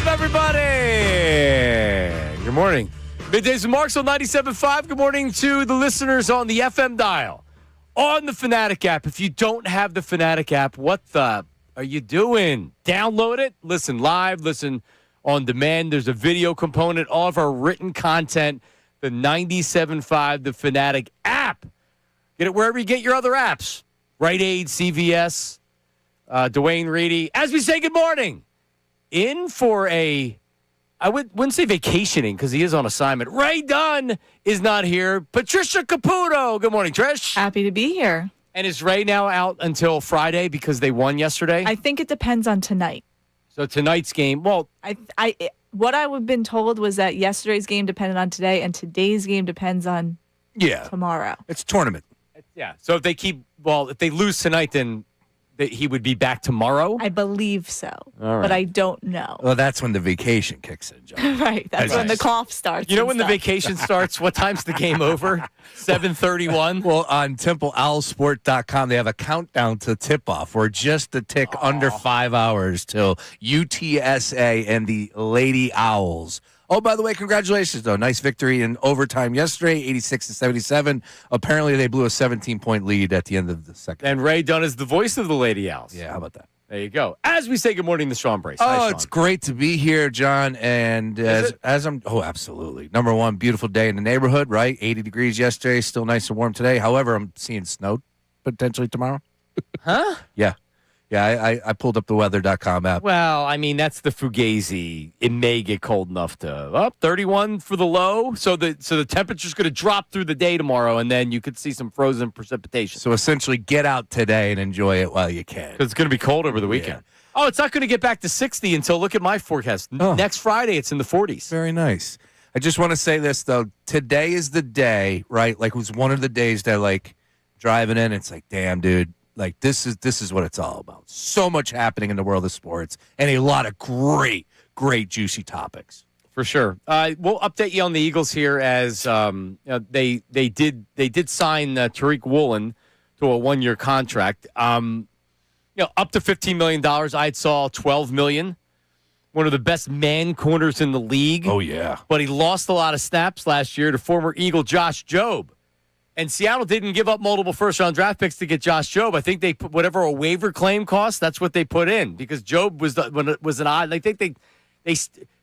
up, everybody? Good morning. Middays with Marks on 97.5. Good morning to the listeners on the FM dial, on the Fanatic app. If you don't have the Fanatic app, what the are you doing? Download it. Listen live. Listen on demand. There's a video component. All of our written content, the 97.5, the Fanatic app. Get it wherever you get your other apps. Rite Aid, CVS, Dwayne Reedy. As we say good morning, in for I wouldn't say vacationing because he is on assignment. Ray Dunn is not here. Patricia Caputo. Good morning, Trish. Happy to be here. And is Ray now out until Friday because they won yesterday? I think it depends on tonight. So tonight's game, well, what I've been told was that yesterday's game depended on today, and today's game depends on tomorrow. It's a tournament. Yeah. So if they lose tonight, then he would be back tomorrow? I believe so, right. But I don't know. Well, that's when the vacation kicks in, John. Right. That's when the cough starts. You know when the vacation starts? What time's the game over? 7:31? Well, on TempleOwlsport.com, they have a countdown to tip-off. We're just a tick under 5 hours till UTSA and the Lady Owls. Oh, by the way, congratulations, though. Nice victory in overtime yesterday, 86-77. Apparently, they blew a 17-point lead at the end of the second. And Ray Dunn is the voice of the Lady Owls. Yeah, how about that? There you go. As we say good morning to Sean Brace. Hi, Oh, Sean. it's great to be here, John. And absolutely. Number one, beautiful day in the neighborhood, right? 80 degrees yesterday, still nice and warm today. However, I'm seeing snow potentially tomorrow. Huh? Yeah. Yeah, I pulled up the weather.com app. Well, I mean, that's the Fugazi. It may get cold enough to 31 for the low. So the temperature's going to drop through the day tomorrow, and then you could see some frozen precipitation. So essentially, get out today and enjoy it while you can. Because it's going to be cold over the weekend. Yeah. Oh, it's not going to get back to 60 until, look at my forecast. Next Friday, it's in the 40s. Very nice. I just want to say this, though. Today is the day, right? Like, it was one of the days that, like, driving in, it's like, damn, dude. Like, this is what it's all about. So much happening in the world of sports and a lot of great, juicy topics. For sure. We'll update you on the Eagles here as they did sign Tariq Woolen to a 1-year contract. Up to $15 million. I saw $12 million. One of the best man corners in the league. Oh, yeah. But he lost a lot of snaps last year to former Eagle Josh Jobe. And Seattle didn't give up multiple first-round draft picks to get Josh Jobe. I think they put whatever a waiver claim cost, that's what they put in because Jobe was an odd. I think they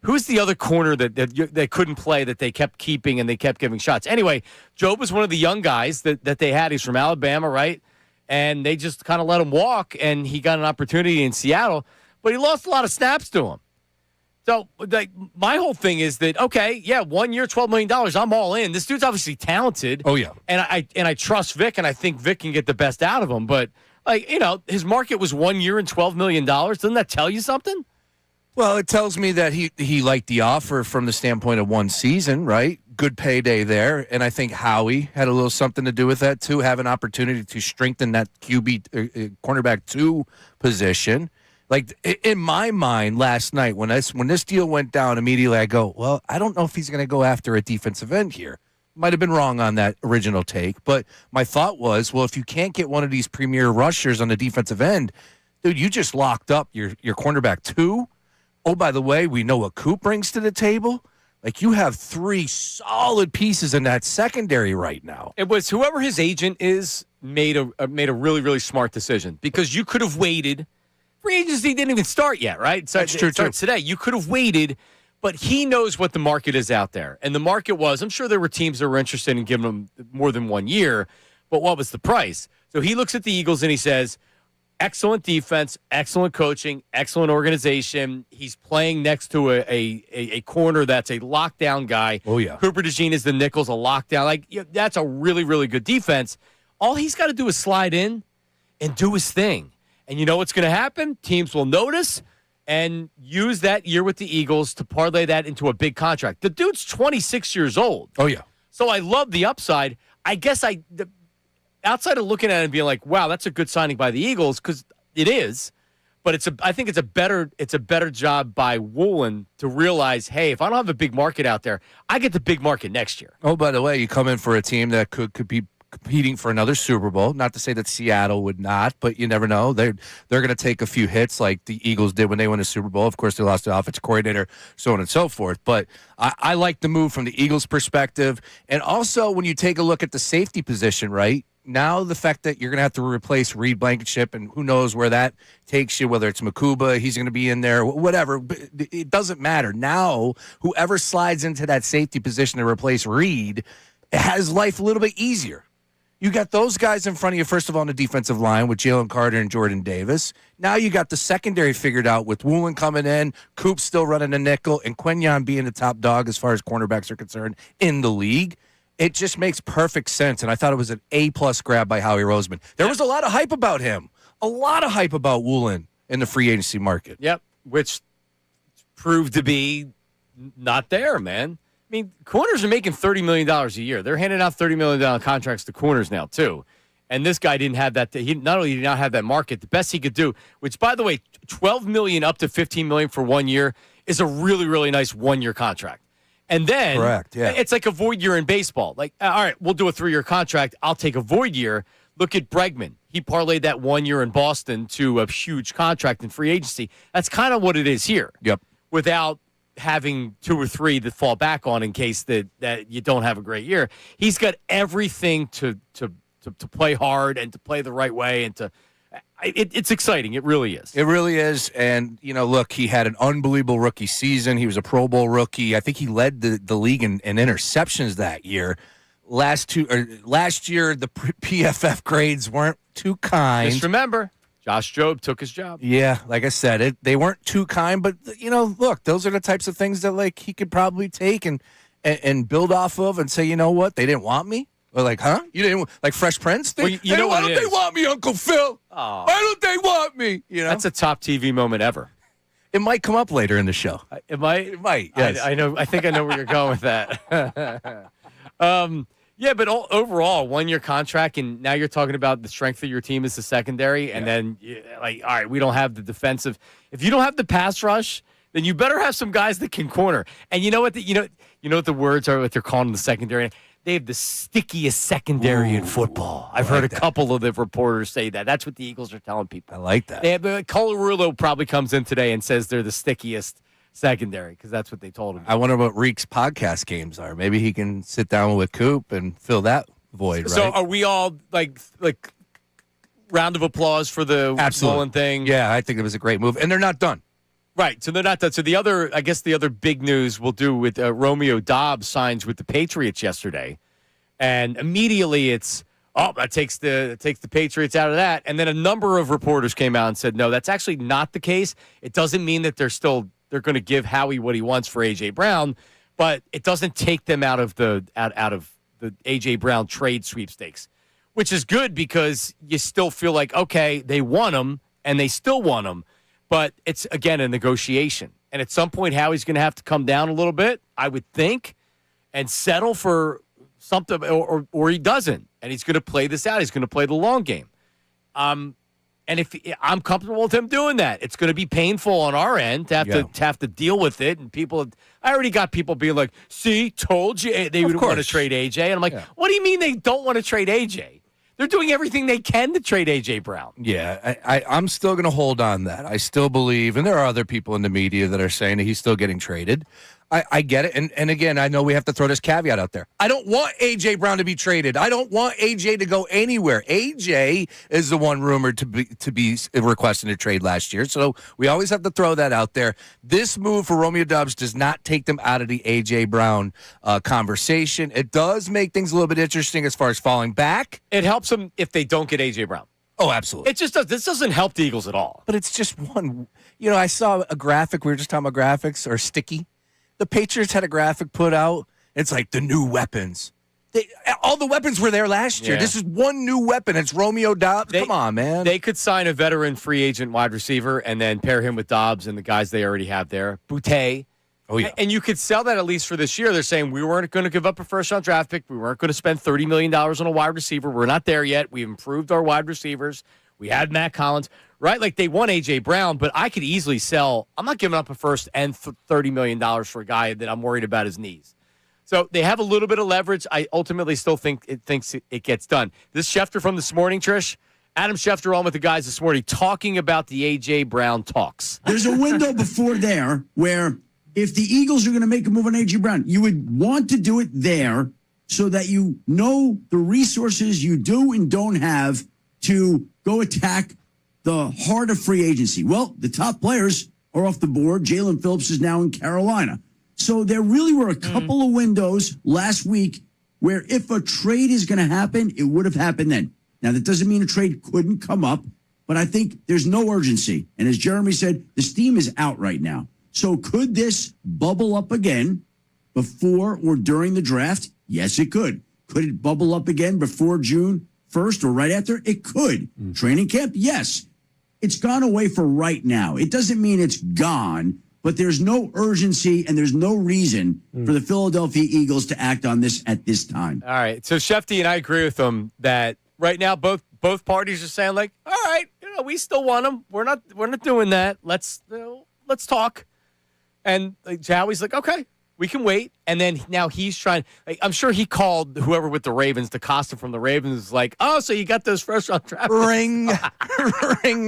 who's the other corner that couldn't play that they kept keeping and they kept giving shots. Anyway, Jobe was one of the young guys that they had. He's from Alabama, right? And they just kind of let him walk, and he got an opportunity in Seattle, but he lost a lot of snaps to him. So, like, my whole thing is that, okay, yeah, 1 year, $12 million, I'm all in. This dude's obviously talented. Oh, yeah. And I trust Vic, and I think Vic can get the best out of him. But, like, his market was 1 year and $12 million. Doesn't that tell you something? Well, it tells me that he liked the offer from the standpoint of one season, right? Good payday there. And I think Howie had a little something to do with that, too, have an opportunity to strengthen that QB cornerback 2 position. Like, in my mind last night, when this deal went down, immediately I go, well, I don't know if he's going to go after a defensive end here. Might have been wrong on that original take. But my thought was, well, if you can't get one of these premier rushers on the defensive end, dude, you just locked up your cornerback 2. Oh, by the way, we know what Coop brings to the table. Like, you have 3 solid pieces in that secondary right now. It was whoever his agent is made a really, really smart decision because you could have waited. Free agency didn't even start yet, right? So That's true, it starts today. You could have waited, but he knows what the market is out there. And the market was, I'm sure there were teams that were interested in giving him more than 1 year, but what was the price? So he looks at the Eagles and he says, excellent defense, excellent coaching, excellent organization. He's playing next to a corner that's a lockdown guy. Oh, yeah. Cooper DeJean is the nickel's a lockdown. Like, that's a really, really good defense. All he's got to do is slide in and do his thing. And you know what's going to happen? Teams will notice and use that year with the Eagles to parlay that into a big contract. The dude's 26 years old. Oh, yeah. So I love the upside. I guess outside of looking at it and being like, wow, that's a good signing by the Eagles, because it is, but I think it's a better job by Woolen to realize, hey, if I don't have a big market out there, I get the big market next year. Oh, by the way, you come in for a team that could competing for another Super Bowl. Not to say that Seattle would not, but you never know. They're going to take a few hits like the Eagles did when they won a Super Bowl. Of course, they lost the offensive coordinator, so on and so forth. But I like the move from the Eagles' perspective. And also, when you take a look at the safety position, right? Now the fact that you're going to have to replace Reed Blankenship, and who knows where that takes you, whether it's Makuba, he's going to be in there, whatever. But it doesn't matter. Now, whoever slides into that safety position to replace Reed has life a little bit easier. You got those guys in front of you, first of all, on the defensive line with Jalen Carter and Jordan Davis. Now you got the secondary figured out with Woolen coming in, Coop still running the nickel, and Quinyon being the top dog as far as cornerbacks are concerned in the league. It just makes perfect sense, and I thought it was an A-plus grab by Howie Roseman. There was a lot of hype about him, a lot of hype about Woolen in the free agency market. Yep, which proved to be not there, man. I mean, corners are making $30 million a year. They're handing out $30 million contracts to corners now, too. And this guy didn't have that. He not only did not have that market, the best he could do, which, by the way, $12 million up to $15 million for 1 year is a really, really nice one-year contract. And then correct, yeah. It's like a void year in baseball. Like, all right, we'll do a 3-year contract. I'll take a void year. Look at Bregman. He parlayed that 1 year in Boston to a huge contract in free agency. That's kind of what it is here. Yep. Without having 2 or 3 that fall back on in case that you don't have a great year. He's got everything to play hard and to play the right way and to it's exciting. It really is. It really is. And, look, he had an unbelievable rookie season. He was a Pro Bowl rookie. I think he led the league in interceptions that year. Last year, the PFF grades weren't too kind. Just remember, Josh Jobe took his job. Yeah, like I said, they weren't too kind. But, look, those are the types of things that, like, he could probably take and build off of and say, you know what, they didn't want me. Or like, huh? You didn't like Fresh Prince? Why don't they want me, Uncle Phil? Oh. Why don't they want me? That's a top TV moment ever. It might come up later in the show. It might. It might. Yes. I know. I think I know where you're going with that. Yeah, but overall, 1 year contract, and now you're talking about the strength of your team is the secondary, and then all right, we don't have the defensive. If you don't have the pass rush, then you better have some guys that can corner. And you know what? You know what the words are? What they're calling the secondary. They have the stickiest secondary in football. I've heard a couple of the reporters say that. That's what the Eagles are telling people. I like that. They have, Colarulo probably comes in today and says they're the stickiest secondary because that's what they told him. I wonder what Reek's podcast games are. Maybe he can sit down with Coop and fill that void, right? So are we all like round of applause for the Woolen thing? Yeah, I think it was a great move. And they're not done. Right, so they're not done. So the other big news we'll do with Romeo Doubs signs with the Patriots yesterday, and immediately it's that takes the Patriots out of that, and then a number of reporters came out and said no, that's actually not the case. It doesn't mean that they're going to give Howie what he wants for AJ Brown, but it doesn't take them out of the AJ Brown trade sweepstakes, which is good because you still feel like okay, they want him and they still want him. But it's, again, a negotiation. And at some point, Howie's going to have to come down a little bit, I would think, and settle for something, or he doesn't. And he's going to play this out. He's going to play the long game. And if I'm comfortable with him doing that, it's going to be painful on our end to have to deal with it. And I already got people being like, see, told you they would want to trade AJ. And I'm like, what do you mean they don't want to trade AJ? They're doing everything they can to trade A.J. Brown. Yeah, I'm still going to hold on that. I still believe, and there are other people in the media that are saying that he's still getting traded. I get it. And again, I know we have to throw this caveat out there. I don't want A.J. Brown to be traded. I don't want A.J. to go anywhere. A.J. is the one rumored to be requesting a trade last year. So we always have to throw that out there. This move for Romeo Doubs does not take them out of the A.J. Brown conversation. It does make things a little bit interesting as far as falling back. It helps them if they don't get A.J. Brown. Oh, absolutely. It just does. This doesn't help the Eagles at all. But it's just one. I saw a graphic. We were just talking about graphics or sticky. The Patriots had a graphic put out. It's like the new weapons. All the weapons were there last year. This is one new weapon. It's Romeo Doubs. Come on, man. They could sign a veteran free agent wide receiver and then pair him with Doubs and the guys they already have there. Boutte. Oh, yeah. And you could sell that at least for this year. They're saying we weren't going to give up a first-round draft pick. We weren't going to spend $30 million on a wide receiver. We're not there yet. We've improved our wide receivers. We had Matt Collins. Right, like they want A.J. Brown, but I could easily sell. I'm not giving up a first and $30 million for a guy that I'm worried about his knees. So they have a little bit of leverage. I ultimately still think it gets done. This Schefter from this morning, Trish, Adam Schefter on with the guys this morning talking about the A.J. Brown talks. There's a window before there where if the Eagles are going to make a move on A.J. Brown, you would want to do it there so that you know the resources you do and don't have to go attack the heart of free agency. Well, the top players are off the board. Jalen Phillips is now in Carolina. So there really were a couple of windows last week where if a trade is going to happen, it would have happened then. Now, that doesn't mean a trade couldn't come up, but I think there's no urgency. And as Jeremy said, the steam is out right now. So could this bubble up again before or during the draft? Yes, it could. Could it bubble up again before June 1st or right after? It could. Training camp? Yes. It's gone away for right now. It doesn't mean it's gone, but there's no urgency and there's no reason for the Philadelphia Eagles to act on this at this time. All right. So Shefty and I agree with him that right now both parties are saying like, all right, we still want him. We're not doing that. Let's talk. And Howie's like, okay, we can wait. And then now he's trying. I'm sure he called whoever with the Ravens, DeCosta from the Ravens, like, oh, so you got those first round draft Ring,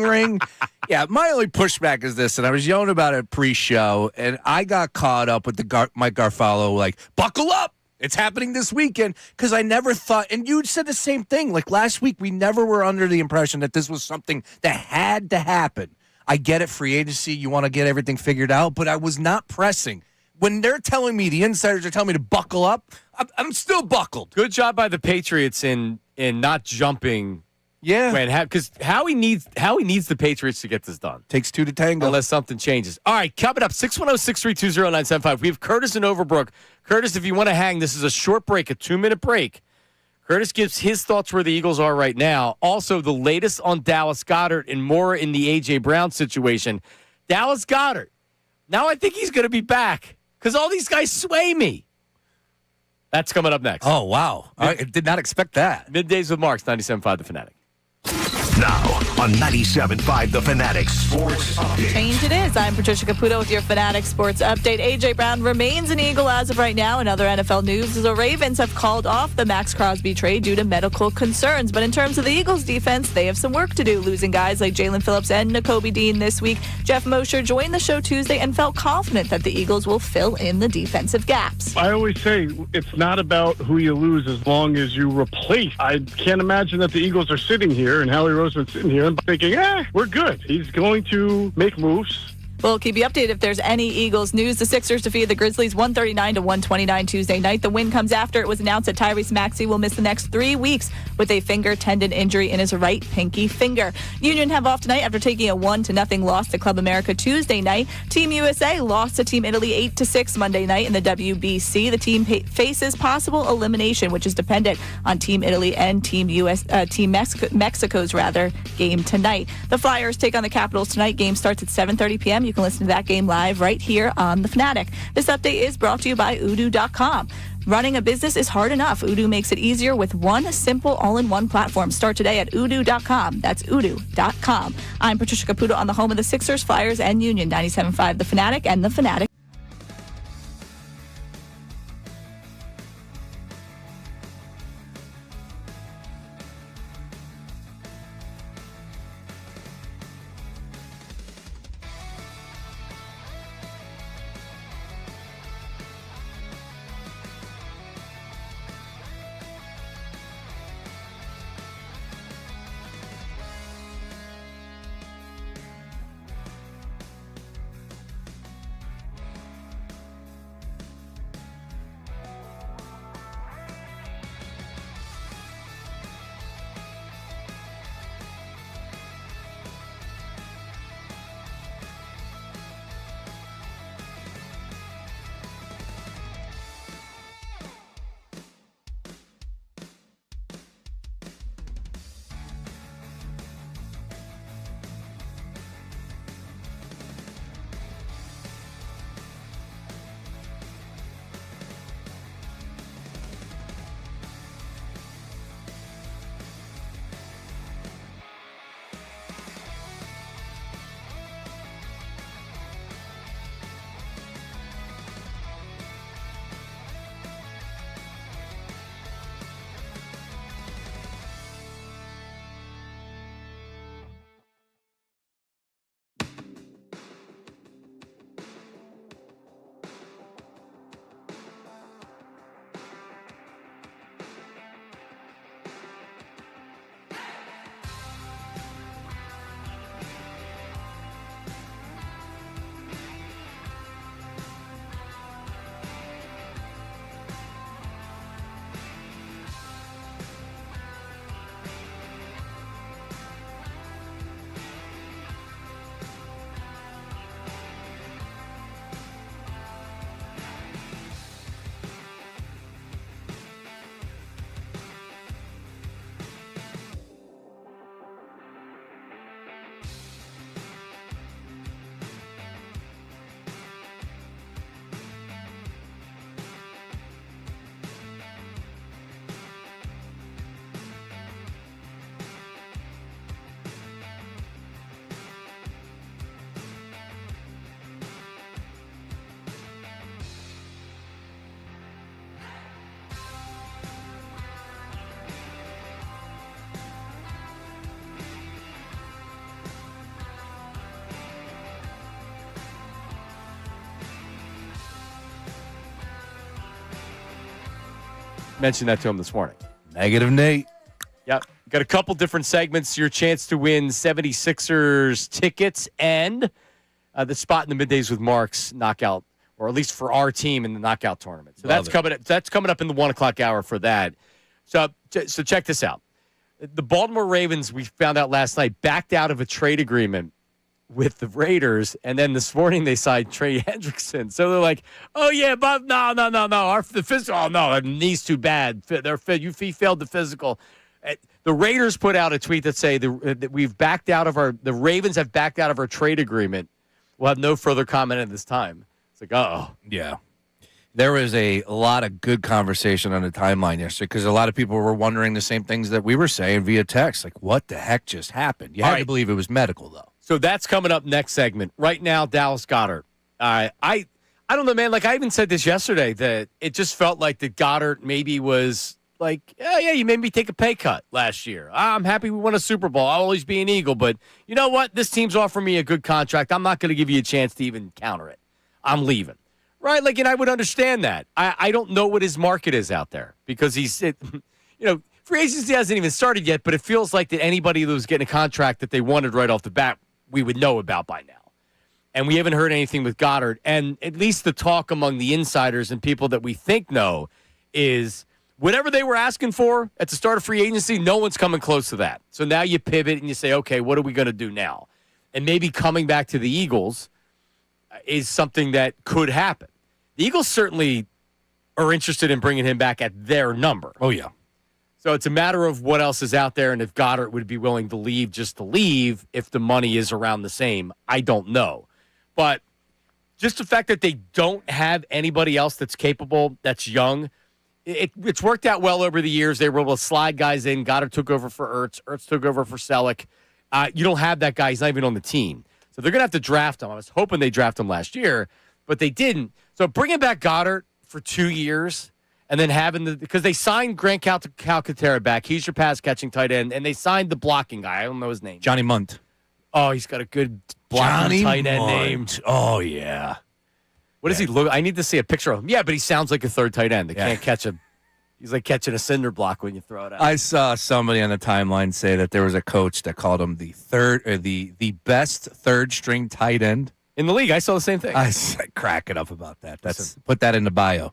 ring. Yeah, my only pushback is this, and I was yelling about it pre-show, and I got caught up with the Mike Garfalo, like, buckle up. It's happening this weekend, because I never thought, and you said the same thing. Like last week, we never were under the impression that this was something that had to happen. I get it, free agency, you want to get everything figured out, but I was not pressing. When they're telling me, the insiders are telling me to buckle up, I'm still buckled. Good job by the Patriots in not jumping. Yeah. Because Howie needs the Patriots to get this done. Takes two to tango. Unless something changes. All right, coming up, 610-632-0975. We have Curtis in Overbrook. Curtis, if you want to hang, this is a short break, a 2-minute break. Curtis gives his thoughts where the Eagles are right now. Also, the latest on Dallas Goedert and more in the A.J. Brown situation. Dallas Goedert. Now I think he's going to be back because all these guys sway me. That's coming up next. Oh, wow. I did not expect that. Middays with Marks, 97.5 The Fanatic. Now on 97.5 The Fanatic Sports Update. Change it is. I'm Patricia Caputo with your Fanatic Sports Update. A.J. Brown remains an Eagle as of right now. In other NFL news, the Ravens have called off the Max Crosby trade due to medical concerns. But in terms of the Eagles' defense, they have some work to do, losing guys like Jalen Phillips and Nakobe Dean this week. Jeff Mosher joined the show Tuesday and felt confident that the Eagles will fill in the defensive gaps. I always say it's not about who you lose as long as you replace. I can't imagine that the Eagles are sitting here and Howie Roseman's sitting here and thinking, we're good. He's going to make moves. We'll keep you updated if there's any Eagles news. The Sixers defeated the Grizzlies 139-129 Tuesday night. The win comes after it was announced that Tyrese Maxey will miss the next 3 weeks with a finger tendon injury in his right pinky finger. Union have off tonight after taking a 1-0 loss to Club America Tuesday night. Team USA lost to Team Italy 8-6 Monday night in the WBC. The team faces possible elimination, which is dependent on Team Italy and Team Mexico's game tonight. The Flyers take on the Capitals tonight. Game starts at 7:30 p.m. You can listen to that game live right here on The Fanatic. This update is brought to you by Udo.com. Running a business is hard enough. Udo makes it easier with one simple all-in-one platform. Start today at Udo.com. That's Udo.com. I'm Patricia Caputo on the home of the Sixers, Flyers, and Union. 97.5 The Fanatic and The Fanatic. mentioned that to him this morning. Negative Nate. Yep. Got a couple different segments. Your chance to win 76ers tickets and the spot in the Middays with Mark's knockout, or at least for our team in the knockout tournament. So that's coming up in the 1 o'clock hour for that. So check this out. The Baltimore Ravens, we found out last night, backed out of a trade agreement with the Raiders, and then this morning they signed Trey Hendrickson. So they're like, "Oh yeah, but no, the physical. Oh no, the knee's too bad. He failed the physical." The Raiders put out a tweet that say that we've backed out of the Ravens have backed out of our trade agreement. We'll have no further comment at this time. It's like, yeah. There was a lot of good conversation on the timeline yesterday because a lot of people were wondering the same things that we were saying via text. Like, what the heck just happened? You had to believe it was medical, though. So that's coming up next segment. Right now, Dallas Goedert. I don't know, man. Like, I even said this yesterday that it just felt like that Goddard maybe was like, yeah, you made me take a pay cut last year. I'm happy we won a Super Bowl. I'll always be an Eagle. But you know what? This team's offering me a good contract. I'm not going to give you a chance to even counter it. I'm leaving. Right? Like, and I would understand that. I don't know what his market is out there because free agency hasn't even started yet, but it feels like that anybody that was getting a contract that they wanted right off the bat, we would know about by now. And we haven't heard anything with Goddard. And at least the talk among the insiders and people that we think know is whatever they were asking for at the start of free agency, no one's coming close to that. So now you pivot and you say, okay, what are we going to do now? And maybe coming back to the Eagles is something that could happen. The Eagles certainly are interested in bringing him back at their number. Oh, yeah. So it's a matter of what else is out there and if Goddard would be willing to leave just to leave if the money is around the same. I don't know. But just the fact that they don't have anybody else that's capable, that's young, it's worked out well over the years. They were able to slide guys in. Goddard took over for Ertz. Ertz took over for Selleck. You don't have that guy. He's not even on the team. So they're going to have to draft him. I was hoping they drafted him last year, but they didn't. So bringing back Goddard for 2 years and then because they signed Grant Calcaterra back. He's your pass-catching tight end, and they signed the blocking guy. I don't know his name. Johnny Munt. Oh, he's got a good blocking tight end name. Oh, yeah. What does he look? I need to see a picture of him. Yeah, but he sounds like a third tight end. They can't catch him. He's like catching a cinder block when you throw it out. I saw somebody on the timeline say that there was a coach that called him the best third string tight end in the league. I saw the same thing. I was cracking up about that. Put that in the bio.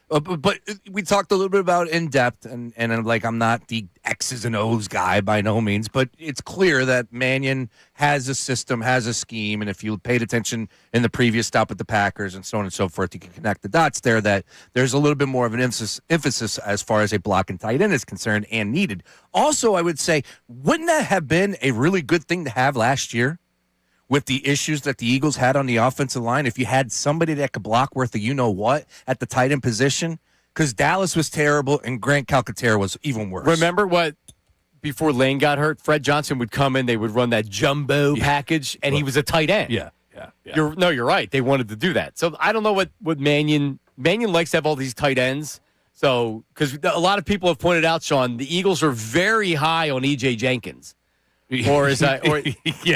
But we talked a little bit about in depth, and I'm not the X's and O's guy by no means, but it's clear that Mannion has a system, has a scheme, and if you paid attention in the previous stop with the Packers and so on and so forth, you can connect the dots there that there's a little bit more of an emphasis as far as a block and tight end is concerned and needed. Also, I would say, wouldn't that have been a really good thing to have last year? With the issues that the Eagles had on the offensive line, if you had somebody that could block worth a you-know-what at the tight end position, because Dallas was terrible and Grant Calcaterra was even worse. Remember before Lane got hurt, Fred Johnson would come in, they would run that jumbo package, and he was a tight end. Yeah. You're right. They wanted to do that. So I don't know what Mannion likes to have all these tight ends. So, because a lot of people have pointed out, Sean, the Eagles are very high on E.J. Jenkins. Yeah,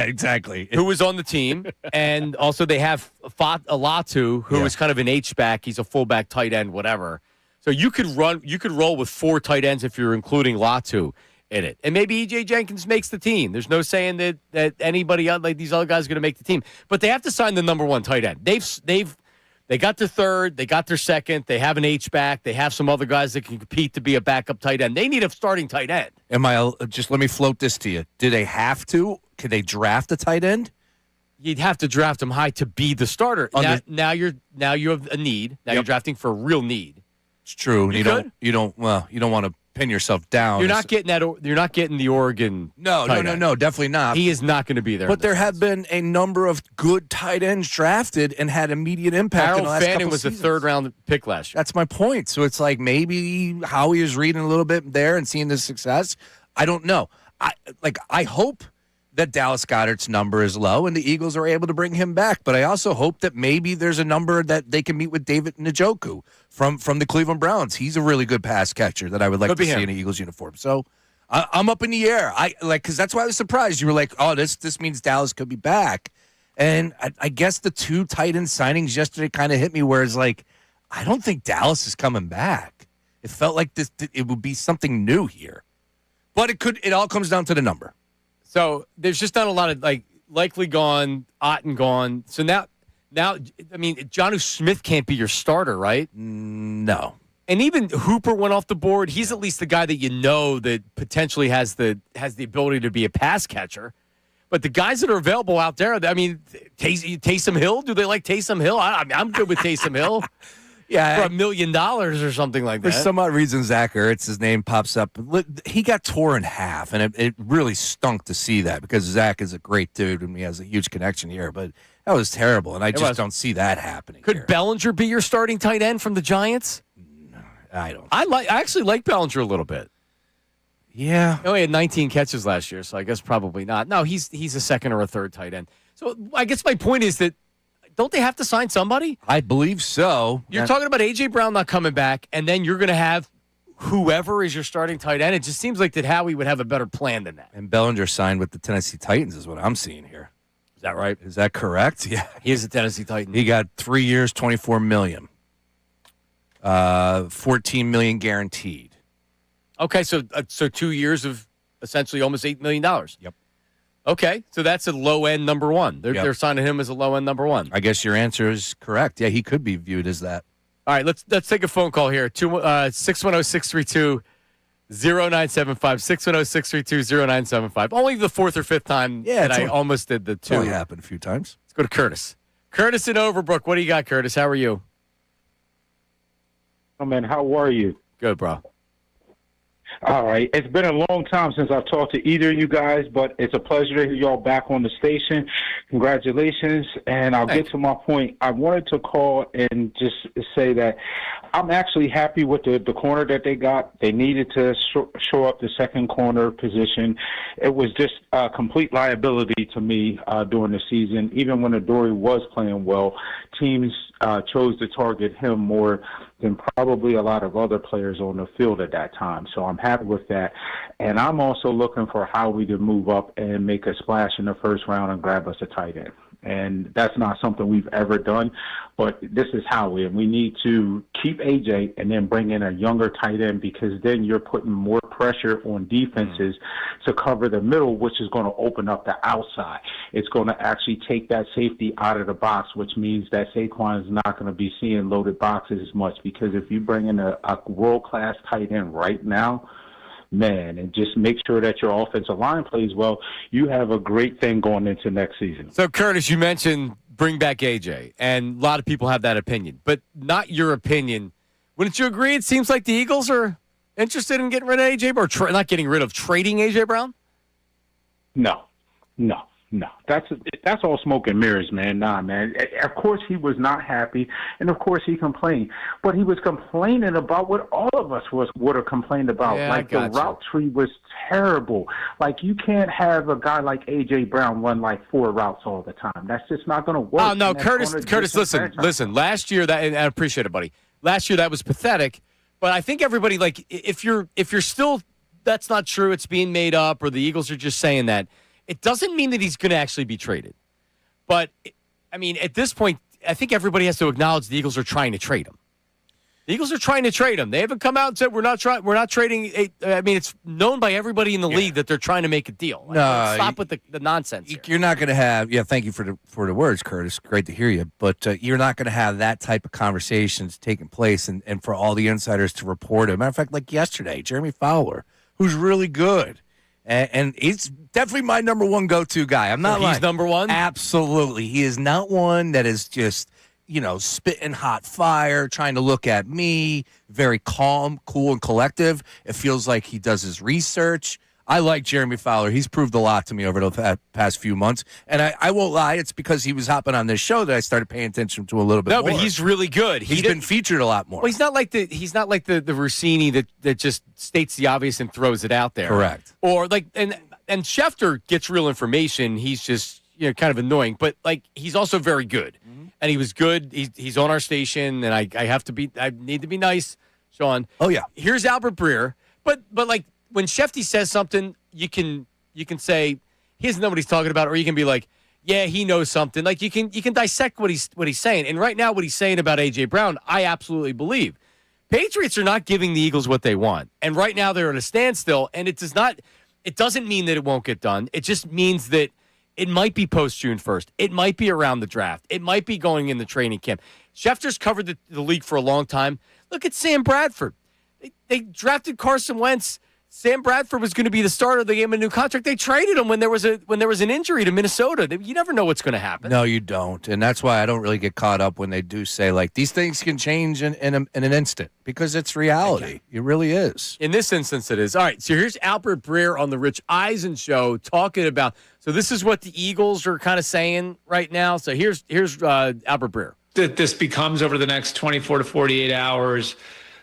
exactly. Who was on the team, and also they have Alatu, who is kind of an H-back. He's a fullback, tight end, whatever. So you could roll with 4 tight ends if you're including Latu in it, and maybe E.J. Jenkins makes the team. There's no saying that anybody like these other guys are going to make the team, but they have to sign the number 1 tight end. They got their third, they got their second, they have an H-back, they have some other guys that can compete to be a backup tight end. They need a starting tight end. Let me float this to you. Do they have to? Could they draft a tight end? You'd have to draft him high to be the starter. Now you have a need. Now you're drafting for a real need. It's true. You don't want to pin yourself down. You're not getting that. You're not getting the Oregon. No, definitely not. He is not going to be there. But there have been a number of good tight ends drafted and had immediate impact. Harold in the last Fannin couple was seasons. a 3rd round pick last year. That's my point. So it's like maybe Howie is reading a little bit there and seeing the success. I don't know. I hope that Dallas Goedert's number is low and the Eagles are able to bring him back. But I also hope that maybe there's a number that they can meet with David Njoku from the Cleveland Browns. He's a really good pass catcher that I would like to see in an Eagles uniform. So I'm up in the air. Because that's why I was surprised. You were like, oh, this means Dallas could be back. And I guess the 2 tight end signings yesterday kind of hit me where it's like, I don't think Dallas is coming back. It felt like it would be something new here. But it all comes down to the number. So there's just not a lot of likely gone, Otten gone. So now, I mean, Jonnu Smith can't be your starter, right? No. And even Hooper went off the board. He's at least the guy that that potentially has the ability to be a pass catcher. But the guys that are available out there, I mean, Taysom Hill. Do they like Taysom Hill? I'm good with Taysom Hill. Yeah, for $1 million or something like that. For some odd reason, Zach Ertz, his name pops up. He got tore in half, and it really stunk to see that because Zach is a great dude and he has a huge connection here. But that was terrible, and I just don't see that happening. Could here. Bellinger be your starting tight end from the Giants? No, I don't. I actually like Bellinger a little bit. Yeah. He only had 19 catches last year, so I guess probably not. No, he's a second or a third tight end. So I guess my point is that don't they have to sign somebody? I believe so. You're talking about A.J. Brown not coming back, and then you're going to have whoever is your starting tight end. It just seems like that Howie would have a better plan than that. And Bellinger signed with the Tennessee Titans is what I'm seeing here. Is that right? Is that correct? Yeah. He is a Tennessee Titan. He got 3 years, $24 million. $14 million guaranteed. Okay, so 2 years of essentially almost $8 million. Yep. Okay, so that's a low-end number one. They're signing him as a low-end number one. I guess your answer is correct. Yeah, he could be viewed as that. All right, let's take a phone call here. 610-632-0975. 610-632-0975. Only the fourth or fifth time that I almost did the two. Only happened a few times. Let's go to Curtis. Curtis in Overbrook. What do you got, Curtis? How are you? Oh, man, how are you? Good, bro. All right. It's been a long time since I've talked to either of you guys, but it's a pleasure to hear y'all back on the station. Congratulations. And I'll get to my point. I wanted to call and just say that I'm actually happy with the corner that they got. They needed to show up the second corner position. It was just a complete liability to me during the season. Even when Adoree was playing well, teams chose to target him more than probably a lot of other players on the field at that time. So I'm happy with that. And I'm also looking for Howie to move up and make a splash in the first round and grab us a tight end. And that's not something we've ever done, but this is Howie, and we need to keep AJ and then bring in a younger tight end because then you're putting more pressure on defenses to cover the middle, which is going to open up the outside. It's going to actually take that safety out of the box, which means that Saquon is not going to be seeing loaded boxes as much because if you bring in a world-class tight end right now, man, and just make sure that your offensive line plays well, you have a great thing going into next season. So, Curtis, you mentioned bring back AJ, and a lot of people have that opinion, but not your opinion. Wouldn't you agree it seems like the Eagles are interested in getting rid of AJ, or not getting rid of, trading AJ Brown? No. That's all smoke and mirrors, man. Nah, man. Of course he was not happy, and of course he complained. But he was complaining about what all of us would have complained about. Yeah, like the route tree was terrible. Like you can't have a guy like A.J. Brown run like 4 routes all the time. That's just not going to work. Oh, no, Curtis, listen. Last year, and I appreciate it, buddy. Last year that was pathetic, but I think everybody, like, if you're still, that's not true, it's being made up, or the Eagles are just saying that, it doesn't mean that he's going to actually be traded. But, I mean, at this point, I think everybody has to acknowledge the Eagles are trying to trade him. The Eagles are trying to trade him. They haven't come out and said we're not trading. I mean, it's known by everybody in the league that they're trying to make a deal. Stop with the nonsense here. You're not going to have. Yeah, thank you for the words, Curtis. Great to hear you. But you're not going to have that type of conversations taking place, and for all the insiders to report it. Matter of fact, like yesterday, Jeremy Fowler, who's really good. And he's definitely my number one go-to guy. I'm not lying. He's number one? Absolutely. He is not one that is just, spitting hot fire, trying to look at me, very calm, cool, and collective. It feels like he does his research. I like Jeremy Fowler. He's proved a lot to me over the past few months. And I won't lie, it's because he was hopping on this show that I started paying attention to a little bit more. No, but he's really good. He's been featured a lot more. Well, he's not like the Rossini that just states the obvious and throws it out there. Correct. Or like and Schefter gets real information. He's just kind of annoying, but like he's also very good. Mm-hmm. And he was good. He's on our station, and I need to be nice, Sean. Oh yeah. Here's Albert Breer, but like. When Shefty says something, you can say he doesn't know what he's talking about, or you can be like, yeah, he knows something. Like you can dissect what he's saying. And right now, what he's saying about AJ Brown, I absolutely believe. Patriots are not giving the Eagles what they want. And right now they're at a standstill, and it doesn't mean that it won't get done. It just means that it might be post June 1st. It might be around the draft. It might be going in the training camp. Schefter's covered the league for a long time. Look at Sam Bradford. They drafted Carson Wentz. Sam Bradford was going to be the starter. They gave him a new contract. They traded him when there was an injury to Minnesota. You never know what's going to happen. No, you don't. And that's why I don't really get caught up when they do say, like, these things can change in an instant because it's reality. It really is. In this instance, it is. All right, so here's Albert Breer on the Rich Eisen show talking about, so this is what the Eagles are kind of saying right now. So here's Albert Breer. That this becomes over the next 24 to 48 hours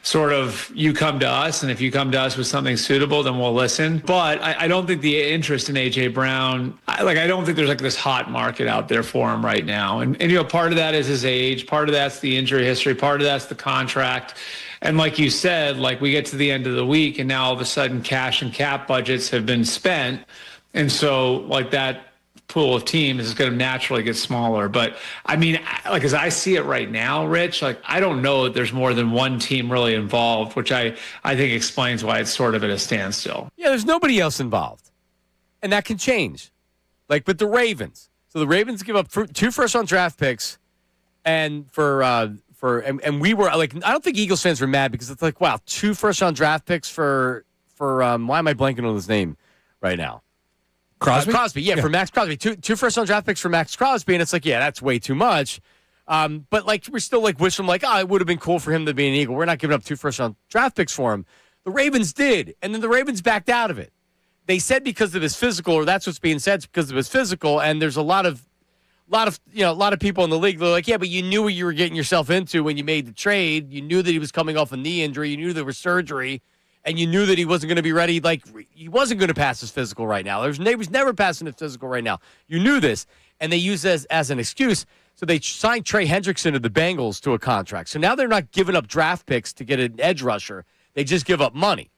sort of you come to us, and if you come to us with something suitable, then we'll listen. But I don't think the interest in A.J. Brown, I don't think there's like this hot market out there for him right now. And part of that is his age, part of that's the injury history, part of that's the contract. And like you said, like we get to the end of the week and now all of a sudden cash and cap budgets have been spent. And so like that pool of teams is going to naturally get smaller. But I mean, like as I see it right now, Rich, like I don't know that there's more than one team really involved, which I think explains why it's sort of at a standstill. Yeah, there's nobody else involved. And that can change. Like with the Ravens. So the Ravens give up 2 first-round draft picks and and we were like, I don't think Eagles fans were mad because it's like, wow, 2 first-round draft picks for why am I blanking on his name right now? Crosby? Yeah, for Max Crosby. 2 first-round draft picks for Max Crosby, and it's like, yeah, that's way too much. But, like, we're still, like, wishing, like, it would have been cool for him to be an Eagle. We're not giving up 2 first-round draft picks for him. The Ravens did, and then the Ravens backed out of it. They said because of his physical, or that's what's being said because of his physical, and there's a lot of people in the league that are like, yeah, but you knew what you were getting yourself into when you made the trade. You knew that he was coming off a knee injury. You knew there was surgery. And you knew that he wasn't going to be ready. Like, he wasn't going to pass his physical right now. He was never passing his physical right now. You knew this. And they used it as an excuse. So they signed Trey Hendrickson of the Bengals to a contract. So now they're not giving up draft picks to get an edge rusher. They just give up money.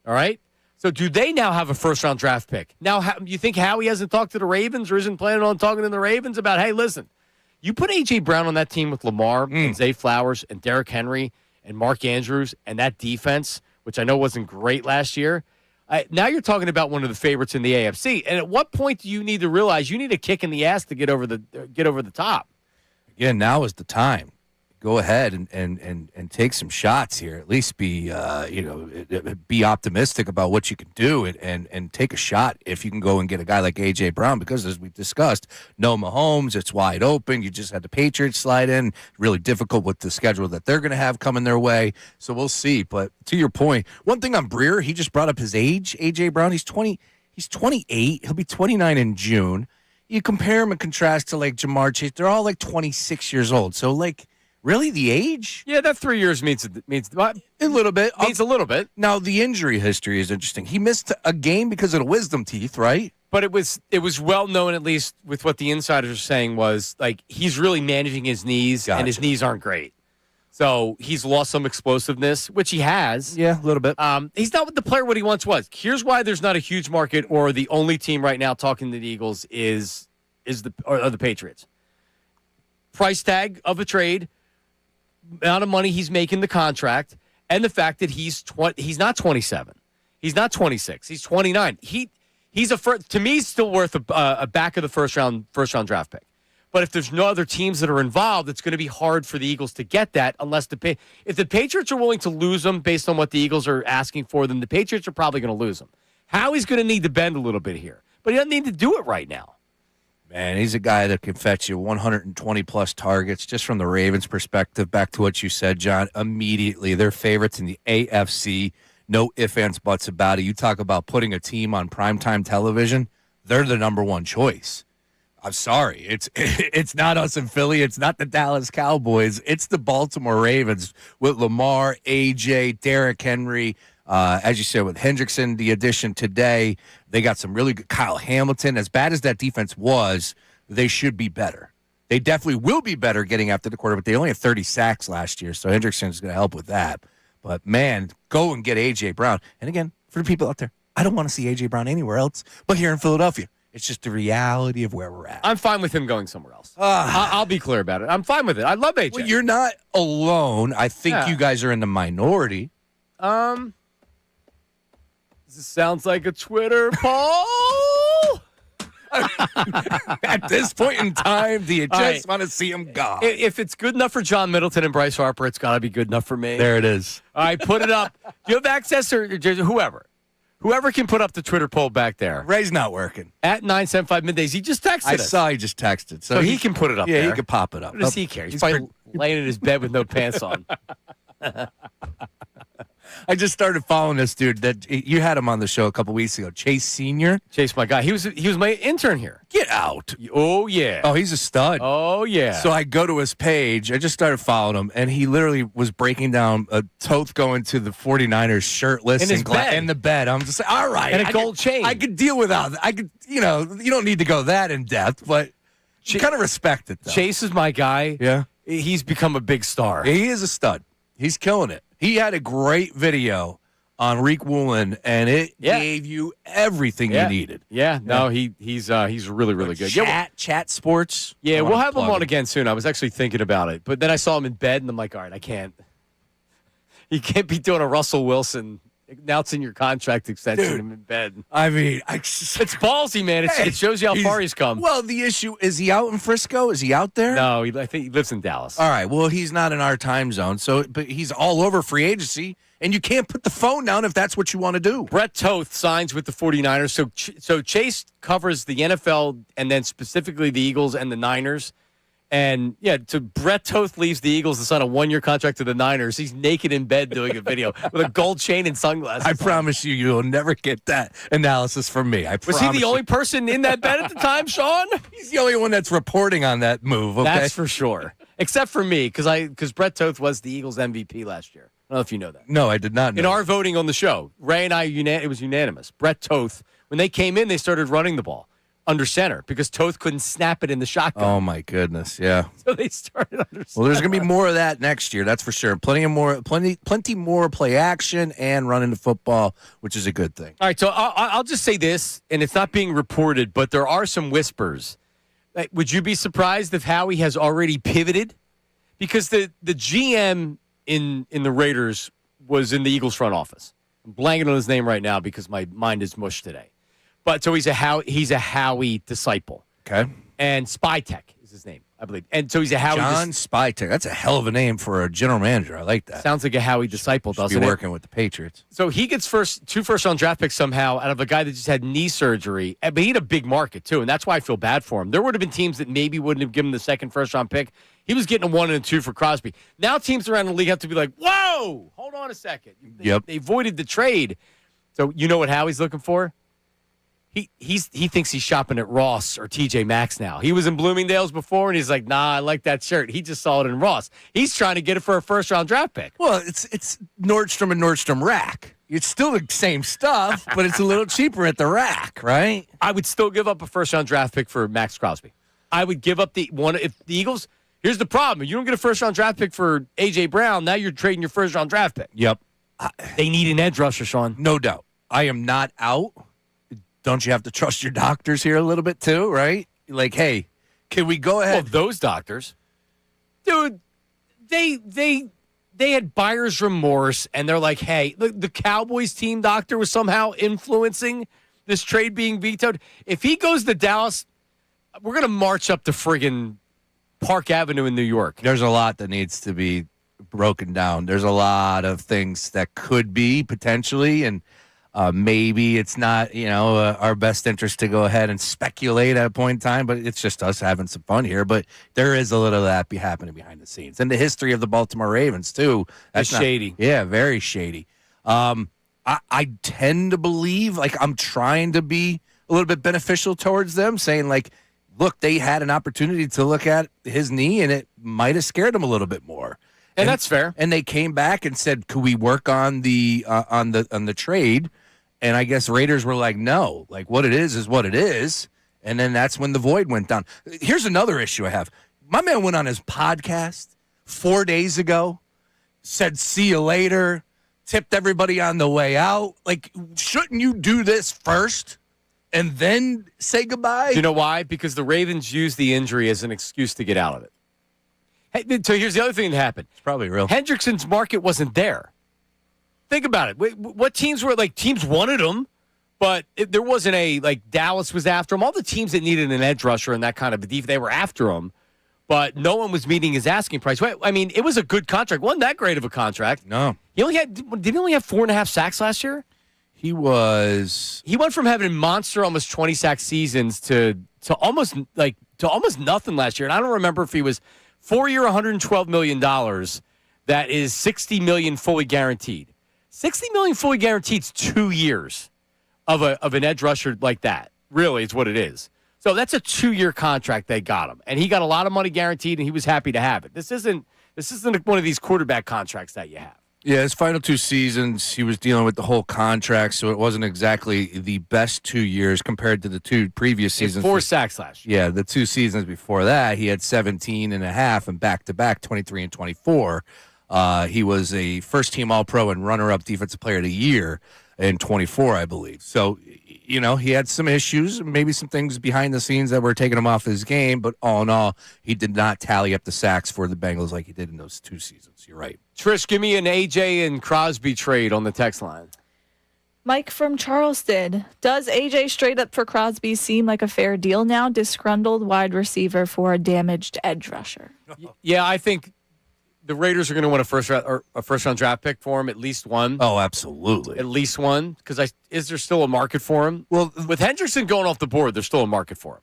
All right? So do they now have a first-round draft pick? Now, you think Howie hasn't talked to the Ravens or isn't planning on talking to the Ravens about, hey, listen, you put A.J. Brown on that team with Lamar and Zay Flowers and Derrick Henry and Mark Andrews and that defense – which I know wasn't great last year. Now you're talking about one of the favorites in the AFC. And at what point do you need to realize you need a kick in the ass to get over the top? Again, now is the time. Go ahead and take some shots here. At least be optimistic about what you can do and take a shot if you can go and get a guy like A.J. Brown because, as we discussed, no Mahomes, it's wide open. You just had the Patriots slide in. Really difficult with the schedule that they're going to have coming their way. So we'll see. But to your point, one thing on Breer, he just brought up his age. A.J. Brown, he's 28. He'll be 29 in June. You compare him and contrast to like Jamar Chase. They're all like 26 years old. So like, really, the age? Yeah, that 3 years means a little bit. Means a little bit. Now, the injury history is interesting. He missed a game because of the wisdom teeth, right? But it was well known, at least with what the insiders are saying, was like he's really managing his knees, and his knees aren't great. So he's lost some explosiveness, which he has. Yeah, a little bit. He's not the player what he once was. Here's why there's not a huge market, or the only team right now talking to the Eagles is the Patriots. Price tag of a trade. Amount of money he's making the contract, and the fact that he's not 27, he's not 26, he's 29. He's to me he's still worth a back of the first round draft pick. But if there's no other teams that are involved, it's going to be hard for the Eagles to get that unless if the Patriots are willing to lose him based on what the Eagles are asking for, then the Patriots are probably going to lose him. Howie's going to need to bend a little bit here, but he doesn't need to do it right now. Man, he's a guy that can fetch you 120-plus targets. Just from the Ravens' perspective, back to what you said, John, immediately they're favorites in the AFC. No ifs, ands, buts about it. You talk about putting a team on primetime television, they're the number one choice. I'm sorry. It's not us in Philly. It's not the Dallas Cowboys. It's the Baltimore Ravens with Lamar, A.J., Derrick Henry. As you said, with Hendrickson, the addition today, they got some really good. Kyle Hamilton, as bad as that defense was, they should be better. They definitely will be better getting after the quarterback. They only had 30 sacks last year, so Hendrickson is going to help with that. But, man, go and get A.J. Brown. And, again, for the people out there, I don't want to see A.J. Brown anywhere else but here in Philadelphia. It's just the reality of where we're at. I'm fine with him going somewhere else. I'll be clear about it. I'm fine with it. I love AJ. Well, you're not alone. I think you guys are in the minority. This sounds like a Twitter poll. At this point in time, do you just right. want to see him go? If it's good enough for John Middleton and Bryce Harper, it's got to be good enough for me. There it is. All right, put it up. Do you have access or whoever? Whoever can put up the Twitter poll back there. Ray's not working. At 975 Middays. He just texted I us. saw he just texted. So he can put it up there. Yeah, he can pop it up. What does he care? He's probably laying in his bed with no pants on. I just started following this dude that you had him on the show a couple weeks ago. Chase Sr. Chase, my guy. He was my intern here. Get out. Oh, yeah. Oh, he's a stud. Oh, yeah. So I go to his page. I just started following him, and he literally was breaking down a Toth going to the 49ers shirtless in his bed. in the bed. I'm just like, all right. And a gold chain. I could deal without that. I could, you don't need to go that in depth, but you kind of respect it, though. Chase is my guy. Yeah. He's become a big star. He is a stud. He's killing it. He had a great video on Reek Woolen, and it gave you everything you needed. Yeah, no, he's really, really good. Chat sports. Yeah, we'll have him on again soon. I was actually thinking about it, but then I saw him in bed, and I'm like, all right, I can't. You can't be doing a Russell Wilson announcing your contract extension in bed. I mean, it's ballsy, man. It shows you how far he's come. Well, the issue is he out in Frisco? Is he out there? No, I think he lives in Dallas. All right. Well, he's not in our time zone, but he's all over free agency, and you can't put the phone down if that's what you want to do. Brett Toth signs with the 49ers. So Chase covers the NFL and then specifically the Eagles and the Niners. And, so Brett Toth leaves the Eagles to sign a one-year contract to the Niners. He's naked in bed doing a video with a gold chain and sunglasses. I promise you'll never get that analysis from me. Was he the only person in that bed at the time, Sean? He's the only one that's reporting on that move, okay? That's for sure. Except for me, because Brett Toth was the Eagles MVP last year. I don't know if you know that. No, I did not know. In our voting on the show, Ray and I, it was unanimous. Brett Toth, when they came in, they started running the ball under center because Toth couldn't snap it in the shotgun. Oh, my goodness, yeah. So they started under center. Well, there's going to be more of that next year, that's for sure. Plenty more play action and running the football, which is a good thing. All right, so I'll just say this, and it's not being reported, but there are some whispers. Would you be surprised if Howie has already pivoted? Because the GM in the Raiders was in the Eagles front office. I'm blanking on his name right now because my mind is mush today. But so he's a Howie disciple. Okay. And Spytek is his name, I believe. And so he's a Howie John Spytek. That's a hell of a name for a general manager. I like that. Sounds like a Howie disciple, doesn't it? Be working with the Patriots. So he gets two first-round draft picks somehow out of a guy that just had knee surgery. But he had a big market, too, and that's why I feel bad for him. There would have been teams that maybe wouldn't have given him the second first-round pick. He was getting a 1 and a 2 for Crosby. Now teams around the league have to be like, whoa, hold on a second. They voided the trade. So you know what Howie's looking for? He thinks he's shopping at Ross or TJ Maxx now. He was in Bloomingdale's before, and he's like, nah, I like that shirt. He just saw it in Ross. He's trying to get it for a first-round draft pick. Well, it's Nordstrom and Nordstrom Rack. It's still the same stuff, but it's a little cheaper at the rack, right? I would still give up a first-round draft pick for Max Crosby. I would give up the one if the Eagles. Here's the problem: if you don't get a first-round draft pick for AJ Brown, now you're trading your first-round draft pick. Yep. They need an edge rusher, Sean. No doubt. I am not out. Don't you have to trust your doctors here a little bit too, right? Like, hey, can we go ahead? Well, those doctors, dude, they had buyer's remorse, and they're like, hey, the Cowboys team doctor was somehow influencing this trade being vetoed. If he goes to Dallas, we're going to march up to friggin' Park Avenue in New York. There's a lot that needs to be broken down. There's a lot of things that could be potentially, and maybe it's not, our best interest to go ahead and speculate at a point in time, but it's just us having some fun here. But there is a little of that happening behind the scenes. And the history of the Baltimore Ravens, too. That's shady. Yeah, very shady. I tend to believe, I'm trying to be a little bit beneficial towards them, saying, look, they had an opportunity to look at his knee, and it might have scared him a little bit more. And that's fair. And they came back and said, could we work on the trade? And I guess Raiders were like, no, what it is what it is. And then that's when the void went down. Here's another issue I have. My man went on his podcast 4 days ago, said, see you later, tipped everybody on the way out. Shouldn't you do this first and then say goodbye? Do you know why? Because the Ravens used the injury as an excuse to get out of it. Hey, so here's the other thing that happened. It's probably real. Hendrickson's market wasn't there. Think about it. What teams were like? Teams wanted him, but there wasn't Dallas was after him. All the teams that needed an edge rusher and that kind of a defense, they were after him, but no one was meeting his asking price. I mean, it was a good contract. Wasn't that great of a contract? No. Did he only have 4.5 sacks last year? He went from having monster almost 20 sack seasons to almost nothing last year. And I don't remember if he was 4-year, $112 million. That is $60 million fully guaranteed. $60 million fully guaranteed is 2 years of an edge rusher like that. Really, is what it is. So that's a 2-year contract they got him, and he got a lot of money guaranteed, and he was happy to have it. This isn't one of these quarterback contracts that you have. Yeah, his final 2 seasons, he was dealing with the whole contract, so it wasn't exactly the best 2 years compared to the 2 previous seasons. 4 sacks last year. Yeah, the 2 seasons before that, he had 17 and a half and back-to-back 23 and 24. He was a first-team All-Pro and runner-up Defensive Player of the Year in 24, I believe. So, he had some issues, maybe some things behind the scenes that were taking him off his game, but all in all, he did not tally up the sacks for the Bengals like he did in those 2 seasons. You're right. Trish, give me an AJ and Crosby trade on the text line. Mike from Charleston. Does AJ straight up for Crosby seem like a fair deal now? Disgruntled wide receiver for a damaged edge rusher. Yeah, I think the Raiders are going to want a first round draft pick for him, at least one. Oh, absolutely. At least one, because is there still a market for him? Well, with Hendrickson going off the board, there's still a market for him.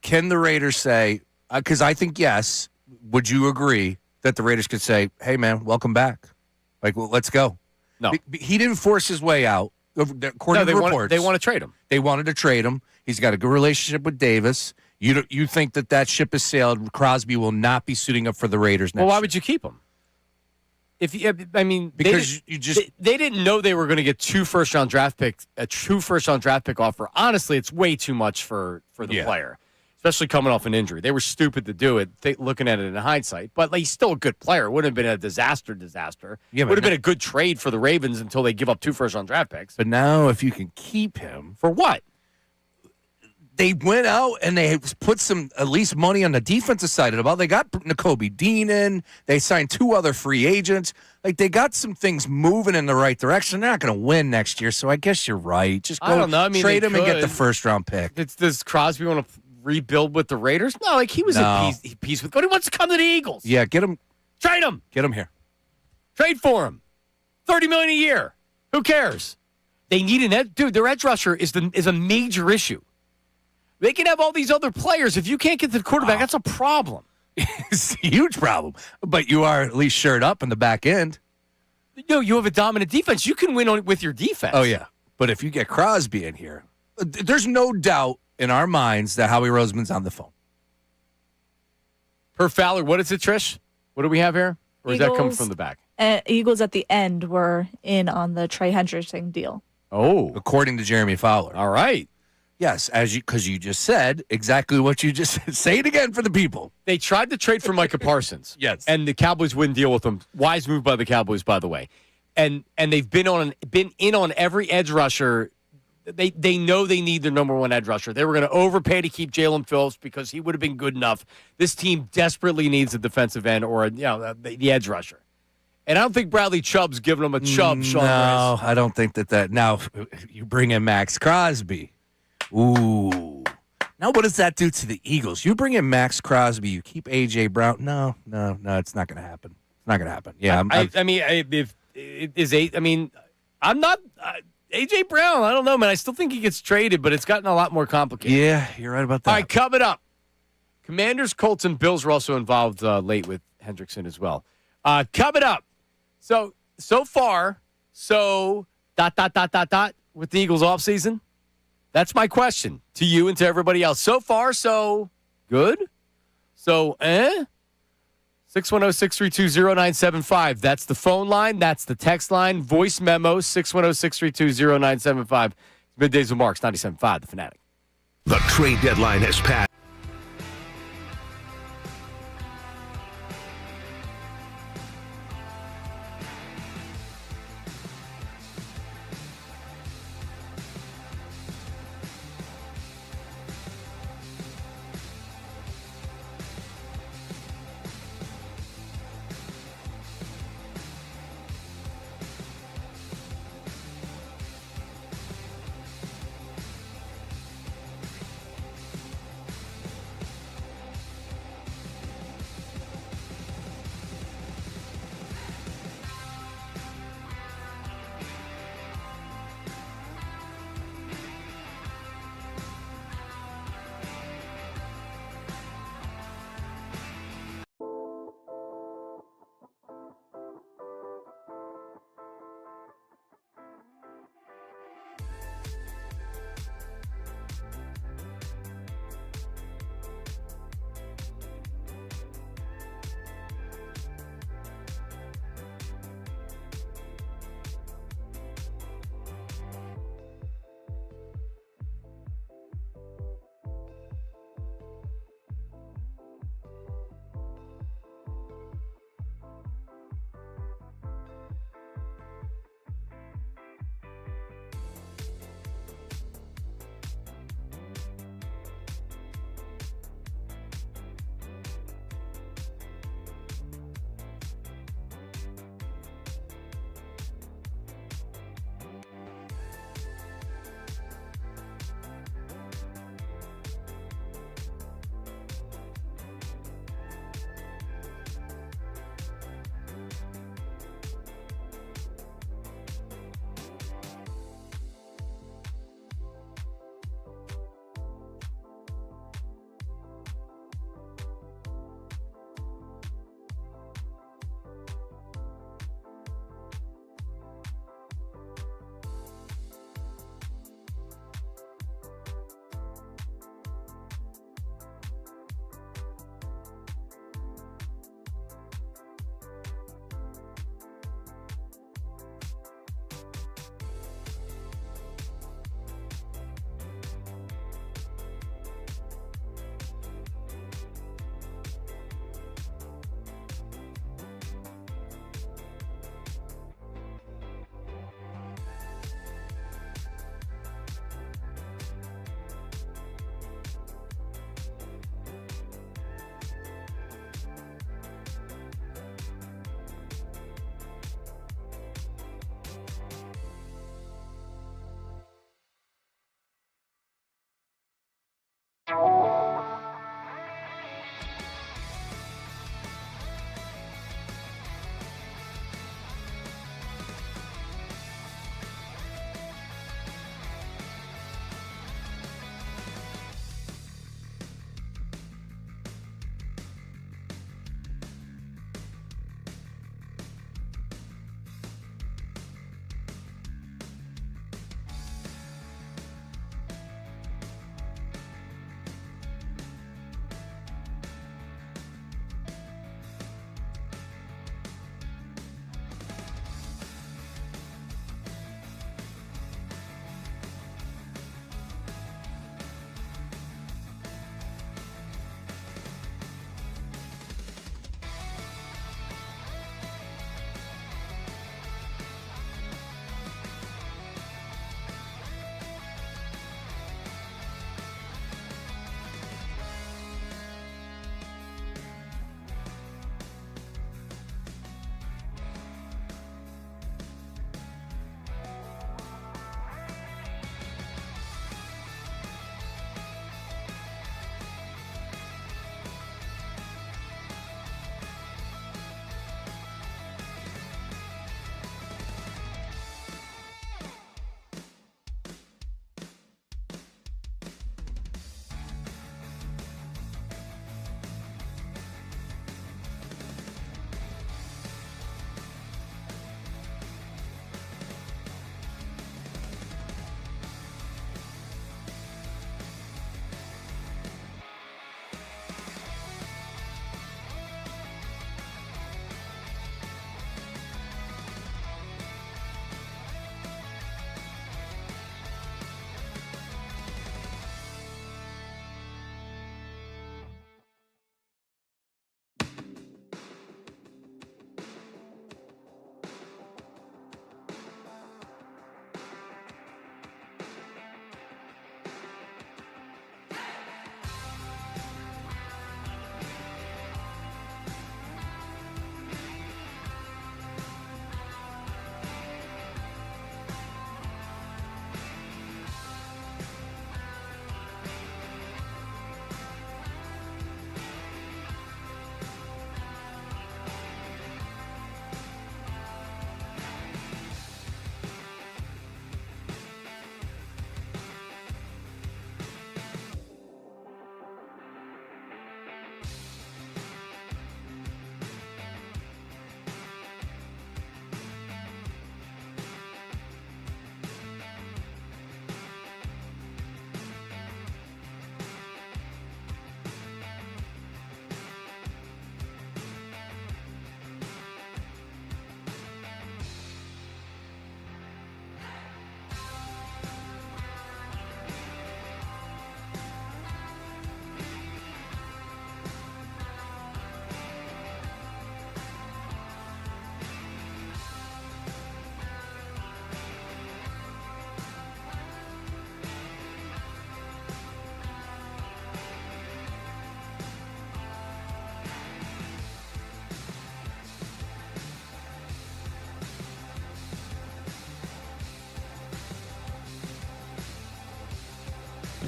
Can the Raiders say, because I think yes, would you agree that the Raiders could say, hey, man, welcome back? Let's go. No. He didn't force his way out, according to reports. They want to trade him. They wanted to trade him. He's got a good relationship with Davis. You think that ship has sailed. Crosby will not be suiting up for the Raiders next year. Well, why would you keep him? Because they didn't know they were going to get 2 first-round draft picks, a true first-round draft pick offer. Honestly, it's way too much for the player, especially coming off an injury. They were stupid to do it, looking at it in hindsight. But he's still a good player. It wouldn't have been a disaster. Yeah, it would have been a good trade for the Ravens until they give up 2 first-round draft picks. But now, if you can keep him for what? They went out and they put some at least money on the defensive side of the ball. They got Nakobe Dean in. They signed 2 other free agents. They got some things moving in the right direction. They're not going to win next year, so I guess you're right. Just go trade him and get the first-round pick. Does Crosby want to rebuild with the Raiders? No, he was at peace with. But he wants to come to the Eagles. Yeah, get him. Trade him. Get him here. Trade for him. $30 million a year. Who cares? They need an edge. Dude, their edge rusher is a major issue. They can have all these other players. If you can't get the quarterback, that's a problem. It's a huge problem. But you are at least shored up in the back end. No, you have a dominant defense. You can win with your defense. Oh, yeah. But if you get Crosby in here, there's no doubt in our minds that Howie Roseman's on the phone. Per Fowler, what is it, Trish? What do we have here? Or is that coming from the back? Eagles at the end were in on the Trey Hendrickson deal. Oh. According to Jeremy Fowler. All right. Yes, because you just said exactly what you just said. Say it again for the people. They tried to trade for Micah Parsons. Yes. And the Cowboys wouldn't deal with him. Wise move by the Cowboys, by the way. And they've been in on every edge rusher. They know they need their number 1 edge rusher. They were going to overpay to keep Jalen Phillips because he would have been good enough. This team desperately needs a defensive end or the edge rusher. And I don't think Bradley Chubb's giving them a Chubb. No, I don't think that. Now, you bring in Max Crosby. Ooh. Now, what does that do to the Eagles? You bring in Max Crosby, you keep A.J. Brown. No, it's not going to happen. It's not going to happen. Yeah, I'm not A.J. Brown. I don't know, man. I still think he gets traded, but it's gotten a lot more complicated. Yeah, you're right about that. All right, coming up. Commanders, Colts, and Bills were also involved late with Hendrickson as well. Coming up. So far, with the Eagles offseason. That's my question to you and to everybody else. So far, so good? So, 610-632-0975. That's the phone line. That's the text line. Voice memo, 610-632-0975. Middays with Marks, 97.5, The Fanatic. The trade deadline has passed.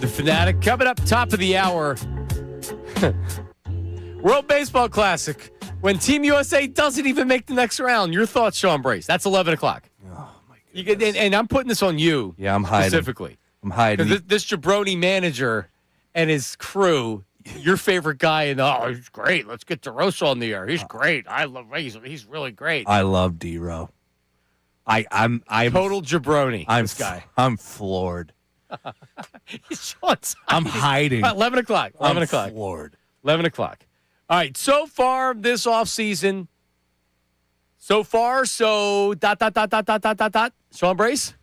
The Fanatic coming up top of the hour. World Baseball Classic. When Team USA doesn't even make the next round. Your thoughts, Sean Brace? That's 11 o'clock. Oh, my You goodness. get, and I'm putting this on you. Yeah, I'm hiding. Specifically. I'm hiding. Because this jabroni manager and his crew, your favorite guy, and he's great. Let's get DeRosa on the air. He's great. I love. He's really great. I love D-Ro. I'm Total jabroni. I'm this guy. I'm floored. Sean's I'm hiding. 11 o'clock. 11 o'clock. I'm floored. 11 o'clock. All right. So far this offseason. So far, so ... Sean Brace?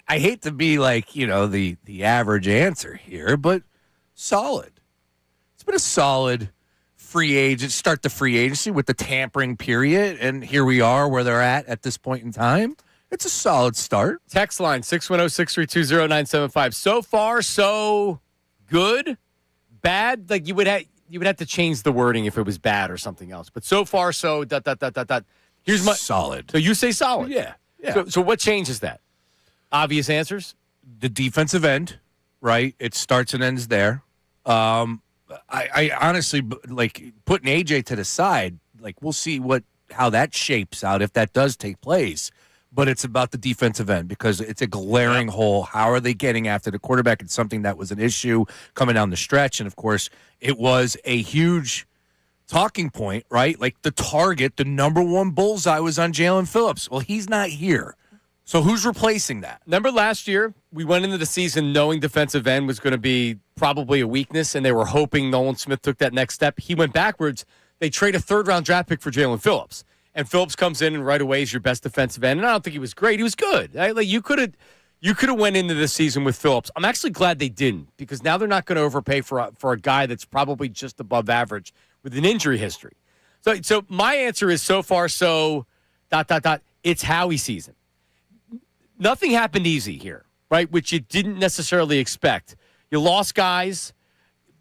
I hate to be like, the average answer here, but solid. It's been a solid start the free agency with the tampering period, and here we are where they're at this point in time. It's a solid start. Text line 610-632-0975. So far, so good. Bad, like you would have to change the wording if it was bad or something else. But so far, so ... Here's my solid. So you say solid. Yeah. Yeah. So what changes that? Obvious answers? The defensive end, right? It starts and ends there. I honestly, like, putting AJ to the side, like, we'll see how that shapes out if that does take place. But it's about the defensive end because it's a glaring hole. How are they getting after the quarterback? It's something that was an issue coming down the stretch. And, of course, it was a huge talking point, right? Like, the target, the number one bullseye was on Jalen Phillips. Well, he's not here. So who's replacing that? Remember last year, we went into the season knowing defensive end was going to be probably a weakness, and they were hoping Nolan Smith took that next step. He went backwards. They trade a third-round draft pick for Jalen Phillips. And Phillips comes in and right away is your best defensive end. And I don't think he was great. He was good. Like you could have went into this season with Phillips. I'm actually glad they didn't because now they're not going to overpay for a guy that's probably just above average with an injury history. So my answer is so far so ... It's Howie season. Nothing happened easy here, right? Which you didn't necessarily expect. You lost guys.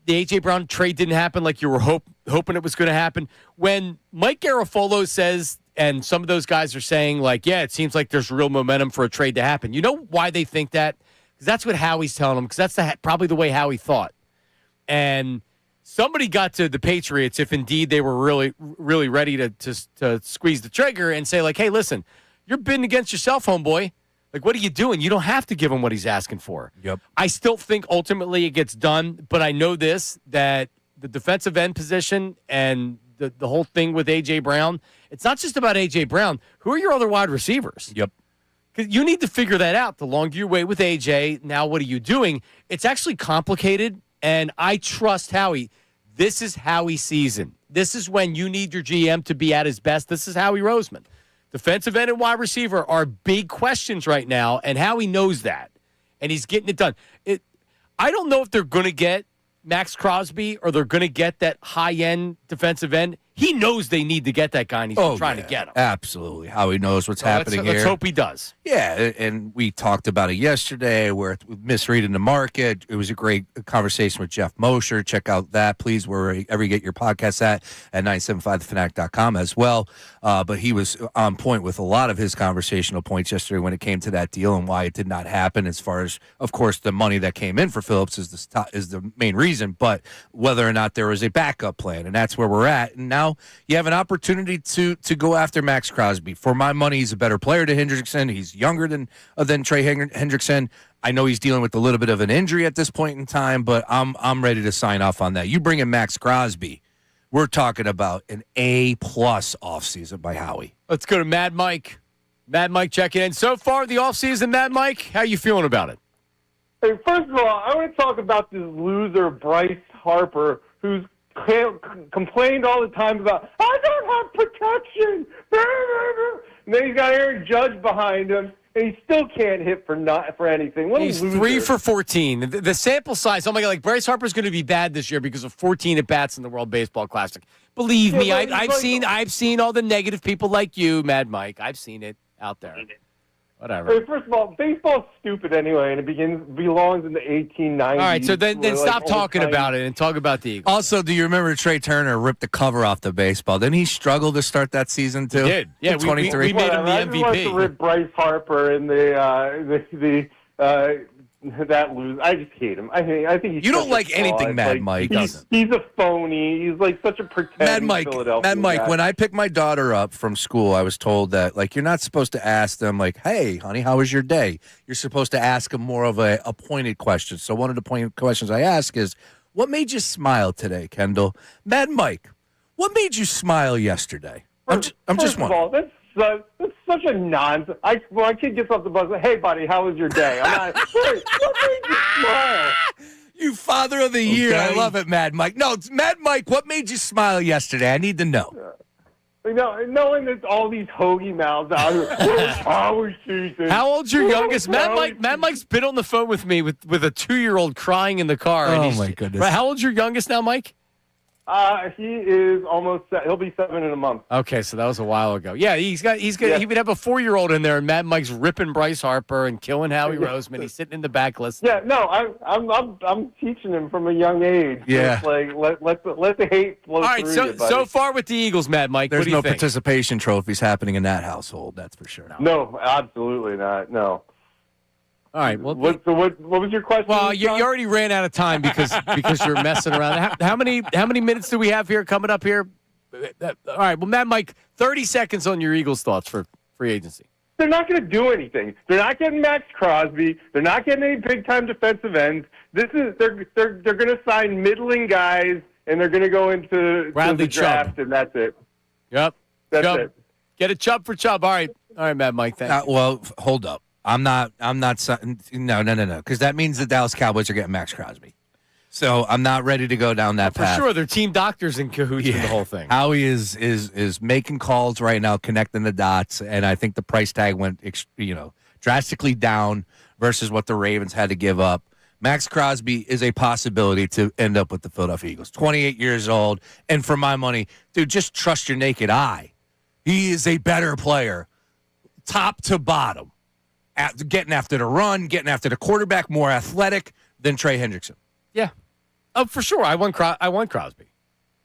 The A.J. Brown trade didn't happen like you were hoping it was going to happen. When Mike Garafolo says, and some of those guys are saying, like, yeah, it seems like there's real momentum for a trade to happen. You know why they think that? Because that's what Howie's telling them, because that's probably the way Howie thought. And somebody got to the Patriots, if indeed they were really, really ready to squeeze the trigger and say, like, hey, listen, you're bidding against yourself, homeboy. Like, what are you doing? You don't have to give him what he's asking for. Yep. I still think ultimately it gets done, but I know this, that the defensive end position and the whole thing with A.J. Brown, it's not just about A.J. Brown. Who are your other wide receivers? Yep. Because you need to figure that out. The longer you wait with A.J., now what are you doing? It's actually complicated, and I trust Howie. This is Howie's season. This is when you need your GM to be at his best. This is Howie Roseman. Defensive end and wide receiver are big questions right now, and Howie knows that, and he's getting it done. I don't know if they're going to get Max Crosby or they're going to get that high-end defensive end. He knows they need to get that guy, and he's trying to get him. Absolutely. Howie knows what's happening here. Let's hope he does. Yeah, and we talked about it yesterday where misreading the market. It was a great conversation with Jeff Mosher. Check out that, please, wherever you get your podcasts at 975thefanatic.com as well. But he was on point with a lot of his conversational points yesterday when it came to that deal and why it did not happen as far as, of course, the money that came in for Phillips is the main reason, but whether or not there was a backup plan, and that's where we're at. And now you have an opportunity to go after Max Crosby. For my money, he's a better player than Hendrickson. He's younger than Trey Hendrickson. I know he's dealing with a little bit of an injury at this point in time, but I'm ready to sign off on that. You bring in Max Crosby, we're talking about an A+ offseason by Howie. Let's go to Mad Mike. Mad Mike checking in. So far, the offseason, Mad Mike, how you feeling about it? Hey, first of all, I want to talk about this loser, Bryce Harper, who's complained all the time about, I don't have protection. And then he's got Aaron Judge behind him, and he still can't hit for anything. What He's a loser. 3 for 14. The sample size, oh my God, like Bryce Harper's going to be bad this year because of 14 at-bats in the World Baseball Classic. Believe me, I've seen all the negative people like you, Mad Mike. I've seen it out there. Whatever. Hey, first of all, baseball's stupid anyway, and it belongs in the 1890s. All right, so then stop talking about it and talk about the Eagles. Also, do you remember Trey Turner ripped the cover off the baseball? Didn't he struggle to start that season too? He did. Yeah, 23. We made him the I just want to MVP. rip Bryce Harper and the that lose. I just hate him. I think he's You don't such a like anything fraud. Mad Mike. He's a phony. He's like such a pretending Philadelphia Mad Mike, guy. when I picked my daughter up from school, I was told that, like, you're not supposed to ask them, like, hey, honey, how was your day? You're supposed to ask them more of a pointed question. So one of the pointed questions I ask is, what made you smile today, Kendall? Mad Mike, what made you smile yesterday? I'm just First of wondering. all, that's such a nonsense. When my kid gets off the bus, hey, buddy, how was your day? I'm not, hey, what made you smile? You father of the year. I love it, Mad Mike. No, it's Mad Mike, what made you smile yesterday? I need to know. Knowing that all these hoagie mouths out here, How old's your youngest? Mad Mike's been on the phone with me with a 2-year-old crying in the car. Oh, and my goodness. Right, how old's your youngest now, Mike? He is he'll be 7 in a month. Okay, so that was a while ago. Yeah, he would have a 4-year-old in there, and Mad Mike's ripping Bryce Harper and killing Howie Roseman. He's sitting in the back listening. Yeah, no, I'm teaching him from a young age. Yeah. It's like let the hate flow All right, through you, buddy. so far with the Eagles, Mad Mike, There's what do you no think? participation trophies happening in that household, that's for sure. No, absolutely not. No. All right, well, What was your question? well, you John? already ran out of time because you're messing around. How many minutes do we have here coming up here? All right, well, Mad Mike, 30 seconds on your Eagles thoughts for free agency. They're not going to do anything. They're not getting Max Crosby. They're not getting any big time defensive ends. They're going to sign middling guys, and they're going to go into Bradley the draft, Chubb. and that's it. Yep, That's Chubb. it. Get a Chubb for Chubb. All right, Mad Mike. Thanks. Well, hold up. I'm not. No. Because that means the Dallas Cowboys are getting Max Crosby. So I'm not ready to go down that For path. sure, their team doctors in cahoots with the whole thing. Howie is making calls right now, connecting the dots, and I think the price tag went, drastically down versus what the Ravens had to give up. Max Crosby is a possibility to end up with the Philadelphia Eagles. 28 years old, and for my money, dude, just trust your naked eye. He is a better player, top to bottom. Getting after the run, getting after the quarterback, more athletic than Trey Hendrickson. Yeah. Oh, for sure. I want Crosby.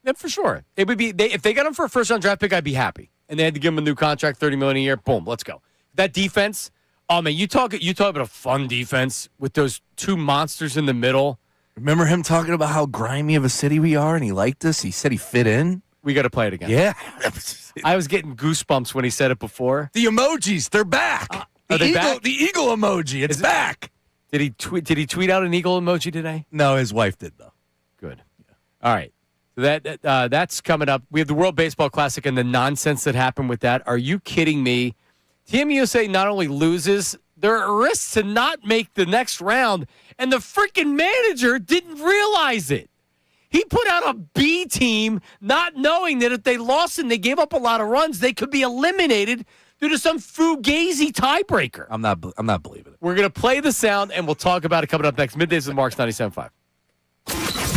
Yeah, for sure. It would be if they got him for a first-round draft pick, I'd be happy. And they had to give him a new contract, $30 million a year. Boom, let's go. That defense. Oh man, you talk about a fun defense with those two monsters in the middle. Remember him talking about how grimy of a city we are, and he liked us. He said he fit in. We got to play it again. Yeah, I was getting goosebumps when he said it before. the emojis, they're back. Are they back? The eagle emoji, it's back. Did he tweet out an eagle emoji today? No, his wife did though. Good. All right. So that's coming up. We have the World Baseball Classic and the nonsense that happened with that. Are you kidding me? Team USA not only loses, they're at risk to not make the next round, and the freaking manager didn't realize it. He put out a B team not knowing that if they lost and they gave up a lot of runs, they could be eliminated due to some fugazi tiebreaker. I'm not believing it. We're going to play the sound, and we'll talk about it coming up next. Middays with Marks 97.5.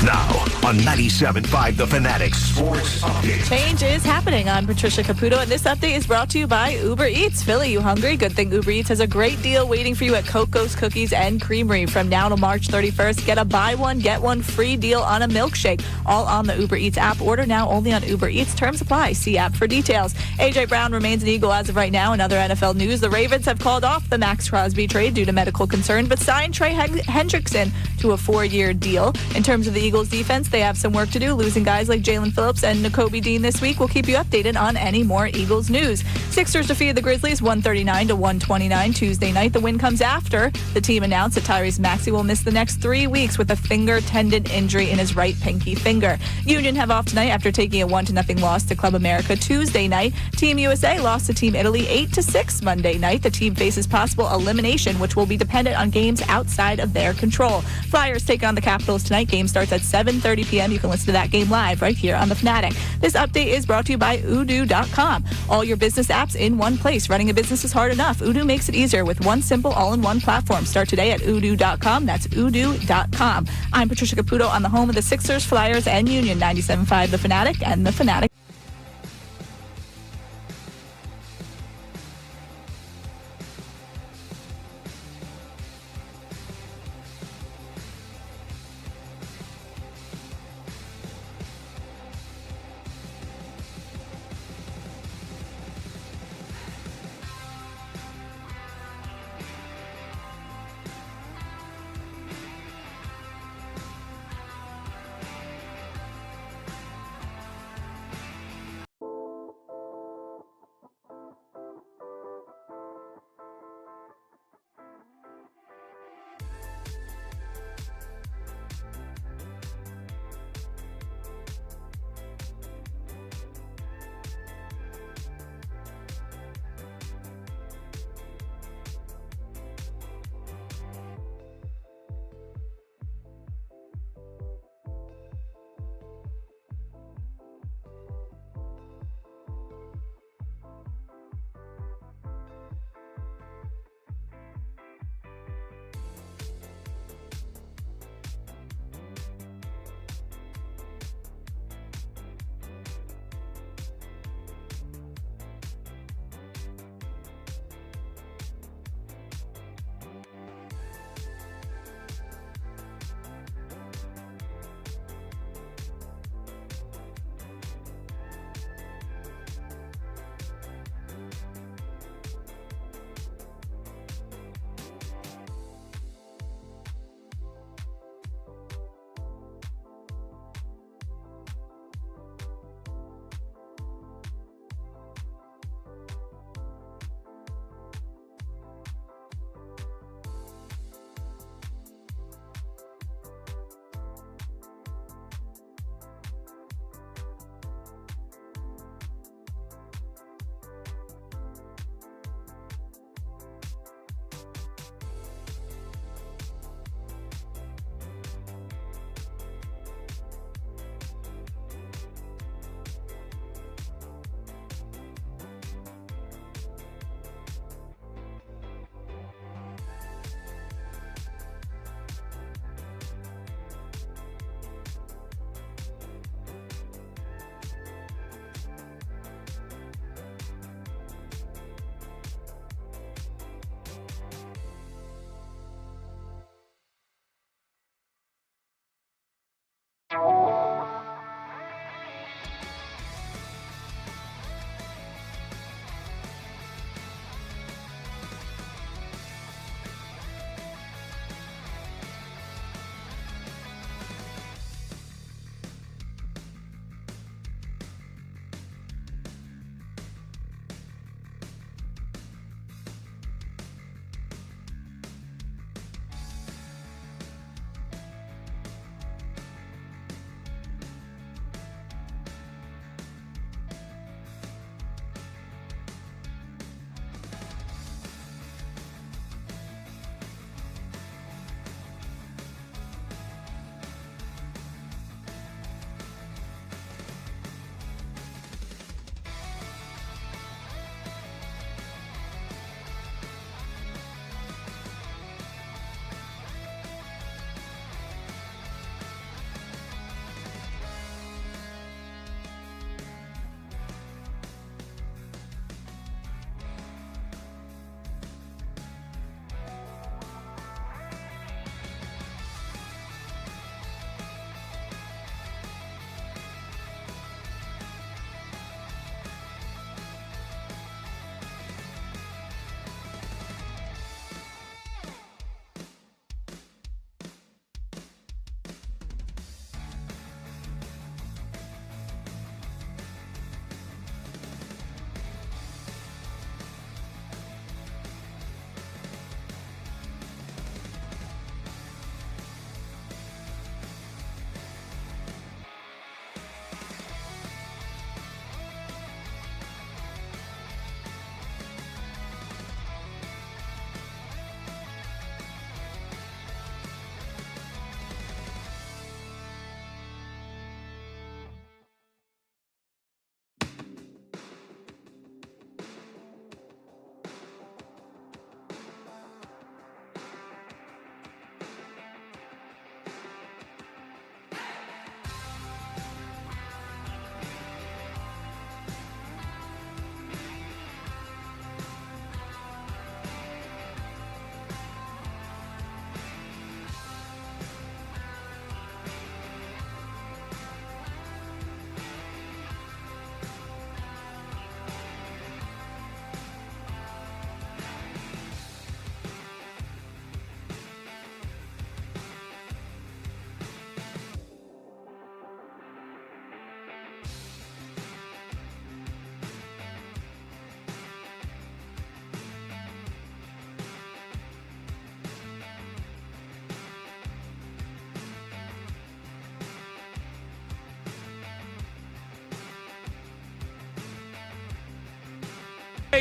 Now on 97.5 The Fanatic Sports Update. Change is happening. I'm Patricia Caputo, and this update is brought to you by Uber Eats. Philly, you hungry? Good thing Uber Eats has a great deal waiting for you at Coco's Cookies and Creamery. From now to March 31st, get a buy one, get one free deal on a milkshake. All on the Uber Eats app. Order now only on Uber Eats. Terms apply. See app for details. A.J. Brown remains an Eagle as of right now. In other NFL news, the Ravens have called off the Max Crosby trade due to medical concern, but signed Trey Hendrickson to a 4-year deal. In terms of the Eagles defense, they have some work to do. Losing guys like Jalen Phillips and Nakobe Dean this week. We'll keep you updated on any more Eagles news. Sixers defeated the Grizzlies 139-129 Tuesday night. The win comes after the team announced that Tyrese Maxey will miss the next 3 weeks with a finger tendon injury in his right pinky finger. Union have off tonight after taking a 1-0 loss to Club America Tuesday night. Team USA lost to Team Italy 8-6 Monday night. The team faces possible elimination, which will be dependent on games outside of their control. Flyers take on the Capitals tonight. Game starts at 7:30 p.m. You can listen to that game live right here on The Fanatic. This update is brought to you by Udo.com. All your business apps in one place. Running a business is hard enough. Udo makes it easier with one simple all-in-one platform. Start today at Udo.com. That's Udo.com. I'm Patricia Caputo on the home of the Sixers, Flyers, and Union. 97.5 The Fanatic and The Fanatic.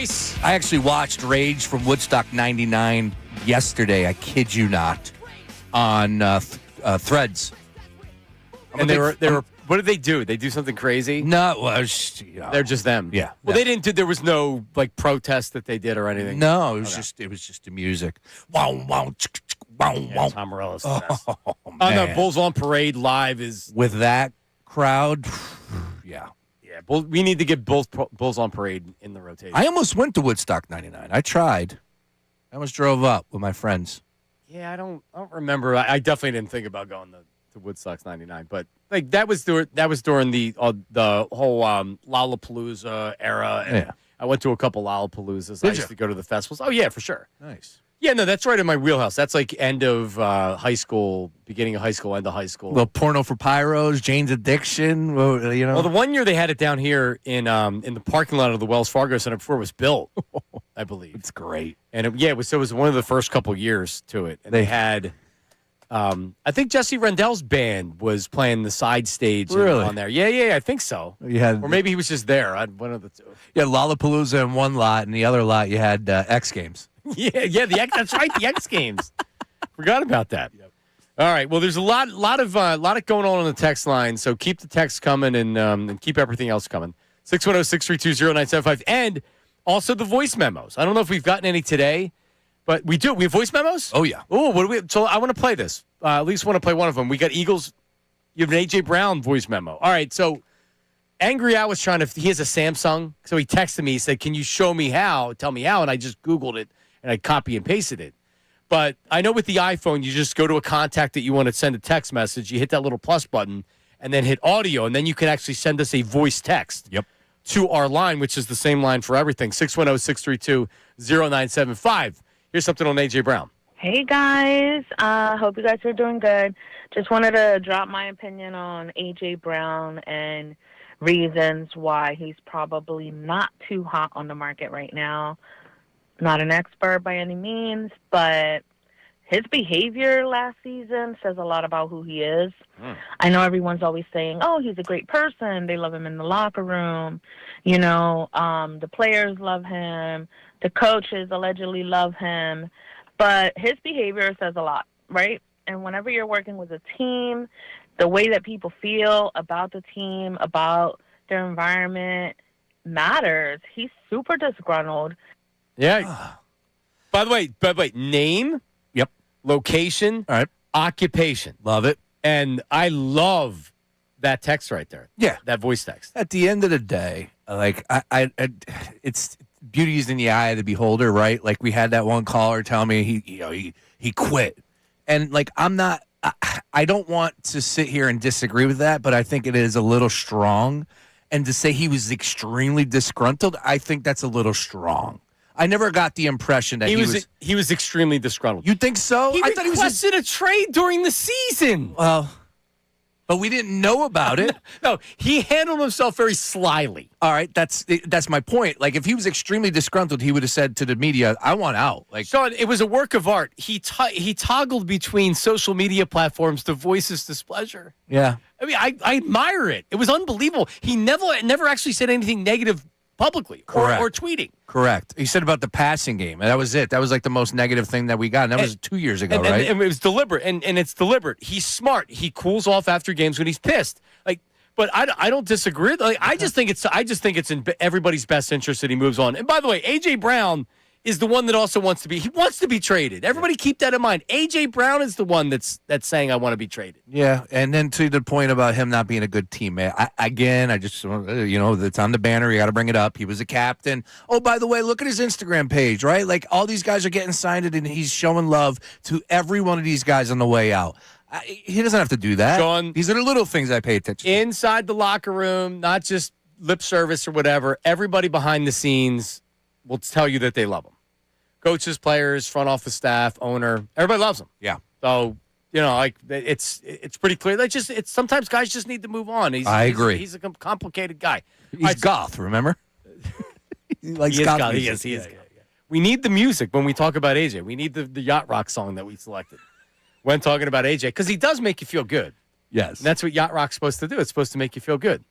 race. I actually watched Rage from Woodstock 99 yesterday. I kid you not. On Threads. And they were. What did they do? They do something crazy? No, it was, they're just them. Yeah. Well, they didn't do. There was no like protest that they did or anything. No, it was just the music. Wow, wow, wow, wow. Tom Morello's the best. Oh, On the man. Bulls on Parade live is With that crowd, yeah. We need to get Bulls on Parade in the rotation. I almost went to Woodstock 99. I tried. I almost drove up with my friends. I don't remember. I definitely didn't think about going to Woodstock 99, but like that was during the whole Lollapalooza era. And Yeah. I went to a couple Lollapaloozas. I used to go to the festivals. Oh yeah, for sure. Nice. Yeah, no, that's right in my wheelhouse. That's like end of high school, beginning of high school, end of high school. Little Porno for Pyros, Jane's Addiction, you know. Well, the one year they had it down here in the parking lot of the Wells Fargo Center before it was built, I believe. It's great. And it was one of the first couple years to it. And they had, I think Jesse Rendell's band was playing the side stage Really? on there. Yeah, I think so. You had, Or maybe he was just there. One of the two. you had Lollapalooza in one lot, and the other lot you had X Games. Yeah, that's right, the X Games. Forgot about that. Yep. All right, well, there's a lot of going on the text line, so keep the text coming and keep everything else coming. 610-632-0975, and also the voice memos. I don't know if we've gotten any today, but we do. We have voice memos? Oh, yeah. Oh, what do we? So I want to play this. At least want to play one of them. We got Eagles. You have an A.J. Brown voice memo. All right, so Angry Al was trying to. He has a Samsung, so he texted me. He said, "Can you show me how? Tell me how." And I just Googled it and I copy and pasted it. But I know with the iPhone, you just go to a contact that you want to send a text message. You hit that little plus button and then hit audio, and then you can actually send us a voice text. Yep. To our line, which is the same line for everything, 610-632-0975. Here's something on A.J. Brown. Hey, guys. Hope you guys are doing good. Just wanted to drop my opinion on A.J. Brown and reasons why he's probably not too hot on the market right now. Not an expert by any means, but his behavior last season says a lot about who he is. I know everyone's always saying, oh, he's a great person. They love him in the locker room. You know, the players love him. The coaches allegedly love him. But his behavior says a lot, right? And whenever you're working with a team, the way that people feel about the team, about their environment matters. He's super disgruntled. Yeah. By the way, name, Yep. location, All right. occupation. Love it. And I love that text right there. Yeah. That voice text. At the end of the day, like it's beauty is in the eye of the beholder, right? Like we had that one caller tell me he quit, and like I don't want to sit here and disagree with that, but I think it is a little strong, and to say he was extremely disgruntled, I think that's a little strong. I never got the impression that he was extremely disgruntled. You think so? He I thought requested a trade during the season. Well, but we didn't know about it. No, he handled himself very slyly. All right, that's my point. Like, if he was extremely disgruntled, he would have said to the media, "I want out." Like, Sean, it was a work of art. He toggled between social media platforms to voice his displeasure. yeah, I mean, I admire it. It was unbelievable. He never actually said anything negative publicly or tweeting. correct. He said about the passing game, and that was it. That was like the most negative thing that we got. And that was 2 years ago, right? And it was deliberate, and it's deliberate. He's smart. He cools off after games when he's pissed. Like, but I don't disagree. Like, I just think it's in everybody's best interest that he moves on. And by the way, A.J. Brown is the one that also wants to be traded. Everybody keep that in mind. A.J. Brown is the one that's saying I want to be traded. Yeah, and then to the point about him not being a good teammate. I just it's on the banner. You got to bring it up. He was a captain. Oh, by the way, look at his Instagram page, right? Like all these guys are getting signed, and he's showing love to every one of these guys on the way out. He doesn't have to do that. Sean, these are the little things I pay attention to. Inside the locker room, not just lip service or whatever. Everybody behind the scenes will tell you that they love him. Coaches, players, front office staff, owner, everybody loves him. Yeah. So, like it's pretty clear. It's sometimes guys just need to move on. I agree. He's a complicated guy. He's goth, remember? He likes goth music. He is. We need the music when we talk about AJ. We need the Yacht Rock song that we selected when talking about AJ, because he does make you feel good. Yes. And that's what Yacht Rock's supposed to do. It's supposed to make you feel good.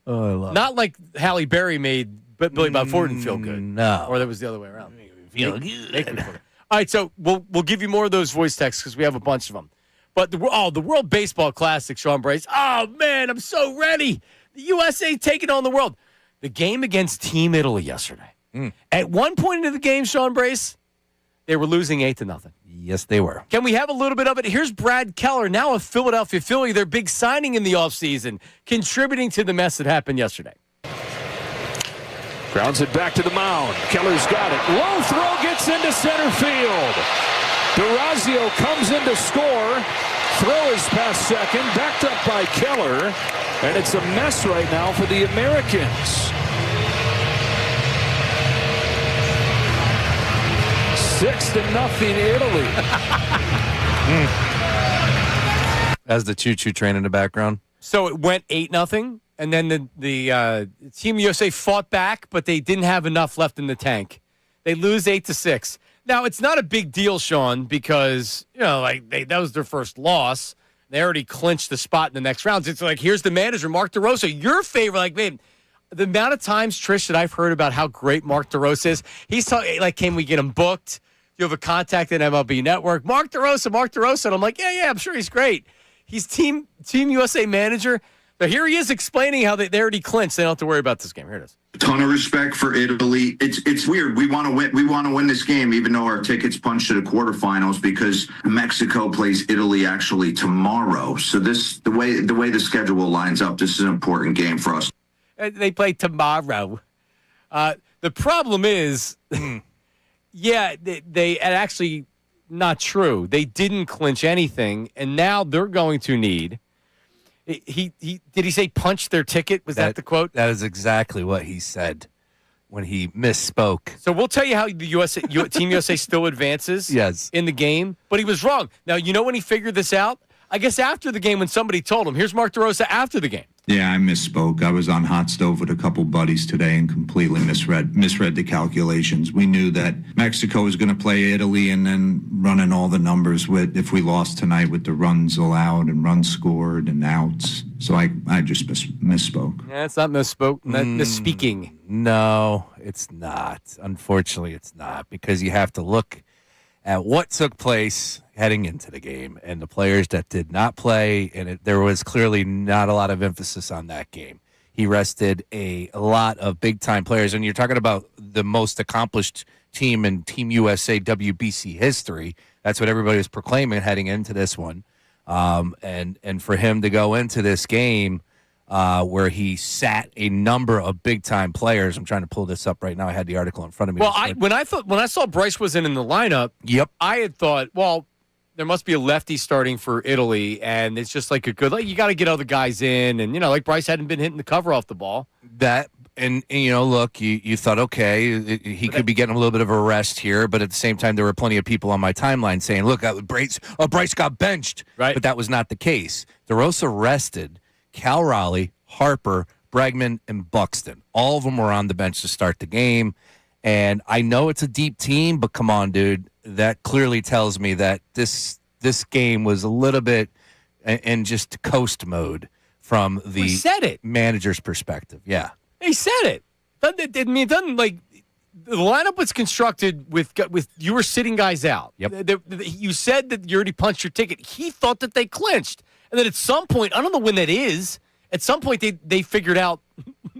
Oh, I love Not like Halle Berry made But Billy Bob Ford didn't feel good. No. Or that was the other way around. Feel Make good. me feel good. All right, so we'll give you more of those voice texts because we have a bunch of them. But the World Baseball Classic, Sean Brace. Oh, man, I'm so ready. The USA taking on the world. The game against Team Italy yesterday. At one point into the game, Sean Brace, they were losing 8-0. Yes, they were. Can we have a little bit of it? Here's Brad Keller, now a Philadelphia Philly, their big signing in the offseason, contributing to the mess that happened yesterday. Grounds it back to the mound. Keller's got it. Low throw gets into center field. DeRazio comes in to score. Throw is past second, backed up by Keller. And it's a mess right now for the Americans. 6-0 Italy. As the choo-choo train in the background. So it went 8-0, and then the Team USA fought back, but they didn't have enough left in the tank. They lose 8-6. Now it's not a big deal, Sean, because that was their first loss. They already clinched the spot in the next rounds. It's like, here's the manager, Mark DeRosa, your favorite. Like, man, the amount of times, Trish, that I've heard about how great Mark DeRosa is, he's talking like, can we get him booked? You have a contact at MLB Network. Mark DeRosa. And I'm like, yeah, I'm sure he's great. He's Team USA manager. But here he is explaining how they already clinched. They don't have to worry about this game. Here it is. Ton of respect for Italy. It's weird. We want to win. We want to win this game, even though our tickets punched to the quarterfinals, because Mexico plays Italy actually tomorrow. So the way the schedule lines up, this is an important game for us. They play tomorrow. The problem is, they actually not true. They didn't clinch anything, and now they're going to need. Did he say punch their ticket? Was that the quote? That is exactly what he said when he misspoke. So we'll tell you how the Team USA still advances in the game, but he was wrong. Now, you know when he figured this out? I guess after the game when somebody told him. Here's Mark DeRosa after the game. Yeah, I misspoke. I was on hot stove with a couple buddies today and completely misread the calculations. We knew that Mexico was going to play Italy and then running all the numbers with if we lost tonight with the runs allowed and runs scored and outs. So I just misspoke. Yeah, it's not misspoke. Not misspeaking. No, it's not. Unfortunately, it's not, because you have to look at what took place heading into the game and the players that did not play, and there was clearly not a lot of emphasis on that game. He rested a lot of big-time players, and you're talking about the most accomplished team in Team USA WBC history. That's what everybody was proclaiming heading into this one. And for him to go into this game where he sat a number of big-time players. I'm trying to pull this up right now. I had the article in front of me. Well, when I saw Bryce wasn't in the lineup, I had thought, well, there must be a lefty starting for Italy, and it's just like you got to get other guys in, and like Bryce hadn't been hitting the cover off the ball. And look, you thought, okay, he could be getting a little bit of a rest here, but at the same time, there were plenty of people on my timeline saying, look, Bryce got benched, right? But that was not the case. DeRosa rested Cal Raleigh, Harper, Bregman, and Buxton. All of them were on the bench to start the game. And I know it's a deep team, but come on, dude. That clearly tells me that this game was a little bit in just coast mode from the manager's perspective. Yeah. He said it. It doesn't like the lineup was constructed with you were sitting guys out. Yep. You said that you already punched your ticket. He thought that they clinched. And then at some point, I don't know when that is, at some point they figured out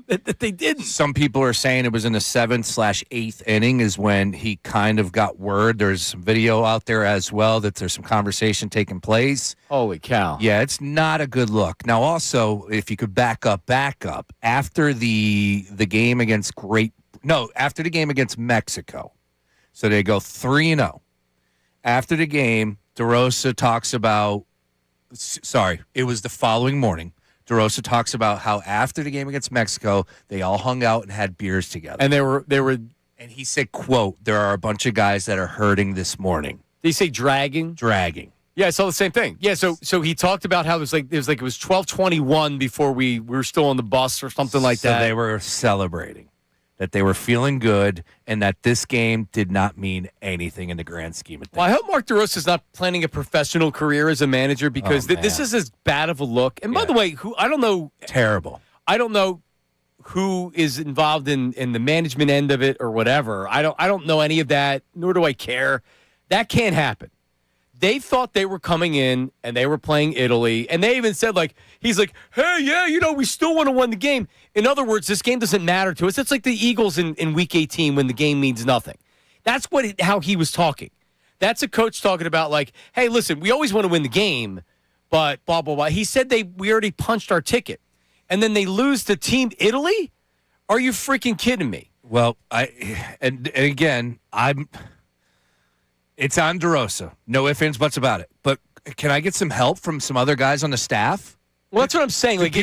that they didn't. Some people are saying it was in the 7th/8th inning is when he kind of got word. There's some video out there as well that there's some conversation taking place. Holy cow. Yeah, it's not a good look. Now, also, if you could back up, after the game against after the game against Mexico. So they go 3-0. After the game, DeRosa talks about, it was the following morning. DeRosa talks about how after the game against Mexico, they all hung out and had beers together. And they were and he said, quote, there are a bunch of guys that are hurting this morning. Did he say dragging? Dragging. Yeah, I saw the same thing. Yeah, so he talked about how it was 12:21 before we were still on the bus or something like that. So they were celebrating that they were feeling good and that this game did not mean anything in the grand scheme of things. Well, I hope Mark DeRosa is not planning a professional career as a manager because this is as bad of a look. And by the way, I don't know. Terrible. I don't know who is involved in the management end of it or whatever. I don't know any of that, nor do I care. That can't happen. They thought they were coming in and they were playing Italy, and they even said, like, he's like, hey, yeah, we still want to win the game. In other words, this game doesn't matter to us. It's like the Eagles in Week 18 when the game means nothing. That's how he was talking. That's a coach talking about, like, hey, listen, we always want to win the game, but blah, blah, blah. He said we already punched our ticket, and then they lose to Team Italy? Are you freaking kidding me? Well, and again, it's on DeRosa. No ifs, ands, buts about it. But can I get some help from some other guys on the staff? Well, that's what I'm saying. Like,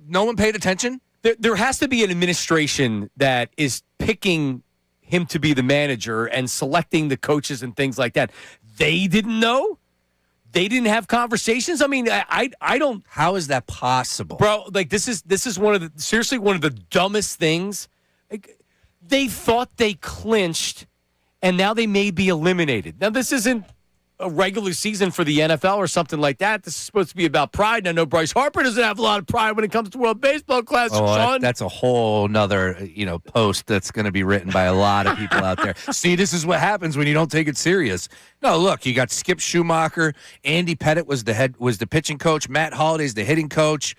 no one paid attention? There has to be an administration that is picking him to be the manager and selecting the coaches and things like that. They didn't know? They didn't have conversations? I mean, I don't. How is that possible? Bro, like, this is seriously one of the dumbest things. Like, they thought they clinched, and now they may be eliminated. Now, this isn't a regular season for the NFL or something like that. This is supposed to be about pride. And I know Bryce Harper doesn't have a lot of pride when it comes to World Baseball Classic, Sean. That's a whole nother, post that's going to be written by a lot of people out there. See, this is what happens when you don't take it serious. No, look, you got Skip Schumacher, Andy Pettit was the pitching coach, Matt Holliday's the hitting coach,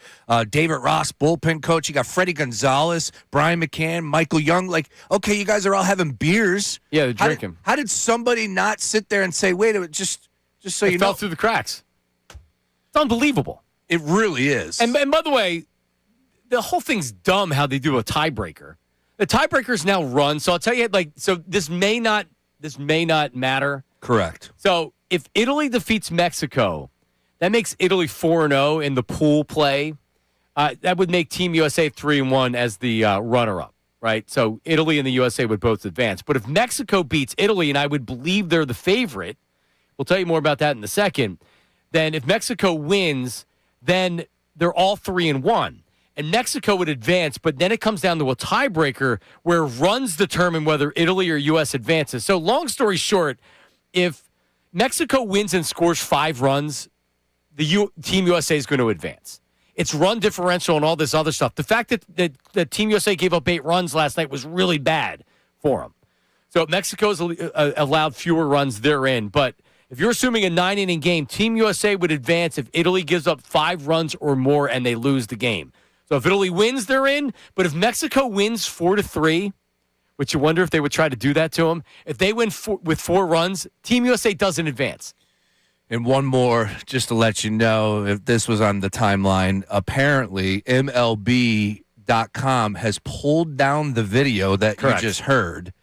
David Ross, bullpen coach. You got Freddie Gonzalez, Brian McCann, Michael Young. Like, okay, you guys are all having beers. Yeah, they're drinking. How did somebody not sit there and say, wait a minute, just so you know? Fell through the cracks. It's unbelievable. It really is. And by the way, the whole thing's dumb how they do a tiebreaker. The tiebreaker's now run, so I'll tell you, this may not matter. Correct. So if Italy defeats Mexico, that makes Italy 4-0 in the pool play. That would make Team USA 3-1 as the runner-up, right? So Italy and the USA would both advance. But if Mexico beats Italy, and I would believe they're the favorite, we'll tell you more about that in a second, then if Mexico wins, then they're all 3-1. And Mexico would advance, but then it comes down to a tiebreaker where runs determine whether Italy or U.S. advances. So long story short, if Mexico wins and scores 5 runs, Team USA is going to advance. It's run differential and all this other stuff. The fact that Team USA gave up 8 runs last night was really bad for them. So Mexico's allowed fewer runs therein. But if you're assuming a 9-inning game, Team USA would advance if Italy gives up 5 runs or more and they lose the game. So if Italy wins, they're in. But if Mexico wins 4-3, which you wonder if they would try to do that to them, if they win with 4 runs, Team USA doesn't advance. And one more, just to let you know, if this was on the timeline, apparently MLB.com has pulled down the video that Correct. You just heard.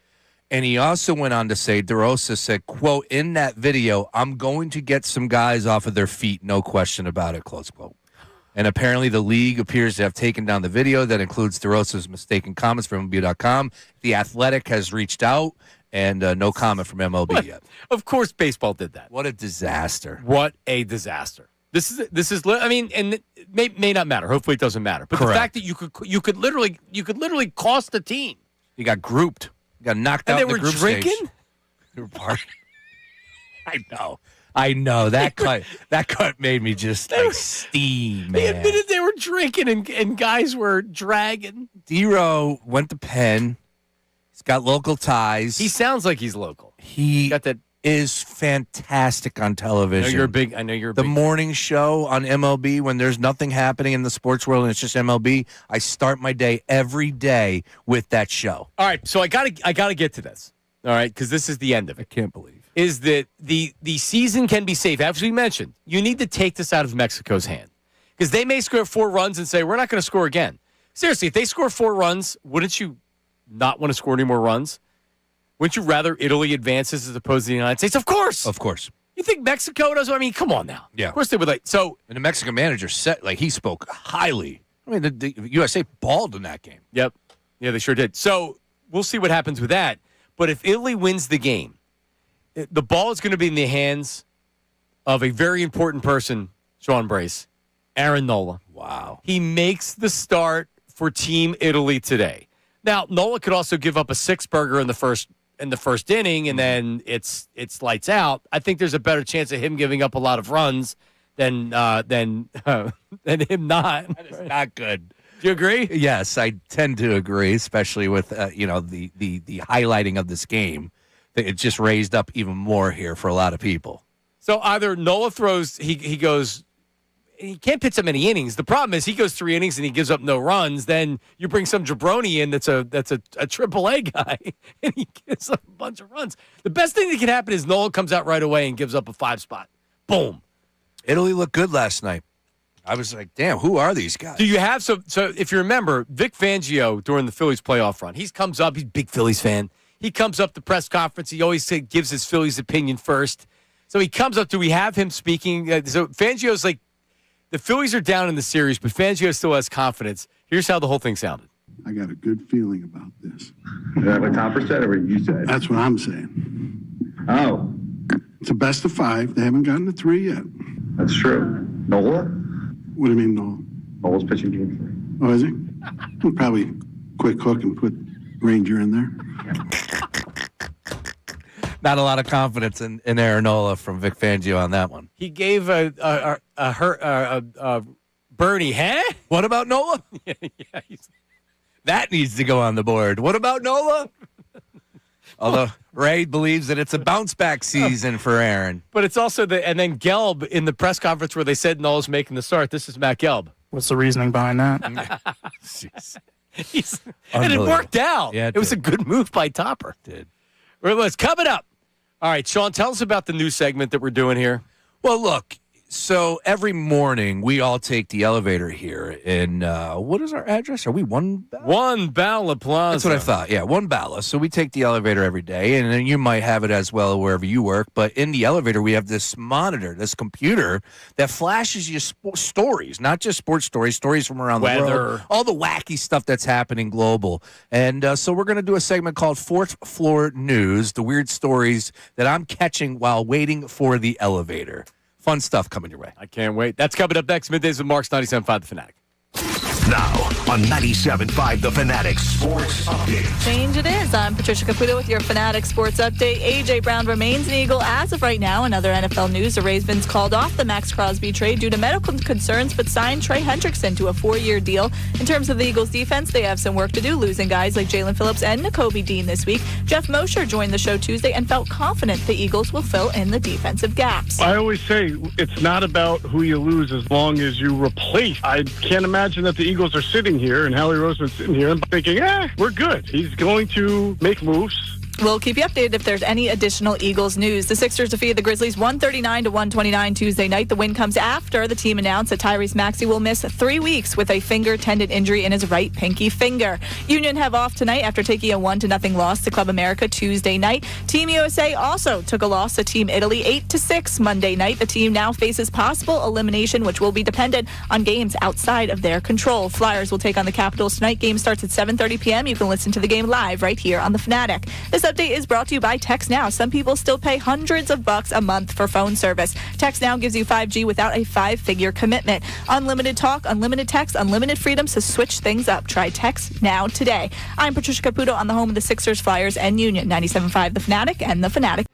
And he also went on to say, DeRosa said, quote, in that video, I'm going to get some guys off of their feet, no question about it, close quote. And apparently the league appears to have taken down the video that includes DeRosa's mistaken comments from MLB.com. The Athletic has reached out, and no comment from MLB yet. Of course baseball did that. What a disaster. What a disaster. This is. I mean, and it may not matter. Hopefully it doesn't matter. But Correct. The fact that you could literally cost the team. You got grouped. You got knocked out And in they the were group drinking? stage. They were partying. I know. That cut made me just steam, man. They admitted they were drinking and guys were dragging. D-Row went to Penn. He's got local ties. He sounds like he's local. He got that. Is fantastic on television. I know you're a big. The morning show on MLB when there's nothing happening in the sports world and it's just MLB. I start my day every day with that show. All right, so I gotta get to this. All right, because this is the end of it. I can't believe is that the season can be safe. As we mentioned, you need to take this out of Mexico's hand because they may score 4 runs and say we're not going to score again. Seriously, if they score 4 runs, wouldn't you not want to score any more runs? Wouldn't you rather Italy advances as opposed to the United States? Of course. Of course. You think Mexico does? I mean, come on now. Yeah. Of course they would. So. And the Mexican manager he spoke highly. I mean, the USA balled in that game. Yep. Yeah, they sure did. So we'll see what happens with that. But if Italy wins the game, the ball is going to be in the hands of a very important person, Sean Brace, Aaron Nola. Wow. He makes the start for Team Italy today. Now, Nola could also give up a 6-burger in the first inning, and then it's lights out. I think there's a better chance of him giving up a lot of runs than him not. That is not good. Do you agree? Yes, I tend to agree, especially with the highlighting of this game. It just raised up even more here for a lot of people. So either Nola throws, he goes, he can't pitch so many innings. The problem is he goes 3 innings and he gives up no runs. Then you bring some jabroni in that's a AAA guy and he gives up a bunch of runs. The best thing that can happen is Nola comes out right away and gives up a 5 spot. Boom. Italy looked good last night. I was like, damn, who are these guys? Do you have so if you remember, Vic Fangio during the Phillies playoff run, he comes up, he's a big Phillies fan. He comes up to the press conference. He always gives his Phillies opinion first. So he comes up. Do we have him speaking? So Fangio's like, the Phillies are down in the series, but Fangio still has confidence. Here's how the whole thing sounded. I got a good feeling about this. Is that what Topper said or what you said? That's what I'm saying. Oh. It's a best of 5. They haven't gotten to 3 yet. That's true. Nola? What do you mean, Nola? Nola's pitching game 3. Oh, is he? We'll probably quick hook and put Ranger in there. Not a lot of confidence in Aaron Nola from Vic Fangio on that one. He gave a Bernie, huh? What about Nola? Yeah, that needs to go on the board. What about Nola? Although Ray believes that it's a bounce back season for Aaron. But it's also and then Gelb in the press conference where they said Nola's making the start. This is Matt Gelb. What's the reasoning behind that? And it worked out. Yeah, it was a good move by Topper. Did. Well, let's coming up. All right, Sean, tell us about the new segment that we're doing here. Well, look, so every morning we all take the elevator here in, what is our address? Are we One Bala Plaza. That's what I thought. Yeah, One Bala. So we take the elevator every day, and then you might have it as well wherever you work. But in the elevator, we have this monitor, this computer that flashes you stories, not just sports stories from around the world, all the wacky stuff that's happening global. And so we're going to do a segment called Fourth Floor News, the weird stories that I'm catching while waiting for the elevator. Fun stuff coming your way. I can't wait. That's coming up next. Middays with Marks, 97.5 The Fanatic. Now on 97.5 The Fanatic Sports Update. Change it is. I'm Patricia Caputo with your Fanatic Sports Update. A.J. Brown remains an Eagle as of right now. In other NFL news, the Ravens called off the Max Crosby trade due to medical concerns, but signed Trey Hendrickson to a 4-year deal. In terms of the Eagles' defense, they have some work to do, losing guys like Jalen Phillips and Nakobe Dean this week. Jeff Mosher joined the show Tuesday and felt confident the Eagles will fill in the defensive gaps. I always say it's not about who you lose as long as you replace. I can't imagine that the Eagles are sitting here and Howie Roseman's sitting here and thinking, we're good. He's going to make moves. We'll keep you updated if there's any additional Eagles news. The Sixers defeated the Grizzlies 139-129 Tuesday night. The win comes after the team announced that Tyrese Maxey will miss 3 weeks with a finger tendon injury in his right pinky finger. Union have off tonight after taking a 1-0 loss to Club America Tuesday night. Team USA also took a loss to Team Italy 8-6 Monday night. The team now faces possible elimination, which will be dependent on games outside of their control. Flyers will take on the Capitals tonight. Game starts at 7:30 p.m. You can listen to the game live right here on The Fanatic. This update is brought to you by Text Now. Some people still pay hundreds of bucks a month for phone service. Text Now gives you 5G without a 5-figure commitment. Unlimited talk, unlimited text, unlimited freedom to switch things up. Try Text Now today. I'm Patricia Caputo on the home of the Sixers, Flyers, and Union. 97.5 The Fanatic and The Fanatic.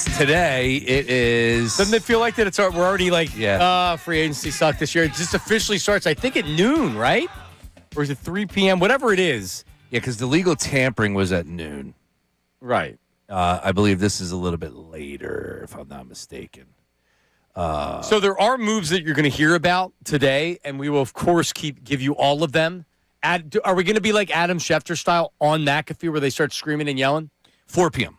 today. It is. Doesn't it feel like that? We're already like, Yeah. Free agency sucked this year. It just officially starts, I think, at noon, right? Or is it 3 p.m.? Whatever it is. Yeah, because the legal tampering was at noon. Right. I believe this is a little bit later, if I'm not mistaken. So there are moves that you're going to hear about today, and we will, of course, give you all of them. Are we going to be like Adam Schefter style on McAfee where they start screaming and yelling? 4 p.m.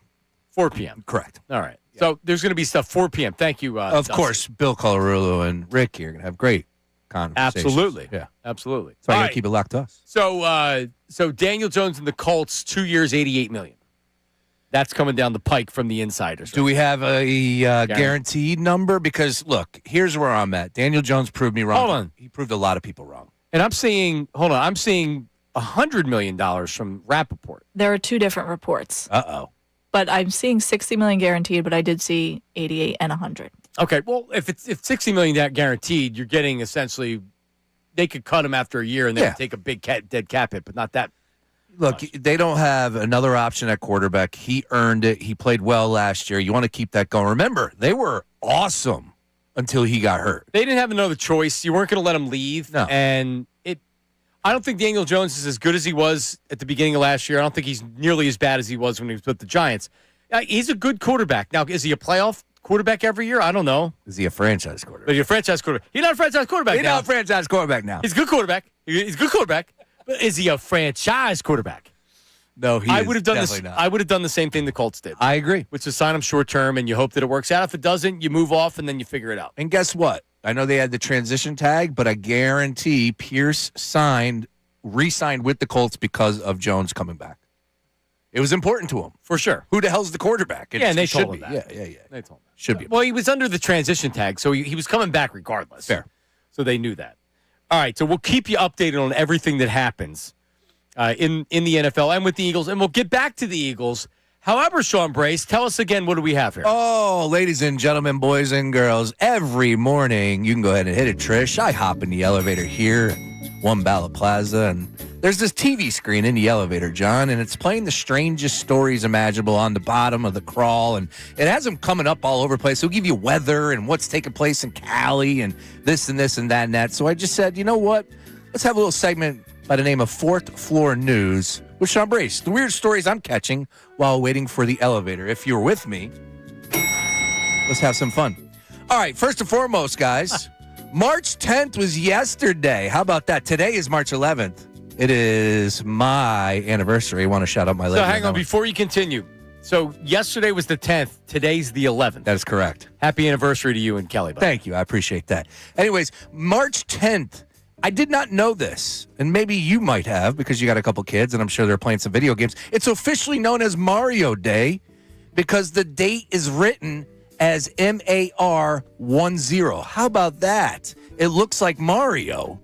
4 p.m. Correct. All right. Yeah. So there's going to be stuff 4 p.m. Thank you. Of Dusty. course, Bill Colarulo and Rick here are going to have great conversations. Absolutely. Yeah. Absolutely. So I got All to right. keep it locked to us. So Daniel Jones and the Colts, 2 years, $88 million. That's coming down the pike from the insiders. Do we have a guaranteed number? Because, look, here's where I'm at. Daniel Jones proved me wrong. Hold on. He proved a lot of people wrong. And I'm seeing $100 million from Rappaport. There are two different reports, Uh-oh. but I'm seeing 60 million guaranteed, but I did see 88 and 100. Okay, well, if $60 million guaranteed, you're getting essentially they could cut him after a year and then take a big dead cap hit, but not that. Look, they don't have another option at quarterback. He earned it. He played well last year. You want to keep that going. Remember, they were awesome until he got hurt. They didn't have another choice. You weren't going to let him leave. No. And I don't think Daniel Jones is as good as he was at the beginning of last year. I don't think he's nearly as bad as he was when he was with the Giants. He's a good quarterback. Now, is he a playoff quarterback every year? I don't know. Is he a franchise quarterback? But he's a franchise quarterback. He's not a franchise quarterback He's now. not a franchise quarterback now. He's a good quarterback. He's a good quarterback. But is he a franchise quarterback? No, I would have done this. not. I would have done the same thing the Colts did. I agree. Which is sign him short term, and you hope that it works out. If it doesn't, you move off, and then you figure it out. And guess what? I know they had the transition tag, but I guarantee Pierce re-signed with the Colts because of Jones coming back. It was important to him. For sure. Who the hell's the quarterback? And they it told should him be. that. Yeah. They told him. Should be. Well, he was under the transition tag, so he was coming back regardless. Fair. So they knew that. All right, so we'll keep you updated on everything that happens in the NFL and with the Eagles, and we'll get back to the Eagles. However, Sean Brace, tell us again, what do we have here? Oh, ladies and gentlemen, boys and girls, every morning, you can go ahead and hit it, Trish. I hop in the elevator here at One Ballot Plaza, and there's this TV screen in the elevator, John, and it's playing the strangest stories imaginable on the bottom of the crawl, and it has them coming up all over the place. It'll give you weather and what's taking place in Cali and this and this and that and that. So I just said, you know what? Let's have a little segment by the name of Fourth Floor News with Sean Brace. The weird stories I'm catching while waiting for the elevator. If you're with me, let's have some fun. All right, first and foremost, guys, March 10th was yesterday. How about that? Today is March 11th. It is my anniversary. I want to shout out my lady. So hang on, before you continue. So yesterday was the 10th. Today's the 11th. That is correct. Happy anniversary to you and Kelly. Buddy. Thank you. I appreciate that. Anyways, March 10th. I did not know this, and maybe you might have because you got a couple kids, and I'm sure they're playing some video games. It's officially known as Mario Day because the date is written as MAR10. How about that? It looks like Mario.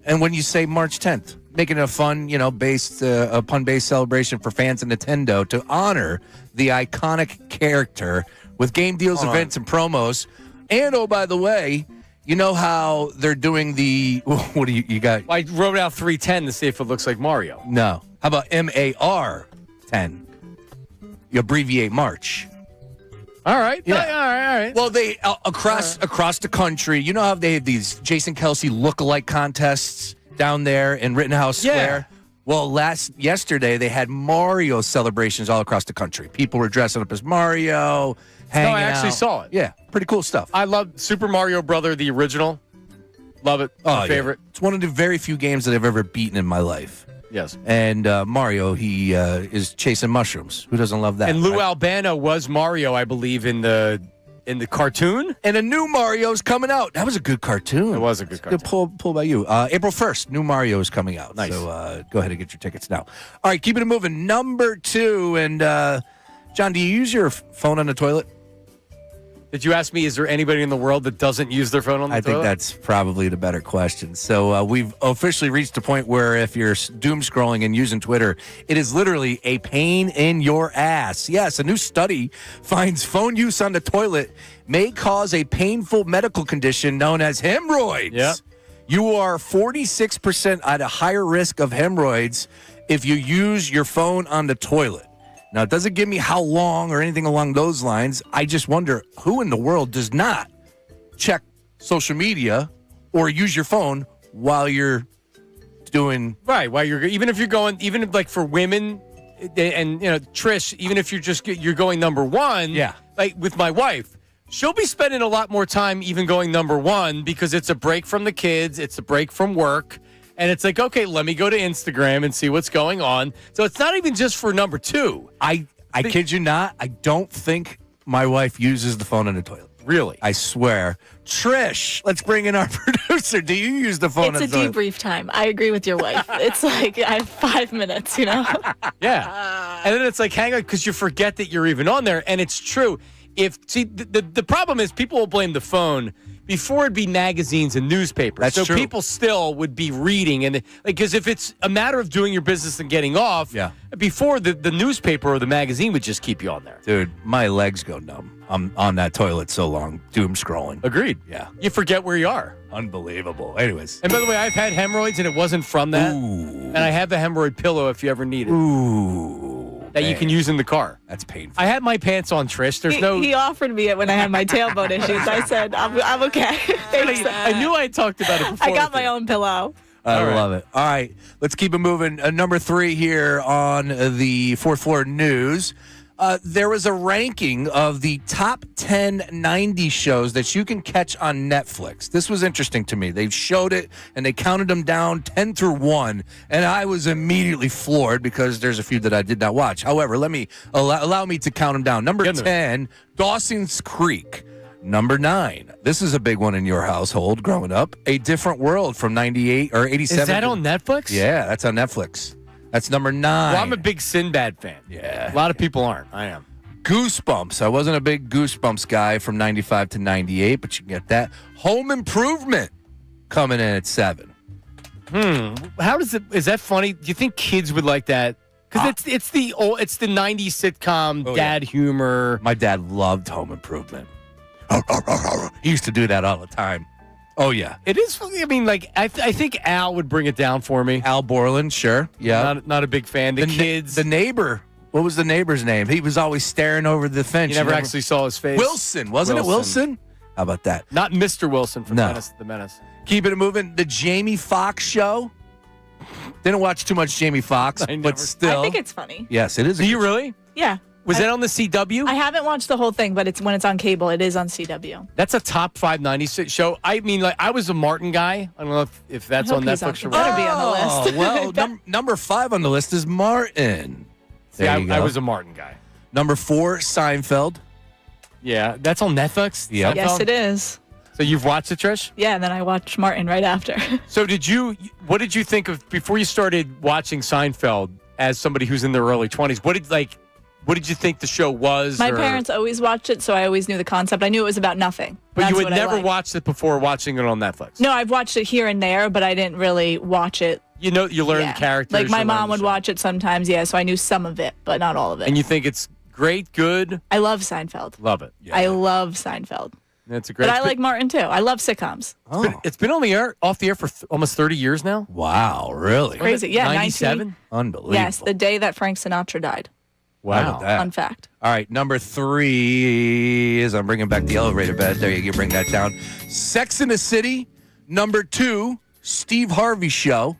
And when you say March 10th, making it a fun, a pun-based celebration for fans of Nintendo to honor the iconic character with game deals, events, and promos. And, oh, by the way, you know how they're doing what do you got? I wrote out 310 to see if it looks like Mario. No. How about MAR10? You abbreviate March. All right. Yeah. All right. Well, they across the country, you know how they have these Jason Kelce look-alike contests down there in Rittenhouse Square? Well, yesterday they had Mario celebrations all across the country. People were dressing up as Mario, hanging out. I actually saw it. Yeah, pretty cool stuff. I love Super Mario Brother, the original. Love it. My favorite. Yeah. It's one of the very few games that I've ever beaten in my life. Yes. And Mario, he is chasing mushrooms. Who doesn't love that? And Lou Albano was Mario, I believe, in the cartoon. And a new Mario's coming out. That was a good cartoon. It was a good cartoon. Good pull by you. April 1st, new Mario is coming out. Nice. So go ahead and get your tickets now. All right, keeping it moving. Number 2. And, John, do you use your phone on the toilet? Did you ask me, is there anybody in the world that doesn't use their phone on the toilet? I think that's probably the better question. So we've officially reached a point where if you're doom scrolling and using Twitter, it is literally a pain in your ass. Yes, a new study finds phone use on the toilet may cause a painful medical condition known as hemorrhoids. Yep. You are 46% at a higher risk of hemorrhoids if you use your phone on the toilet. Now, it doesn't give me how long or anything along those lines. I just wonder who in the world does not check social media or use your phone while you're doing while you're even if like for women and Trish, even if you're going number one, like with my wife, she'll be spending a lot more time even going number one because it's a break from the kids, it's a break from work, and it's like, okay, let me go to Instagram and see what's going on. So it's not even just for number two. I kid you not, I don't think my wife uses the phone in the toilet. Really? I swear. Trish, let's bring in our producer. Do you use the phone? It's a debrief time. I agree with your wife. It's like I have 5 minutes, Yeah. And then it's like, hang on, because you forget that you're even on there. And it's true. The problem is people will blame the phone. Before it'd be magazines and newspapers. That's true. People still would be reading. And because if it's a matter of doing your business and getting off, before the newspaper or the magazine would just keep you on there. Dude, my legs go numb. I'm on that toilet so long, doom scrolling. Agreed. Yeah. You forget where you are. Unbelievable. Anyways. And by the way, I've had hemorrhoids and it wasn't from that. Ooh. And I have the hemorrhoid pillow if you ever need it. Ooh. That you can use in the car. That's painful. I had my pants on, Trish. He offered me it when I had my tailbone issues. I said, I'm okay. Thanks. I knew I talked about it before. I got my own pillow. I love it. All right, let's keep it moving. Number 3 here on the Fourth Floor News. There was a ranking of the top 10 90s shows that you can catch on Netflix. This was interesting to me. They showed it, and they counted them down 10 through 1, and I was immediately floored because there's a few that I did not watch. However, let me allow me to count them down. Number 10, Dawson's Creek. Number 9, this is a big one in your household growing up, A Different World from 98 or 87. Is that on Netflix? Yeah, that's on Netflix. That's number 9. Well, I'm a big Sinbad fan. Yeah. A lot of people aren't. I am. Goosebumps. I wasn't a big Goosebumps guy from 95 to 98, but you can get that. Home Improvement coming in at 7. How does it? Is that funny? Do you think kids would like that? Because it's the 90s sitcom dad humor. My dad loved Home Improvement. He used to do that all the time. Oh, yeah. It is funny. I mean, like, I think Al would bring it down for me. Al Borland, sure. Yeah. Not a big fan. The kids. The neighbor. What was the neighbor's name? He was always staring over the fence. You never actually saw his face. Wilson. Wasn't it Wilson? How about that? Not Mr. Wilson from Menace the Menace. Keeping it moving. The Jamie Foxx show. Didn't watch too much Jamie Foxx, but still. I think it's funny. Yes, it is. Do you really? Yeah. Was that on the CW? I haven't watched the whole thing, but when it's on cable, it is on CW. That's a top 5 90s show. I mean, like, I was a Martin guy. I don't know if that's on Netflix or what. Better be on the list. Well, number 5 on the list is Martin. There you go. I was a Martin guy. Number 4, Seinfeld. Yeah, that's on Netflix? Yep. Yes, it is. So you've watched it, Trish? Yeah, and then I watched Martin right after. So what did you think of, before you started watching Seinfeld as somebody who's in their early 20s, what did you think the show was? My parents always watched it, so I always knew the concept. I knew it was about nothing. But you had never watched it before watching it on Netflix? No, I've watched it here and there, but I didn't really watch it. You learn the characters. Like my mom would watch it sometimes, so I knew some of it, but not all of it. And you think it's great, good? I love Seinfeld. Love it. Yeah. I love Seinfeld. That's a great. But I like Martin too. I love sitcoms. It's been on the air, off the air for almost 30 years now. Wow, really? Crazy. Yeah, 97. Unbelievable. Yes, the day that Frank Sinatra died. Wow. Fun fact. All right, number 3 is I'm bringing back the elevator bed. There you go, bring that down. Sex in the City. Number 2, Steve Harvey Show.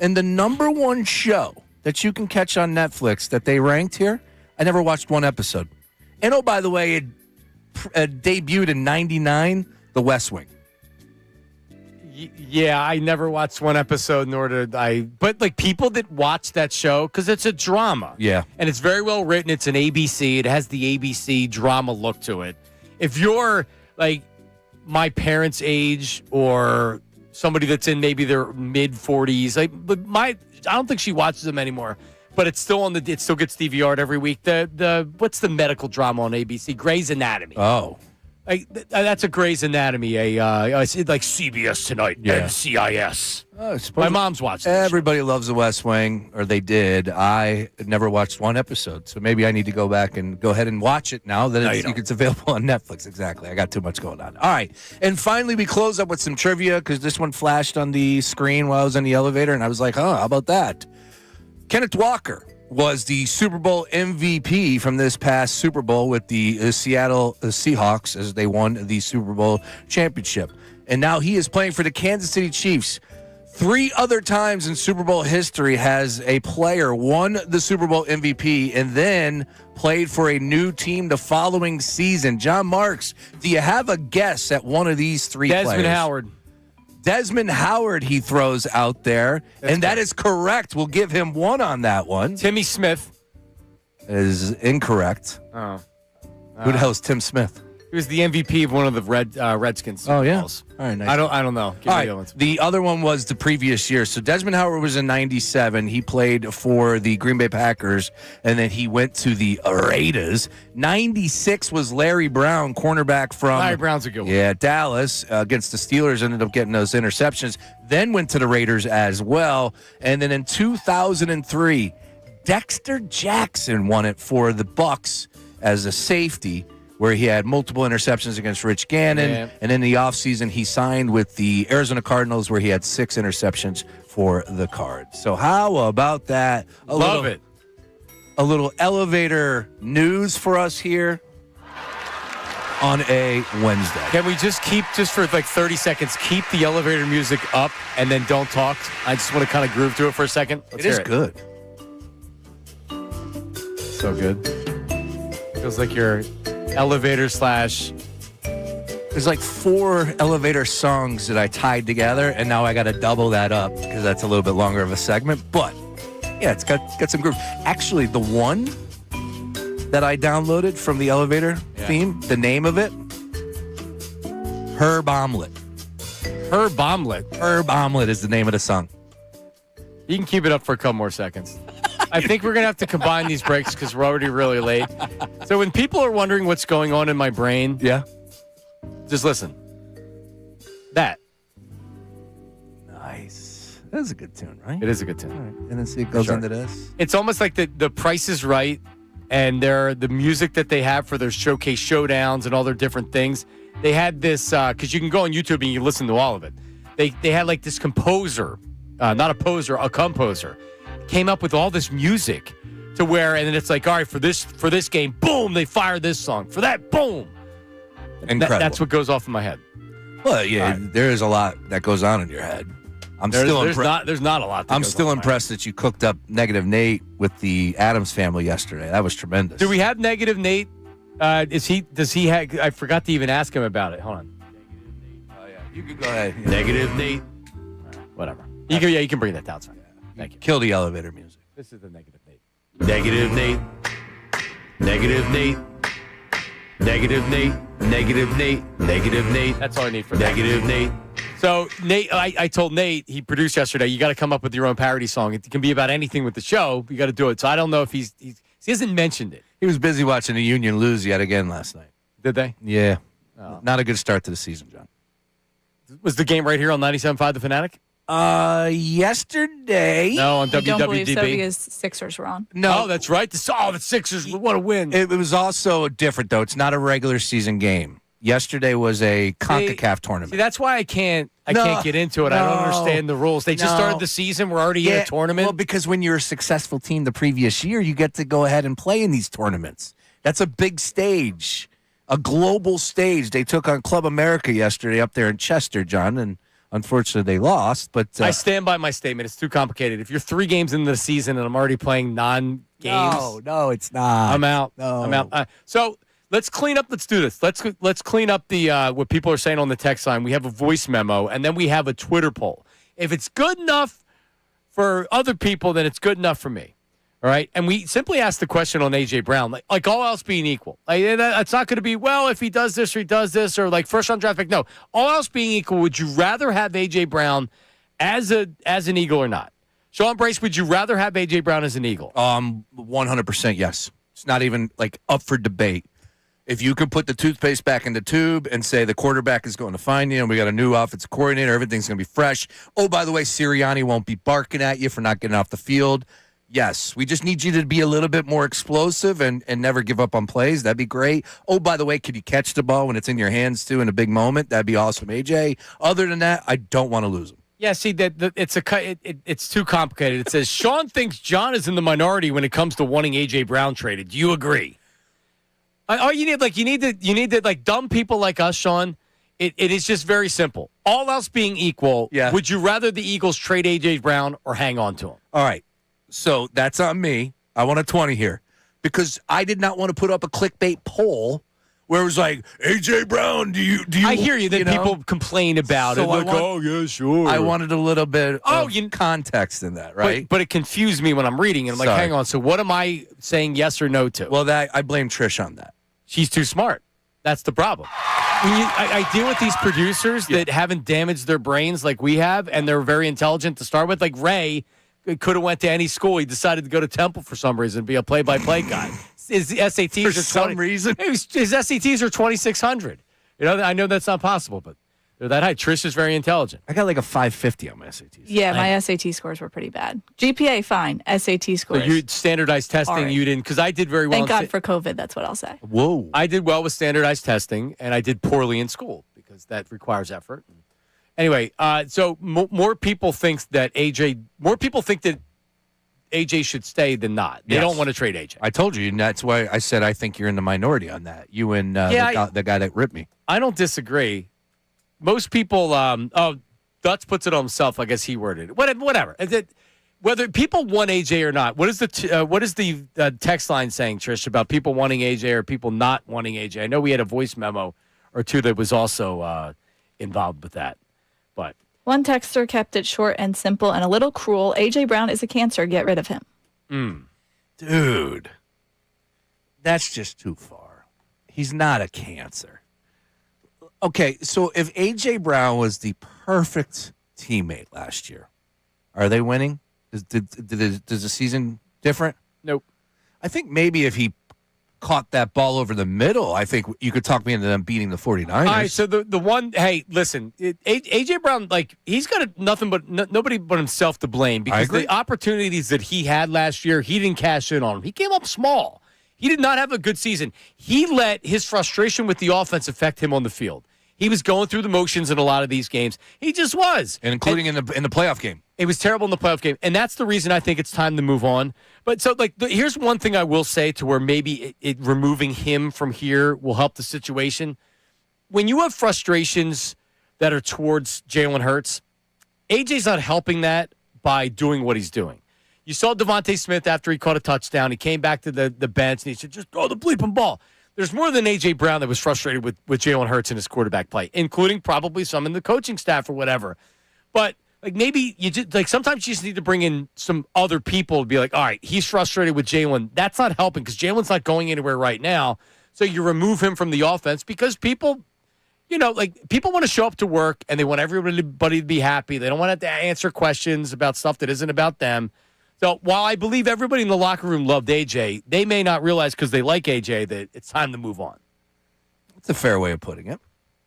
And the number 1 show that you can catch on Netflix that they ranked here, I never watched one episode. And oh, by the way, it debuted in 99, The West Wing. Yeah, I never watched one episode, nor did I. But like people that watch that show, because it's a drama. Yeah. And it's very well written. It's an ABC. It has the ABC drama look to it. If you're like my parents' age or somebody that's in maybe their mid 40s, I don't think she watches them anymore. But it's still it still gets DVR'd every week. What's the medical drama on ABC? Grey's Anatomy. Oh. That's a Grey's Anatomy, like CBS Tonight, NCIS. My mom's watched it. Everybody loves The West Wing, or they did. I never watched one episode, so maybe I need to go back and go ahead and watch it now that it's available on Netflix. Exactly. I got too much going on. All right. And finally, we close up with some trivia because this one flashed on the screen while I was in the elevator, and I was like, how about that? Kenneth Walker was the Super Bowl MVP from this past Super Bowl with the Seattle Seahawks as they won the Super Bowl championship. And now he is playing for the Kansas City Chiefs. 3 other times in Super Bowl history has a player won the Super Bowl MVP and then played for a new team the following season. John Marks, do you have a guess at one of these 3 players? Desmond Howard. Desmond Howard he throws out there, that is correct. We'll give him 1 on that one. Timmy Smith. Is incorrect. Oh. Who the hell is Tim Smith? He was the MVP of one of the Redskins. Oh, yeah. Balls. All right, nice. I don't know. Give me All right, the other ones. the other one was the previous year. So Desmond Howard was in 97. He played for the Green Bay Packers, and then he went to the Raiders. 96 was Larry Brown, cornerback from Larry Brown's a good one. Yeah, Dallas against the Steelers, ended up getting those interceptions. Then went to the Raiders as well. And then in 2003, Dexter Jackson won it for the Bucks as a safety, where he had multiple interceptions against Rich Gannon. Yeah. And in the offseason, he signed with the Arizona Cardinals, where he had 6 interceptions for the Cards. So how about that? Love it. A little elevator news for us here on a Wednesday. Can we just for like 30 seconds, keep the elevator music up and then don't talk? I just want to kind of groove to it for a second. Let's It is hear good. So good. Feels like you're elevator / There's like 4 elevator songs that I tied together, and now I got to double that up because that's a little bit longer of a segment. But yeah, it's got some groove. Actually, the one that I downloaded from the elevator theme, the name of it, Herb Omelet. Herb Omelet. Herb Omelet is the name of the song. You can keep it up for a couple more seconds. I think we're going to have to combine these breaks because we're already really late. So when people are wondering what's going on in my brain, just listen. That. Nice. That is a good tune, right? It is a good tune. All right. And then see it goes into this. It's almost like the Price is Right, and the music that they have for their showcase showdowns and all their different things. They had this, because you can go on YouTube and you can listen to all of it. They had like this composer, not a poser, a composer, came up with all this music to where, and then it's like, all right, for this game, boom, they fire this song. For that, boom. Incredible. That's what goes off in my head. Well, yeah, there is a lot that goes on in your head. There's not a lot. I'm still impressed that you cooked up Negative Nate with the Addams family yesterday. That was tremendous. Do we have Negative Nate? Does he have? I forgot to even ask him about it. Hold on. Oh yeah, you can go ahead. Yeah. Negative Nate. Whatever. You can bring that down. Sorry. Thank you. Kill the elevator music. This is the Negative Nate. Negative Nate. Negative Nate. Negative Nate. Negative Nate. Negative Nate. That's all I need for Negative Nate. So Nate, I told Nate, he produced yesterday, you got to come up with your own parody song. It can be about anything with the show. You got to do it. So I don't know if he hasn't mentioned it. He was busy watching the Union lose yet again last night. Did they? Yeah. Oh. Not a good start to the season, John. Was the game right here on 97.5 The Fanatic? Yesterday. No, on WWDB. I don't believe so because Sixers were on. No, that's right. The Sixers, what a win. It was also different, though. It's not a regular season game. Yesterday was a CONCACAF tournament. See, that's why I can't get into it. I don't understand the rules. They just started the season. We're already in a tournament. Well, because when you're a successful team the previous year, you get to go ahead and play in these tournaments. That's a big stage, a global stage. They took on Club America yesterday up there in Chester, John, and unfortunately they lost. But I stand by my statement. It's too complicated. If you're 3 games into the season and I'm already playing non-games. No, it's not. I'm out. No. I'm out. So let's clean up. Let's do this. Let's clean up the what people are saying on the text line. We have a voice memo, and then we have a Twitter poll. If it's good enough for other people, then it's good enough for me. All right? And we simply asked the question on A.J. Brown, like all else being equal. It's not going to be, well, if he does this or he does this, or like first-round draft pick. No. All else being equal, would you rather have A.J. Brown as an Eagle or not? Sean Brace, would you rather have A.J. Brown as an Eagle? 100% yes. It's not even up for debate. If you could put the toothpaste back in the tube and say the quarterback is going to find you and we got a new offensive coordinator, everything's going to be fresh. Oh, by the way, Sirianni won't be barking at you for not getting off the field. Yes, we just need you to be a little bit more explosive and never give up on plays. That'd be great. Oh, by the way, could you catch the ball when it's in your hands, too, in a big moment? That'd be awesome, AJ. Other than that, I don't want to lose him. Yeah, see it's too complicated. It says Sean thinks John is in the minority when it comes to wanting AJ Brown traded. Do you agree? All you need to dumb people like us, Sean. It is just very simple. All else being equal, would you rather the Eagles trade AJ Brown or hang on to him? All right, so that's on me. I want a 20 here because I did not want to put up a clickbait poll where it was like, AJ Brown, do you? I hear you that people complain about it. Like, oh, yeah, sure. I wanted a little bit of context in that, right? But it confused me when I'm reading it. I'm like, hang on. So what am I saying yes or no to? Well, I blame Trish on that. She's too smart. That's the problem. I deal with these producers that haven't damaged their brains like we have, and they're very intelligent to start with. Like Ray could have went to any school. He decided to go to Temple for some reason and be a play-by-play guy. His SATs for some reason. His SATs are 2,600. I know that's not possible, but they're that high. Trish is very intelligent. I got like a 550 on my SATs. Yeah, my SAT scores were pretty bad. GPA, fine. SAT scores. So you standardized testing, right. You didn't, because I did very well. Thank God for COVID, that's what I'll say. Whoa. I did well with standardized testing, and I did poorly in school because that requires effort. Anyway, so more people think that AJ should stay than not. They don't want to trade AJ. I told you, and that's why I said I think you're in the minority on that. You and the guy that ripped me. I don't disagree. Most people, Dutch puts it on himself. I guess he worded it. Whatever. Whether people want AJ or not, what is the text line saying, Trish, about people wanting AJ or people not wanting AJ? I know we had a voice memo or two that was also involved with that, but. One texter kept it short and simple and a little cruel. AJ Brown is a cancer. Get rid of him. Dude, that's just too far. He's not a cancer. Okay, so if AJ Brown was the perfect teammate last year, are they winning? Does the season different? Nope. I think maybe if he caught that ball over the middle, I think you could talk me into them beating the 49ers. All right, so the one, hey, listen, AJ Brown, he's got nobody but himself to blame because the opportunities that he had last year, he didn't cash in on them. He came up small. He did not have a good season. He let his frustration with the offense affect him on the field. He was going through the motions in a lot of these games. He just was. And including in the playoff game. It was terrible in the playoff game. And that's the reason I think it's time to move on. But so, here's one thing I will say to where maybe removing him from here will help the situation. When you have frustrations that are towards Jalen Hurts, AJ's not helping that by doing what he's doing. You saw Devontae Smith after he caught a touchdown. He came back to the bench and he said, just throw the bleeping ball. There's more than A.J. Brown that was frustrated with Jalen Hurts and his quarterback play, including probably some in the coaching staff or whatever. But maybe you just sometimes you just need to bring in some other people to be like, all right, he's frustrated with Jalen. That's not helping because Jalen's not going anywhere right now. So you remove him from the offense because people, people want to show up to work and they want everybody to be happy. They don't want to have to answer questions about stuff that isn't about them. So while I believe everybody in the locker room loved AJ, they may not realize because they like AJ that it's time to move on. That's a fair way of putting it.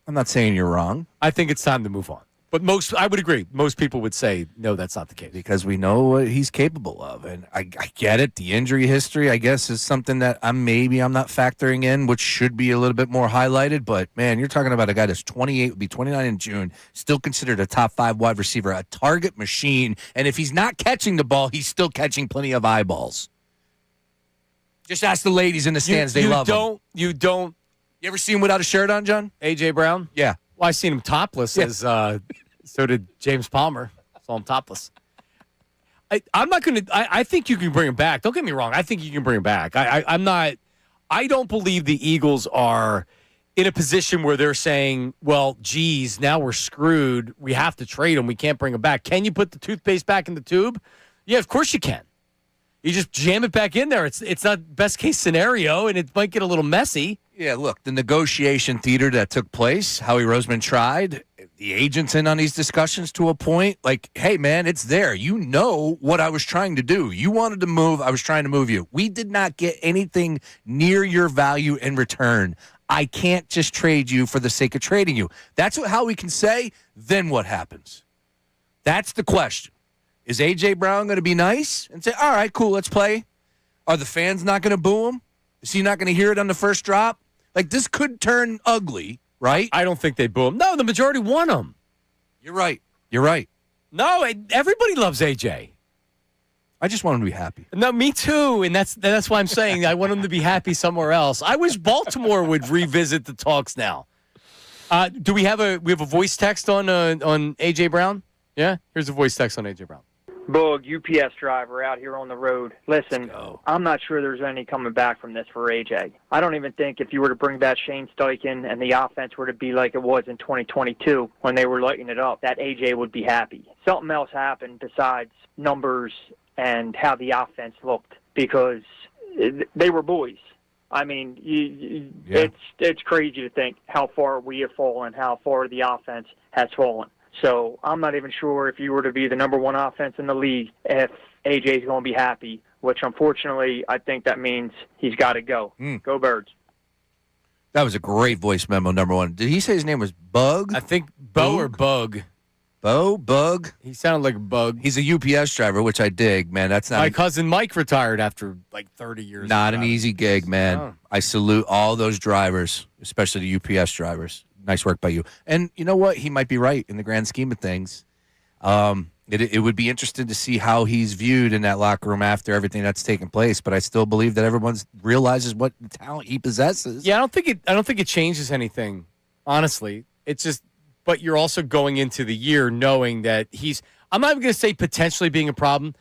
I'm not saying you're wrong. I think it's time to move on. But I would agree. Most people would say, no, that's not the case. Because we know what he's capable of. And I get it. The injury history, I guess, is something that I'm not factoring in, which should be a little bit more highlighted. But, man, you're talking about a guy that's 28, would be 29 in June, still considered a top 5 wide receiver, a target machine. And if he's not catching the ball, he's still catching plenty of eyeballs. Just ask the ladies in the stands. They love him. You don't. You ever see him without a shirt on, John? A.J. Brown? Yeah. Well, I seen him topless, as so did James Palmer. Saw him topless. I'm not going to. I think you can bring him back. Don't get me wrong. I think you can bring him back. I'm not. I don't believe the Eagles are in a position where they're saying, "Well, geez, now we're screwed. We have to trade him. We can't bring him back." Can you put the toothpaste back in the tube? Yeah, of course you can. You just jam it back in there. It's not best case scenario, and it might get a little messy. Yeah, look, the negotiation theater that took place, Howie Roseman tried, the agent's in on these discussions to a point. Like, hey, man, it's there. You know what I was trying to do. You wanted to move. I was trying to move you. We did not get anything near your value in return. I can't just trade you for the sake of trading you. That's what Howie can say. Then what happens? That's the question. Is A.J. Brown going to be nice and say, all right, cool, let's play? Are the fans not going to boo him? Is he not going to hear it on the first drop? Like, this could turn ugly, right? I don't think they boo him. No, the majority want him. You're right. You're right. No, everybody loves AJ. I just want him to be happy. No, me too, and that's why I'm saying I want him to be happy somewhere else. I wish Baltimore would revisit the talks now. Do we have a voice text on AJ Brown? Yeah, here's a voice text on AJ Brown. Boog, UPS driver out here on the road. Listen, I'm not sure there's any coming back from this for AJ. I don't even think if you were to bring back Shane Steichen and the offense were to be like it was in 2022 when they were lighting it up, that AJ would be happy. Something else happened besides numbers and how the offense looked because they were boys. I mean, it's crazy to think how far we have fallen, how far the offense has fallen. So I'm not even sure if you were to be the number one offense in the league, if AJ's going to be happy, which unfortunately I think that means he's got to go. Go Birds. That was a great voice memo, number one. Did he say his name was Bug? I think Bo or Bug. Bug? He sounded like a bug. He's a UPS driver, which I dig, man. That's not my cousin Mike retired after like 30 years. Not an easy gig, man. No. I salute all those drivers, especially the UPS drivers. Nice work by you. And you know what? He might be right in the grand scheme of things. It would be interesting to see how he's viewed in that locker room after everything that's taken place. But I still believe that everyone realizes what talent he possesses. Yeah, I don't think it changes anything. Honestly, it's just. But you're also going into the year knowing that I'm not even going to say potentially being a problem.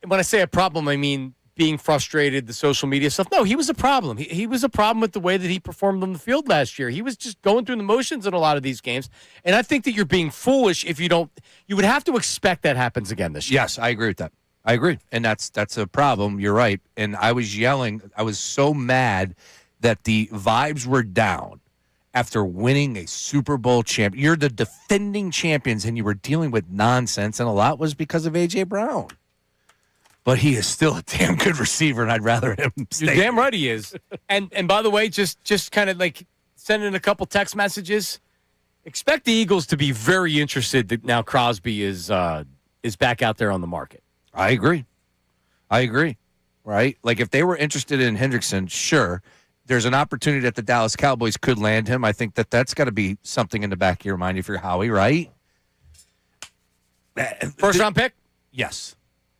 When I say a problem, I mean being frustrated, the social media stuff. No, he was a problem. He was a problem with the way that he performed on the field last year. He was just going through the motions in a lot of these games. And I think that you're being foolish if you don't. You would have to expect that happens again this year. Yes, I agree with that. I agree. And that's a problem. You're right. And I was yelling. I was so mad that the vibes were down. After winning a Super Bowl champion, you're the defending champions, and you were dealing with nonsense, and a lot was because of A.J. Brown. But he is still a damn good receiver, and I'd rather him stay. You're damn right he is. And by the way, just kind of like sending a couple text messages. Expect the Eagles to be very interested that now Crosby is back out there on the market. I agree. Right? Like if they were interested in Hendrickson, sure. There's an opportunity that the Dallas Cowboys could land him. I think that's got to be something in the back of your mind if you're Howie, right? First round pick? Yes.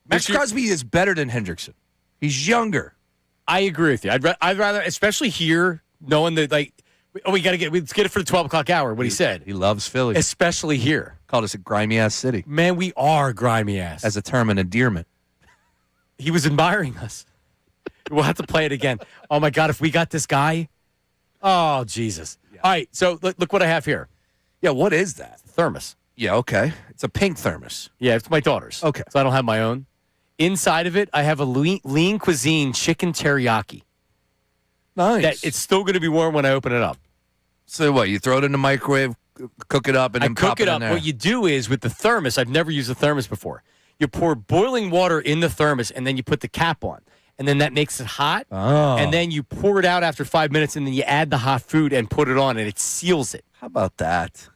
Max Crosby is better than Hendrickson. He's younger. I agree with you. I'd rather, especially here, knowing that let's get it for the 12 o'clock hour. What he said. He loves Philly, especially here. Called us a grimy ass city. Man, we are grimy ass. As a term of endearment. He was admiring us. We'll have to play it again. Oh, my God, if we got this guy. Oh, Jesus. Yeah. All right, so look what I have here. Yeah, what is that? Thermos. Yeah, okay. It's a pink thermos. Yeah, it's my daughter's. Okay. So I don't have my own. Inside of it, I have a lean cuisine chicken teriyaki. Nice. That it's still going to be warm when I open it up. So what, you throw it in the microwave, cook it up, and then pop it in there? What you do is, with the thermos, I've never used a thermos before. You pour boiling water in the thermos, and then you put the cap on. And then that makes it hot. Oh. And then you pour it out after 5 minutes, and then you add the hot food and put it on, and it seals it. How about that?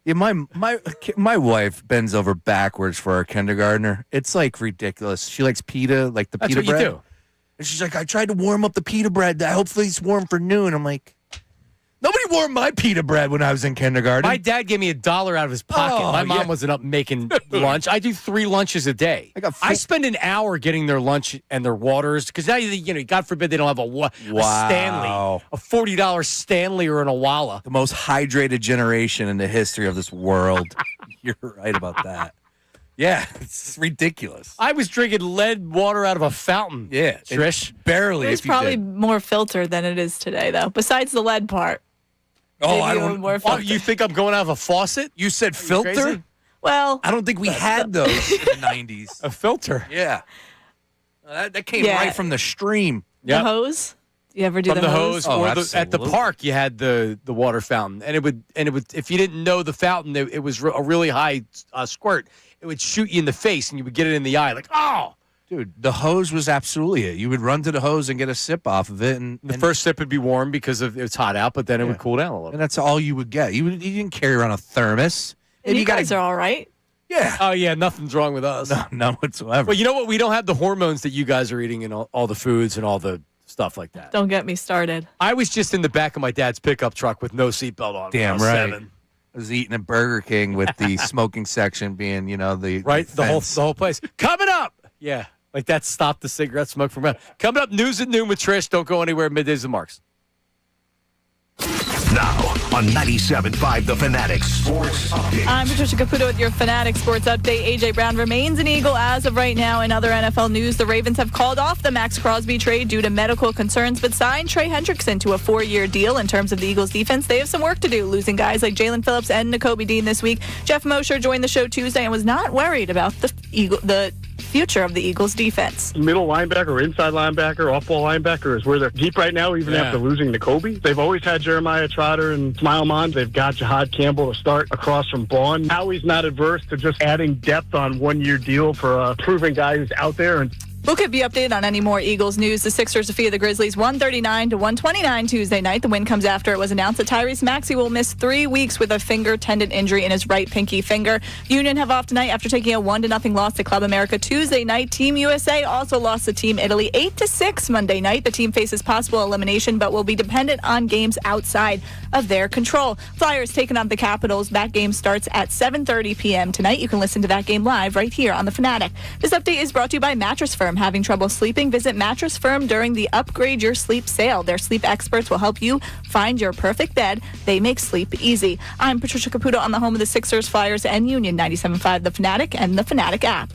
Yeah, my wife bends over backwards for our kindergartner. It's like ridiculous. She likes pita, like the pita bread. That's what you do. And she's like, I tried to warm up the pita bread. Hopefully it's warm for noon. I'm like, nobody warmed my pita bread when I was in kindergarten. My dad gave me $1 out of his pocket. My mom wasn't up making lunch. I do 3 lunches a day. I spend an hour getting their lunch and their waters because now, God forbid they don't have a Stanley, a $40 Stanley or an Awala. The most hydrated generation in the history of this world. You're right about that. Yeah, it's ridiculous. I was drinking lead water out of a fountain. Yeah, Trish. Barely. It's probably more filtered than it is today, though, besides the lead part. Oh, I don't. Oh, you think I'm going out of a faucet? You said filter? Well, I don't think we had those in the 90s. A filter? Yeah. That came right from the stream. The hose? Do you ever do from the hose? Or at the park, you had the water fountain, and it would if you didn't know the fountain, it was a really high squirt. It would shoot you in the face, and you would get it in the eye, like oh. Dude, the hose was absolutely it. You would run to the hose and get a sip off of it. And the first sip would be warm because it's hot out, but then it would cool down a little. And that's all you would get. You didn't carry around a thermos. And you guys are all right. Yeah. Oh, yeah, nothing's wrong with us. No, none whatsoever. Well, you know what? We don't have the hormones that you guys are eating and all the foods and all the stuff like that. Don't get me started. I was just in the back of my dad's pickup truck with no seatbelt on. Damn when I was right. 7. was eating at Burger King with the smoking section being, the the whole place. Coming up, yeah, like that. Stop the cigarette smoke from around. Coming up, news at noon with Trish. Don't go anywhere. Middays and Marks. Now on 97.5 The Fanatic Sports Update. I'm Patricia Caputo with your Fanatic Sports Update. A.J. Brown remains an Eagle as of right now. In other NFL news, the Ravens have called off the Max Crosby trade due to medical concerns, but signed Trey Hendrickson to a 4-year deal. In terms of the Eagles' defense, they have some work to do, losing guys like Jalen Phillips and Nakobe Dean this week. Jeff Mosher joined the show Tuesday and was not worried about the future of the Eagles' defense. Middle linebacker, inside linebacker, off-ball linebacker is where they're deep right now, even after losing Nakobe. They've always had Jeremiah Trotter and Smile-Mons. They've got Jihad Campbell to start across from Vaughn. Howie's not adverse to just adding depth on one-year deal for a proven guy who's out there. And We'll keep you updated on any more Eagles news. The Sixers defeated the Grizzlies 139-129 Tuesday night. The win comes after it was announced that Tyrese Maxey will miss 3 weeks with a finger tendon injury in his right pinky finger. Union have off tonight after taking a 1-0 loss to Club America Tuesday night. Team USA also lost to Team Italy 8-6 Monday night. The team faces possible elimination but will be dependent on games outside of their control. Flyers taking on the Capitals. That game starts at 7:30 p.m. tonight. You can listen to that game live right here on The Fanatic. This update is brought to you by Mattress Firm. Having trouble sleeping? Visit Mattress Firm during the Upgrade Your Sleep sale. Their sleep experts will help you find your perfect bed. They make sleep easy. I'm Patricia Caputo on the home of the Sixers, Flyers, and Union. 97.5 The Fanatic and the Fanatic app.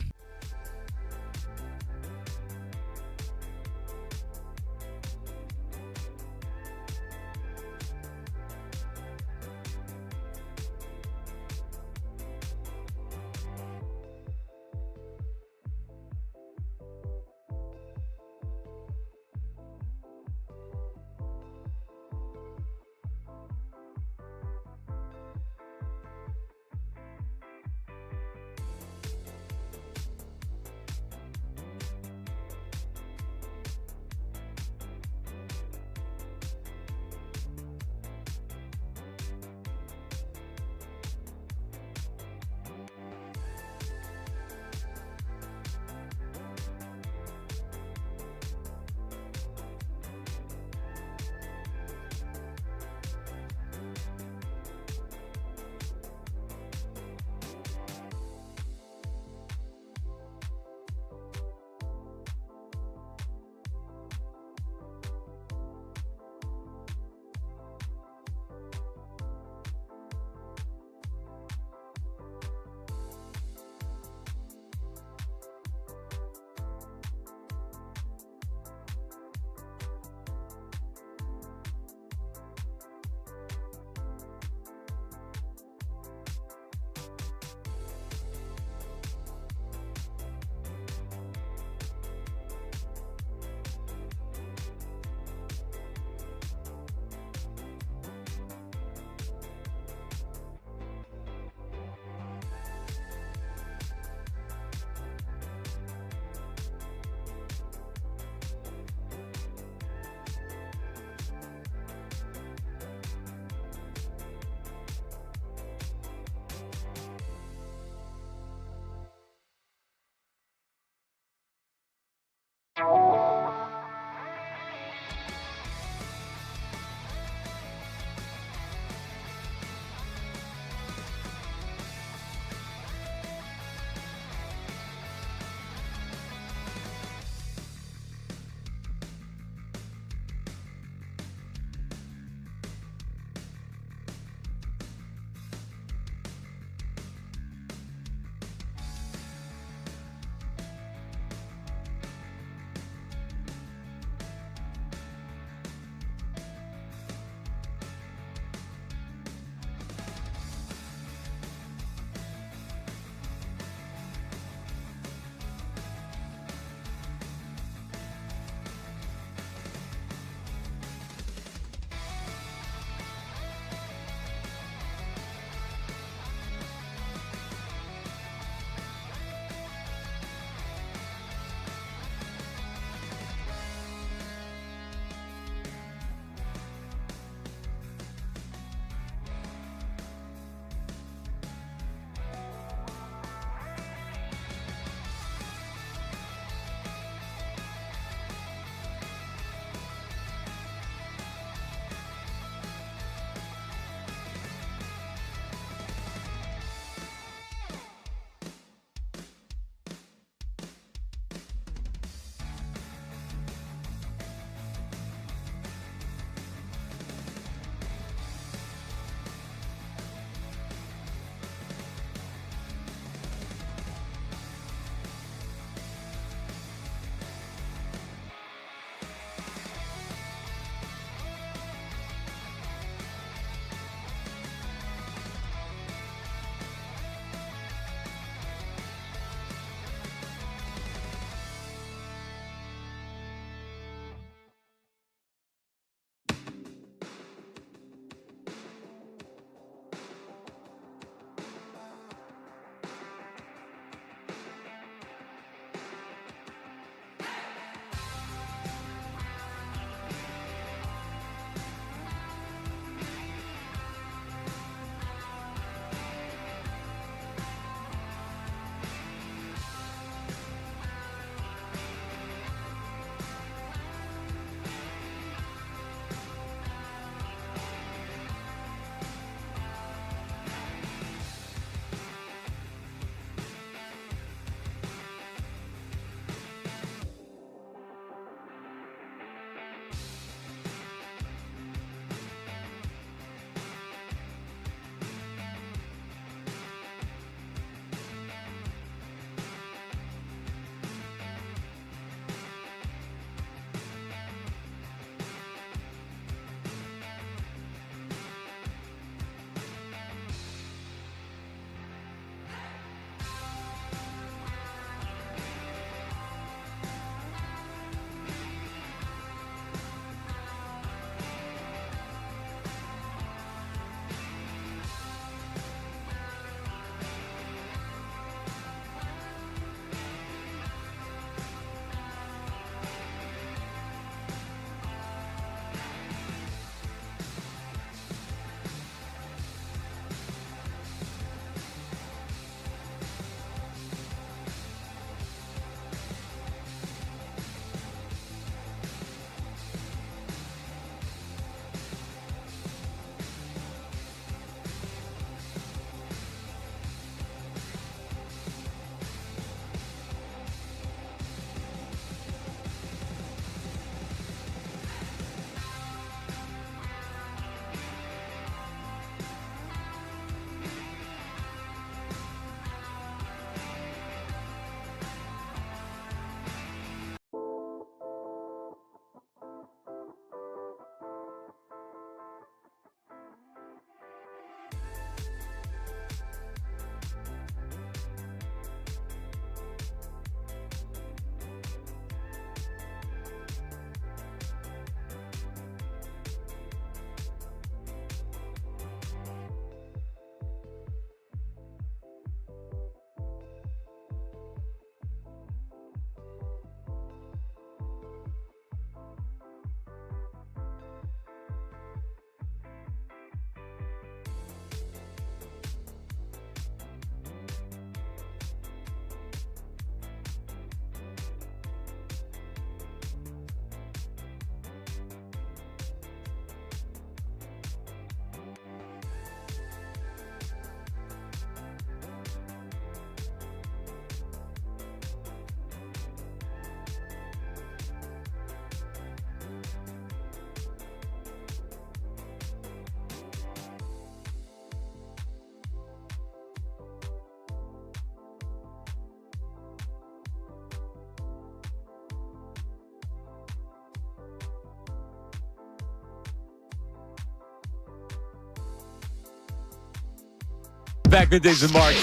back, Middays with Mark.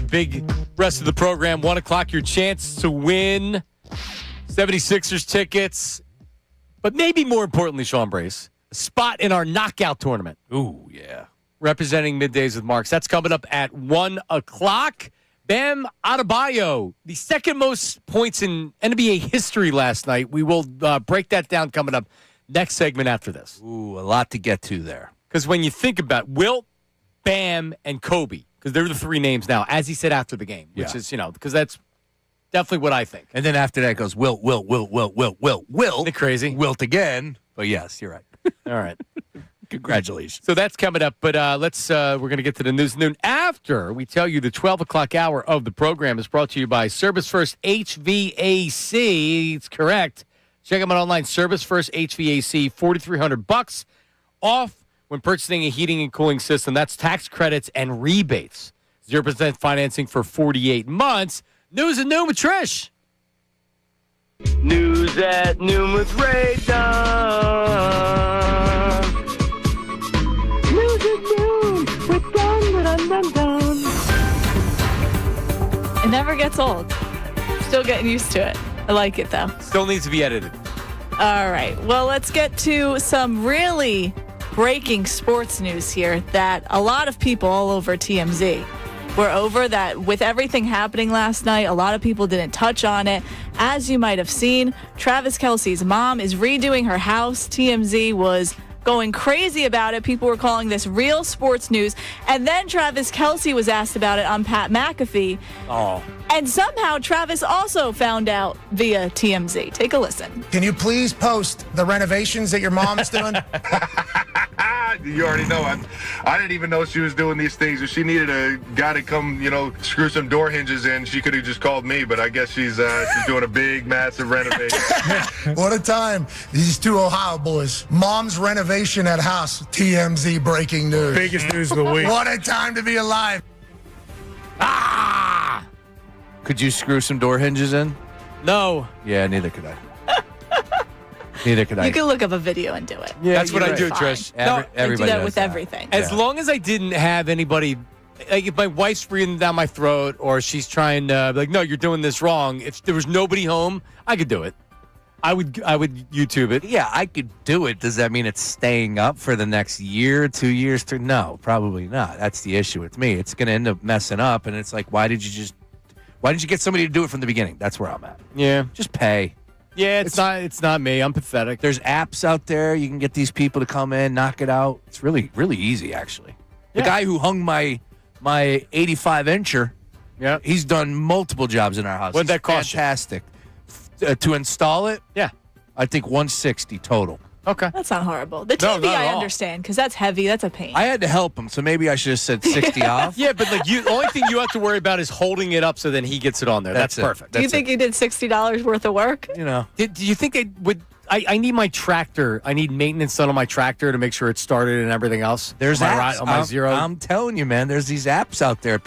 Big rest of the program. 1 o'clock, your chance to win 76ers tickets. But maybe more importantly, Sean Brace, a spot in our knockout tournament. Ooh, yeah. Representing Middays with Marks. That's coming up at 1 o'clock. Bam Adebayo, the second most points in NBA history last night. We will break that down coming up next segment after this. Ooh, a lot to get to there. Because when you think about Wilt, Bam, and Kobe, because they're the three names now, as he said after the game, which is, because that's definitely what I think. And then after that it goes Wilt. Isn't it crazy? Wilt again. But yes, you're right. All right. Congratulations. So that's coming up, but we're going to get to the news noon after we tell you the 12 o'clock hour of the program is brought to you by Service First HVAC. It's correct. Check them out online, Service First HVAC, $4,300 off when purchasing a heating and cooling system. That's tax credits and rebates. 0% financing for 48 months. News at noon with Trish. News at noon with Ray Dunn. News at noon with Dunn. It never gets old. Still getting used to it. I like it, though. Still needs to be edited. All right. Well, let's get to some really breaking sports news here that a lot of people all over TMZ were over that with everything happening last night. A lot of people didn't touch on it. As you might have seen, Travis Kelce's mom is redoing her house. TMZ was going crazy about it. People were calling this real sports news. And then Travis Kelce was asked about it on Pat McAfee. Oh. And somehow Travis also found out via TMZ. Take a listen. Can you please post the renovations that your mom's doing? You already know. I didn't even know she was doing these things. If she needed a guy to come, screw some door hinges in, she could have just called me. But I guess she's doing a big, massive renovation. What a time. These two Ohio boys. Mom's renovation at house. TMZ breaking news. Biggest news of the week. What a time to be alive. Ah! Could you screw some door hinges in? No. Yeah, neither could I. Neither could I. You can look up a video and do it. Yeah, that's what I do, Fine. Trish. I do that does with that. everything. As long as I didn't have anybody, like if my wife's breathing down my throat or she's trying to, no, you're doing this wrong. If there was nobody home, I could do it. I would YouTube it. Yeah, I could do it. Does that mean it's staying up for the next year, 2 years? No, probably not. That's the issue with me. It's going to end up messing up, and it's like, why didn't you get somebody to do it from the beginning? That's where I'm at. Yeah. Just pay. Yeah, it's not me. I'm pathetic. There's apps out there. You can get these people to come in, knock it out. It's really, really easy, actually. The guy who hung my 85-incher, he's done multiple jobs in our house. What'd that cost you? Fantastic. To install it? Yeah. I think $160 total. Okay. That's not horrible. The No, TV not at I all. understand because that's heavy. That's a pain. I had to help him, so maybe I should have said 60 off. Yeah, but the only thing you have to worry about is holding it up so then he gets it on there. That's it. perfect. Do you think you did $60 worth of work? Do you think they would? I need my tractor. I need maintenance done on my tractor to make sure it's started and everything else. There's on apps. on my Zero. I'm telling you, man, there's these apps out there.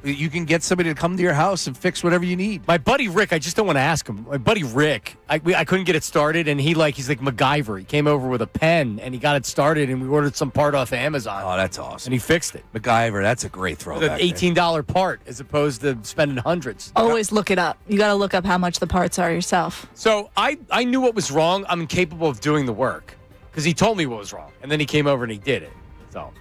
You can get somebody to come to your house and fix whatever you need. My buddy Rick, I just don't want to ask him. My buddy Rick, I couldn't get it started, and he's like MacGyver. He came over with a pen, and he got it started, and we ordered some part off of Amazon. Oh, that's awesome. And he fixed it. MacGyver, that's a great It was an throwback. $18 part as opposed to spending hundreds. Always look it up. You got to look up how much the parts are yourself. So I knew what was wrong. I'm incapable of doing the work because he told me what was wrong, and then he came over and he did it. So.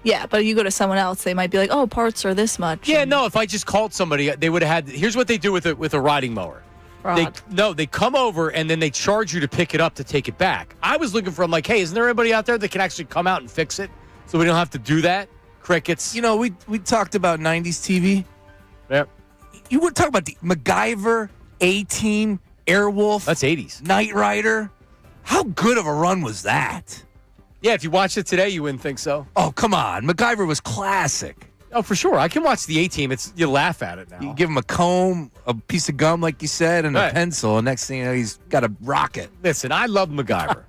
Yeah, but you go to someone else, they might be like, "Oh, parts are this much." Yeah, no. If I just called somebody, they would have had. Here's what they do with a riding mower. Fraud. They come over and then they charge you to pick it up to take it back. I was looking for. I'm like, hey, isn't there anybody out there that can actually come out and fix it so we don't have to do that? Crickets. We talked about 90s TV. Yep. You would talk about the MacGyver, A-Team, Airwolf. That's 80s. Knight Rider. How good of a run was that? Yeah, if you watched it today, you wouldn't think so. Oh, come on. MacGyver was classic. Oh, for sure. I can watch the A-Team. You laugh at it now. You give him a comb, a piece of gum, like you said, and a pencil, and next thing you know, he's got a rocket. Listen, I love MacGyver.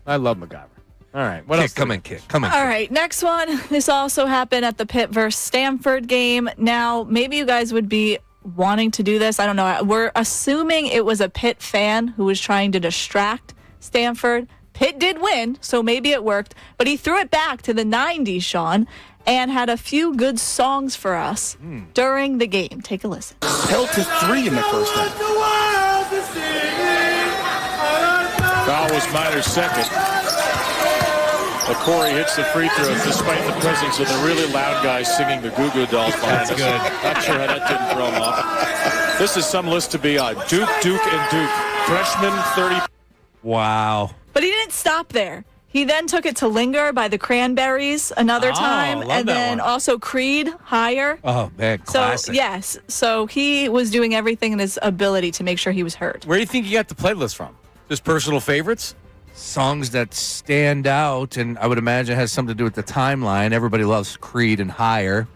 I love MacGyver. All right. What else? Come in, Kit. All right, next one. This also happened at the Pitt versus Stanford game. Now, maybe you guys would be wanting to do this. I don't know. We're assuming it was a Pitt fan who was trying to distract Stanford Pitt did win, so maybe it worked, but he threw it back to the 90s, Sean, and had a few good songs for us during the game. Take a listen. Held to 3 in the first half. Foul was Minor's second. Corey hits the free throw despite the presence of the really loud guys singing the Goo Goo Dolls behind us. That's good. Not sure how that didn't throw him off. This is some list to be on. Duke, and Duke. Freshman 30. Wow. But he didn't stop there. He then took it to Linger by the Cranberries another time, love and that then one. also Creed, Higher. Oh, man, classic. So, yes. So he was doing everything in his ability to make sure he was heard. Where do you think you got the playlist from? Just personal favorites? Songs that stand out, and I would imagine it has something to do with the timeline. Everybody loves Creed and Higher.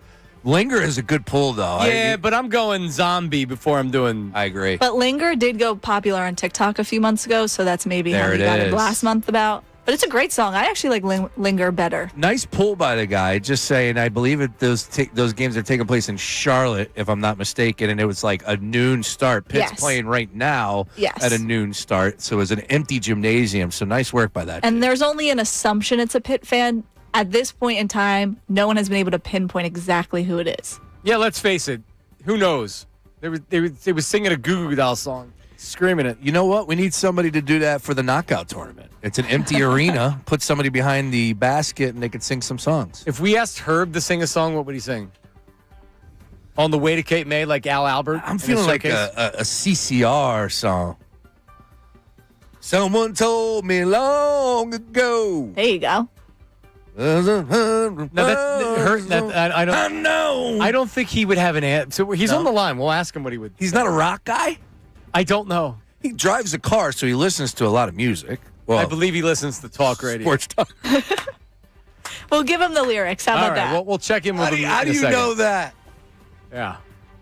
Linger is a good pull, though. Yeah, but I'm going Zombie before I'm doing... I agree. But Linger did go popular on TikTok a few months ago, so that's maybe how There he it got is. it last month about. But it's a great song. I actually like Linger better. Nice pull by the guy. Just saying, I believe those games are taking place in Charlotte, if I'm not mistaken, and it was like a noon start. Pitt's Yes. playing right now Yes. at a noon start, so it was an empty gymnasium. So nice work by that. And there's only an assumption it's a Pitt fan. At this point in time, no one has been able to pinpoint exactly who it is. Yeah, let's face it. Who knows? They were singing a Goo Goo Dolls song, screaming it. You know what? We need somebody to do that for the knockout tournament. It's an empty arena. Put somebody behind the basket, and they could sing some songs. If we asked Herb to sing a song, what would he sing? On the Way to Cape May, like Al Albert? I'm feeling like a CCR song. Someone told me long ago. There you go. I don't know. I don't think he would have an answer. So he's on the line. We'll ask him what he would. He's not a rock guy? I don't know. He drives a car, so he listens to a lot of music. Well, I believe he listens to talk radio. Sports talk. We'll give him the lyrics. How All about right, that? we'll check in with him. How do in a you second. know that? Yeah.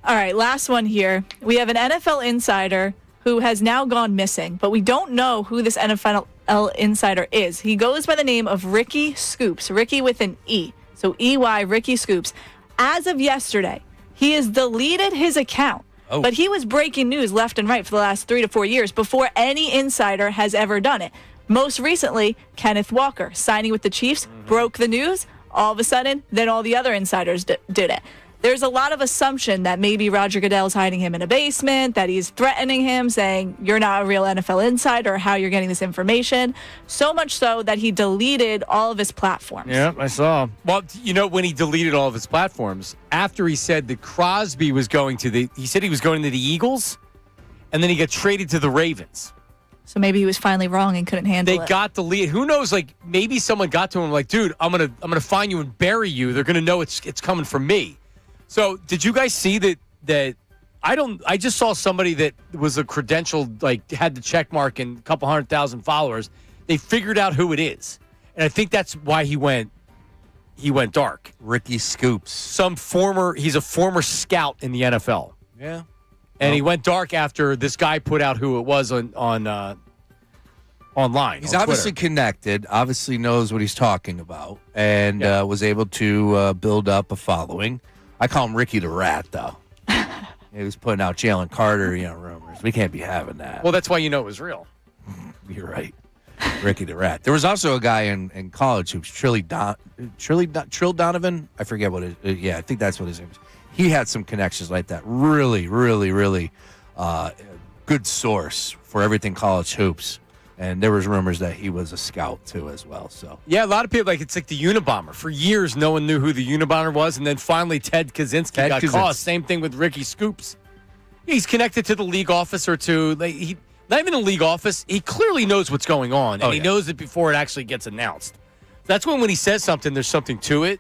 All right, last one here. We have an NFL insider who has now gone missing, but we don't know who this NFL insider is. He goes by the name of Ricky Scoops, Ricky with an E. So EY, Ricky Scoops. As of yesterday, he has deleted his account, but he was breaking news left and right for the last 3 to 4 years before any insider has ever done it. Most recently, Kenneth Walker, signing with the Chiefs, broke the news. All of a sudden, then all the other insiders did it. There's a lot of assumption that maybe Roger Goodell's hiding him in a basement, that he's threatening him, saying, you're not a real NFL insider, or how you're getting this information. So much so that he deleted all of his platforms. Yeah, I saw. Well, you know, when he deleted all of his platforms, after he said that Crosby was going to he said he was going to the Eagles, and then he got traded to the Ravens. So maybe he was finally wrong and couldn't handle it. They got the lead. Who knows? Like maybe someone got to him like, dude, I'm gonna find you and bury you. They're gonna know it's coming from me. So did you guys see that I just saw somebody that was a credentialed, like had the check mark and a couple 100,000 followers. They figured out who it is. And I think that's why he went dark. Ricky Scoops. He's a former scout in the NFL. Yeah. And he went dark after this guy put out who it was online. He's on obviously Twitter. connected, obviously knows what he's talking about, and was able to build up a following. I call him Ricky the Rat, though. He was putting out Jalen Carter, rumors. We can't be having that. Well, that's why you know it was real. You're right. Ricky the Rat. There was also a guy in college who was Trill Donovan. I forget what it is. Yeah, I think that's what his name is. He had some connections like that. Really, really, really good source for everything college hoops. And there was rumors that he was a scout, too, as well. So Yeah, a lot of people, it's like the Unabomber. For years, no one knew who the Unabomber was, and then finally Ted Kaczynski got caught. Same thing with Ricky Scoops. He's connected to the league office or to, not even a league office. He clearly knows what's going on, and he knows it before it actually gets announced. That's when he says something, there's something to it.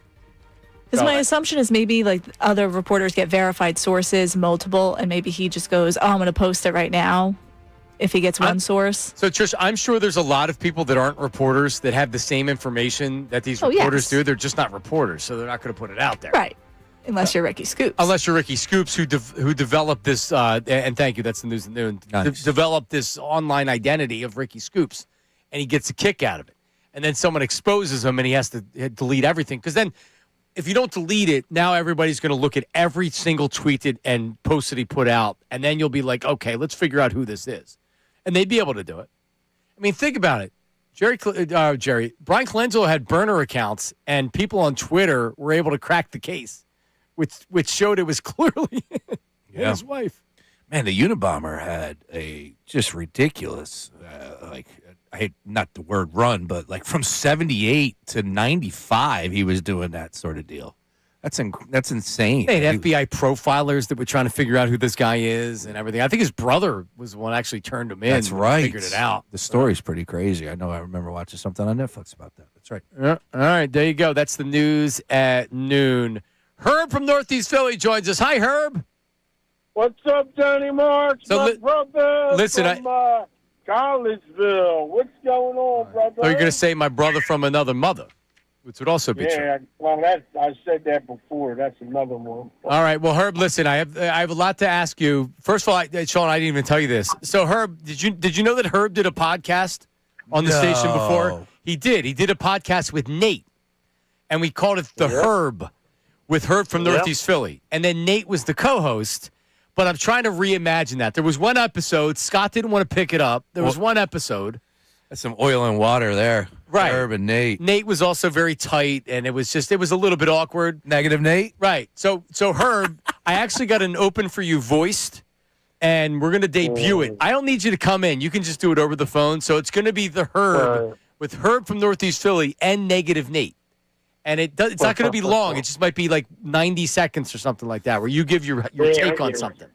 Because my assumption is maybe other reporters get verified sources, multiple, and maybe he just goes, I'm going to post it right now. If he gets one source. So, Trish, I'm sure there's a lot of people that aren't reporters that have the same information that these reporters do. They're just not reporters, so they're not going to put it out there. Right. Unless you're Ricky Scoops. Unless you're Ricky Scoops, who developed this, and thank you, that's the news at noon, developed this online identity of Ricky Scoops, and he gets a kick out of it. And then someone exposes him, and he has to delete everything. Because then, if you don't delete it, now everybody's going to look at every single tweet and post that he put out, and then you'll be like, okay, let's figure out who this is. And they'd be able to do it. I mean, think about it. Brian Colangelo had burner accounts, and people on Twitter were able to crack the case, which showed it was clearly his wife. Man, the Unabomber had a just ridiculous, I hate not the word run, but like from 78 to 95, he was doing that sort of deal. That's insane. They had FBI profilers that were trying to figure out who this guy is and everything. I think his brother was the one that actually turned him in. That's right. Figured it out. The story's pretty crazy. I remember watching something on Netflix about that. That's right. All right, there you go. That's the news at noon. Herb from Northeast Philly joins us. Hi, Herb. What's up, Johnny Marks? So my brother listen, from Collegeville. What's going on, brother? So you're going to say my brother from another mother, which would also be true. Yeah, well, I said that before. That's another one. All right. Well, Herb, listen, I have a lot to ask you. First of all, Sean, I didn't even tell you this. So, Herb, did you know that Herb did a podcast on the station before? He did. He did a podcast with Nate, and we called it The Herb, with Herb from Northeast Philly. And then Nate was the co-host, but I'm trying to reimagine that. There was one episode. Scott didn't want to pick it up. There was one episode. That's some oil and water there. Right. Herb and Nate. Nate was also very tight, and it was a little bit awkward. Negative Nate? Right. So Herb, I actually got an open for you voiced, and we're going to debut it. I don't need you to come in. You can just do it over the phone. So it's going to be the Herb with Herb from Northeast Philly and Negative Nate. And it's not going to be long. It just might be like 90 seconds or something like that, where you give your take on something.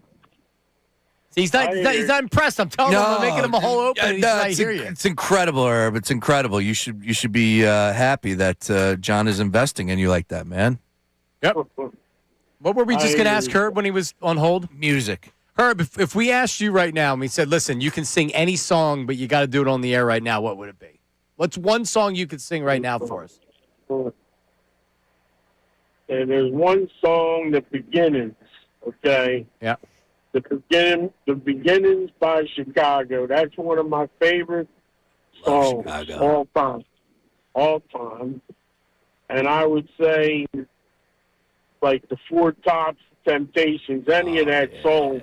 See, he's not impressed. I'm telling him, I'm making him a whole open. And he's not hearing you. It's incredible, Herb. It's incredible. You should be happy that John is investing in you like that, man. Yep. What were we just going to ask Herb when he was on hold? Music. Herb, if we asked you right now and we said, listen, you can sing any song, but you got to do it on the air right now, what would it be? What's one song you could sing right now for us? And there's one song, The Beginnings, okay? Yeah. The Beginnings by Chicago. That's one of my favorite songs all time. And I would say, like the Four Tops, Temptations, any of that song.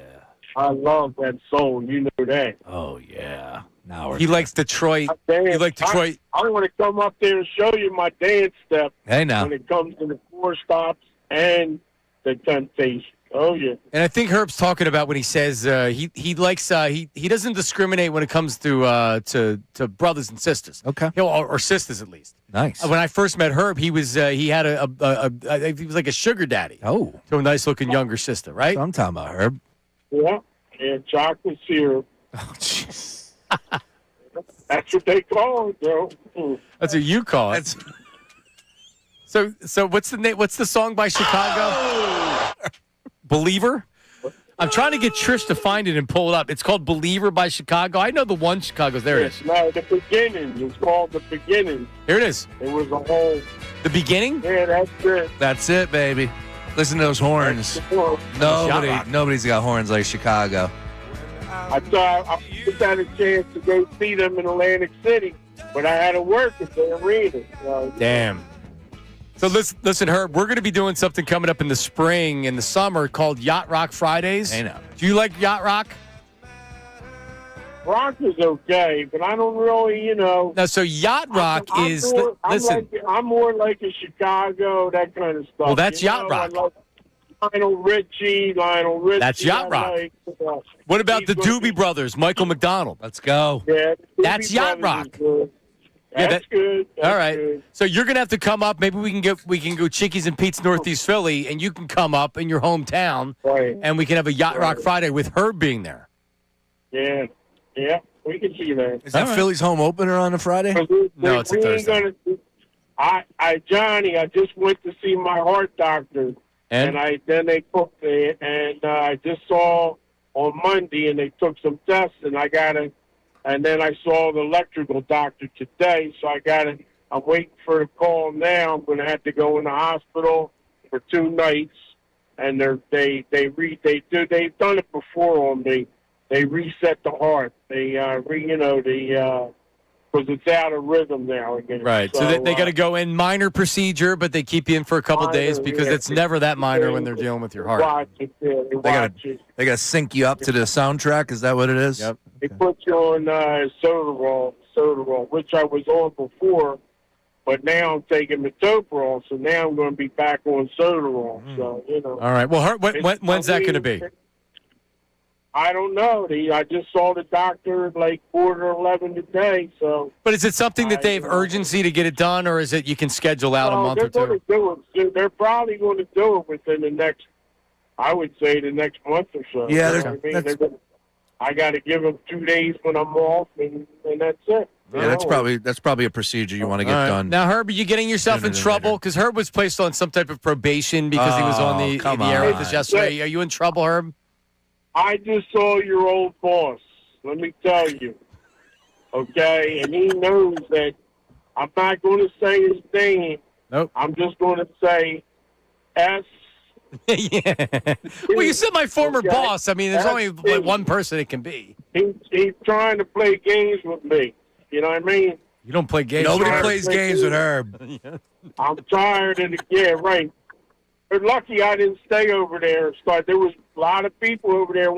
I love that song. You know that. Oh, yeah. Now he likes Detroit. You like Detroit? I want to come up there and show you my dance step. Hey, now. When it comes to the Four Stops and the Temptations. Oh, yeah. And I think Herb's talking about when he says he likes he doesn't discriminate when it comes to brothers and sisters. Okay. Or sisters at least. Nice. When I first met Herb, he was he had he was like a sugar daddy. Oh. To a nice looking younger sister, right? So I'm talking about Herb. Yeah. And chocolate syrup. Oh, jeez. That's what they call it, though. That's what you call it. So what's the name? What's the song by Chicago? Believer? I'm trying to get Trish to find it and pull it up. It's called Believer by Chicago. I know the one Chicago's. There it is. No, The Beginnings. It's called The Beginnings. Here it is. It was a whole... The beginning? Yeah, that's it. That's it, baby. Listen to those horns. Nobody's got horns like Chicago. I thought I just had a chance to go see them in Atlantic City, but I had to work at the arena. Damn. So listen, Herb, we're going to be doing something coming up in the spring and the summer called Yacht Rock Fridays. Hey, now. Do you like Yacht Rock? Rock is okay, but I don't really, No, so Yacht Rock is... I'm more like a Chicago, that kind of stuff. Well, that's Yacht Rock. I like Lionel Richie. That's Yacht Rock. What about the Doobie Brothers, Michael McDonald? Let's go. Yeah, that's Yacht Rock. That's good. All right. So you're gonna have to come up. Maybe we can go Chickies and Pete's Northeast Philly, and you can come up in your hometown, and we can have a Yacht Rock Friday with Herb being there. Yeah, we can see that. Is that Philly's home opener on a Friday? No, it's a Thursday. Johnny, I just went to see my heart doctor, and then they took me, and I just saw on Monday, and they took some tests, and I got it. And then I saw the electrical doctor today, so I'm waiting for the call now. I'm going to have to go in the hospital for 2 nights, and they've done it before on me. They reset the heart. They because it's out of rhythm now again. Right. So they got to go in minor procedure, but they keep you in for a couple days because it's never that minor when they're dealing with your heart. They got to sync you up to the soundtrack. Is that what it is? Yep. They put you on Soderwall. Soderol, which I was on before, but now I'm taking metoprolol, so now I'm going to be back on Soderol. So, All right. Well, when's that going to be? I don't know. I just saw the doctor like 10:45 today. So, But is it something that they have urgency to get it done, or is it you can schedule out a month or two? They're probably going to do it within the next, I would say, the next month or so. Yeah, you know what I mean? I got to give them 2 days when I'm off, and that's it. Yeah, that's probably a procedure you want to get done. Now, Herb, are you getting yourself in trouble? Because Herb was placed on some type of probation because he was on the air with us yesterday. Are you in trouble, Herb? I just saw your old boss. Let me tell you. Okay? And he knows that I'm not going to say his name. Nope. I'm just going to say S. Yeah. Well, you said my former boss. I mean, there's only like one person it can be. He's trying to play games with me. You know what I mean? You don't play games. Nobody plays games with Herb. I'm tired of right. But lucky I didn't stay over there and start. There was a lot of people over there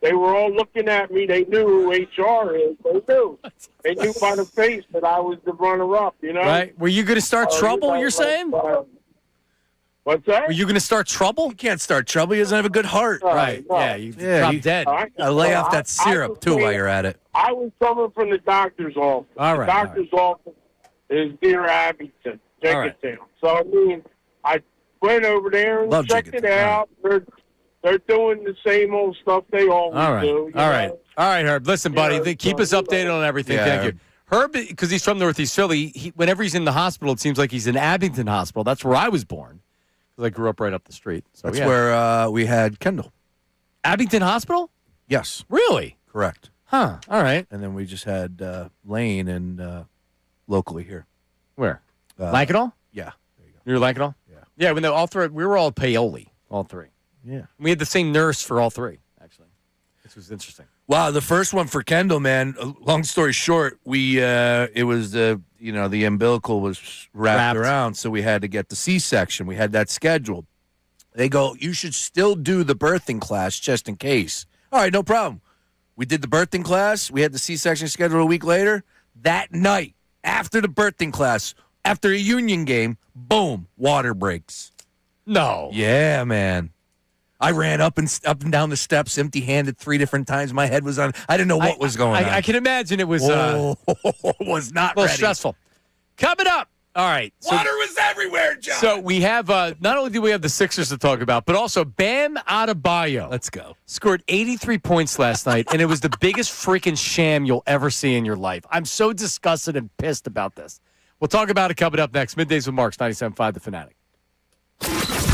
they were all looking at me. They knew who HR is. They knew. They knew by the face that I was the runner-up, you know? Right. Were you going to start trouble, you're saying? What's that? Were you going to start trouble? You can't start trouble. He doesn't have a good heart. Right. Yeah, you drop dead. Lay off that syrup, too, while you're at it. I was coming from the doctor's office. All right. The doctor's office is near Abington, Jenkintown. So, I mean, I went over there and checked it out. They're doing the same old stuff they always do. All right. All right, Herb. Listen, buddy, keep us updated on everything. Thank you. Herb, because he's from Northeast Philly, whenever he's in the hospital, it seems like he's in Abington Hospital. That's where I was born. Because I grew up right up the street. So That's where we had Kendall. Abington Hospital? Yes. Really? Correct. Huh. All right. And then we just had Lane and locally here. Where? Lankenau? Yeah. There you go. You're Lankenau? Yeah. Yeah, when all three, we were all Paoli, all three. Yeah. We had the same nurse for all three, actually. This was interesting. Wow, the first one for Kendall, man. Long story short, it was the umbilical was wrapped around, so we had to get the C-section. We had that scheduled. They go, you should still do the birthing class just in case. All right, no problem. We did the birthing class. We had the C-section scheduled a week later. That night, after the birthing class, after a Union game, boom, water breaks. No. Yeah, man. I ran up and down the steps empty-handed 3 different times. My head was on. I didn't know what was going on. I can imagine it was was not a little ready. stressful. Coming up. All right. Water was everywhere, John. So we have, not only do we have the Sixers to talk about, but also Bam Adebayo. Let's go. Scored 83 points last night, and it was the biggest freaking sham you'll ever see in your life. I'm so disgusted and pissed about this. We'll talk about it coming up next. Middays with Marks, 97.5 The Fanatic.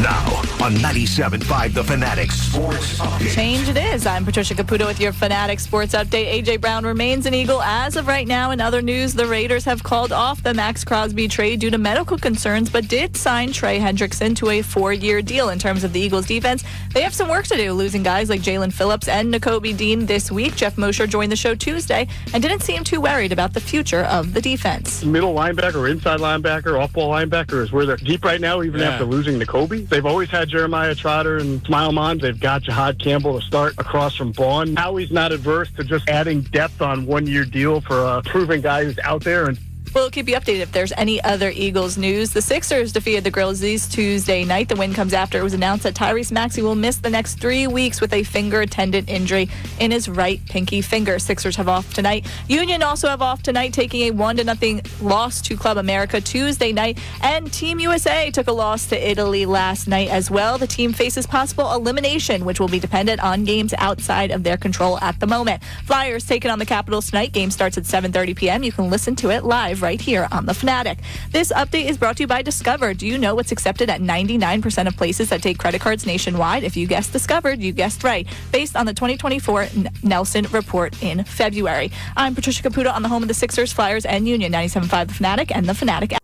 Now on 97.5 The Fanatic Sports Update. Change it is. I'm Patricia Caputo with your Fanatic Sports Update. A.J. Brown remains an Eagle as of right now. In other news, the Raiders have called off the Max Crosby trade due to medical concerns, but did sign Trey Hendrickson to a 4-year deal. In terms of the Eagles' defense, they have some work to do, losing guys like Jalen Phillips and Nakobe Dean this week. Jeff Mosher joined the show Tuesday and didn't seem too worried about the future of the defense. Middle linebacker, inside linebacker, off-ball linebacker is where they're deep right now, even after losing Nakobe. They've always had Jeremiah Trotter and Smile Mons. They've got Jihad Campbell to start across from Vaughn. Howie's not adverse to just adding depth on 1-year deal for a proven guy who's out there. And We'll keep you updated if there's any other Eagles news. The Sixers defeated the Grizzlies Tuesday night. The win comes after it was announced that Tyrese Maxey will miss the next 3 weeks with a finger tendon injury in his right pinky finger. Sixers have off tonight. Union also have off tonight, taking a 1-0 loss to Club America Tuesday night. And Team USA took a loss to Italy last night as well. The team faces possible elimination, which will be dependent on games outside of their control at the moment. Flyers taking on the Capitals tonight. Game starts at 7:30 p.m. You can listen to it live right here on The Fanatic. This update is brought to you by Discover. Do you know what's accepted at 99% of places that take credit cards nationwide? If you guessed Discovered, you guessed right, based on the 2024 Nelson report in February. I'm Patricia Caputo on the home of the Sixers, Flyers, and Union, 97.5 The Fanatic and The Fanatic app.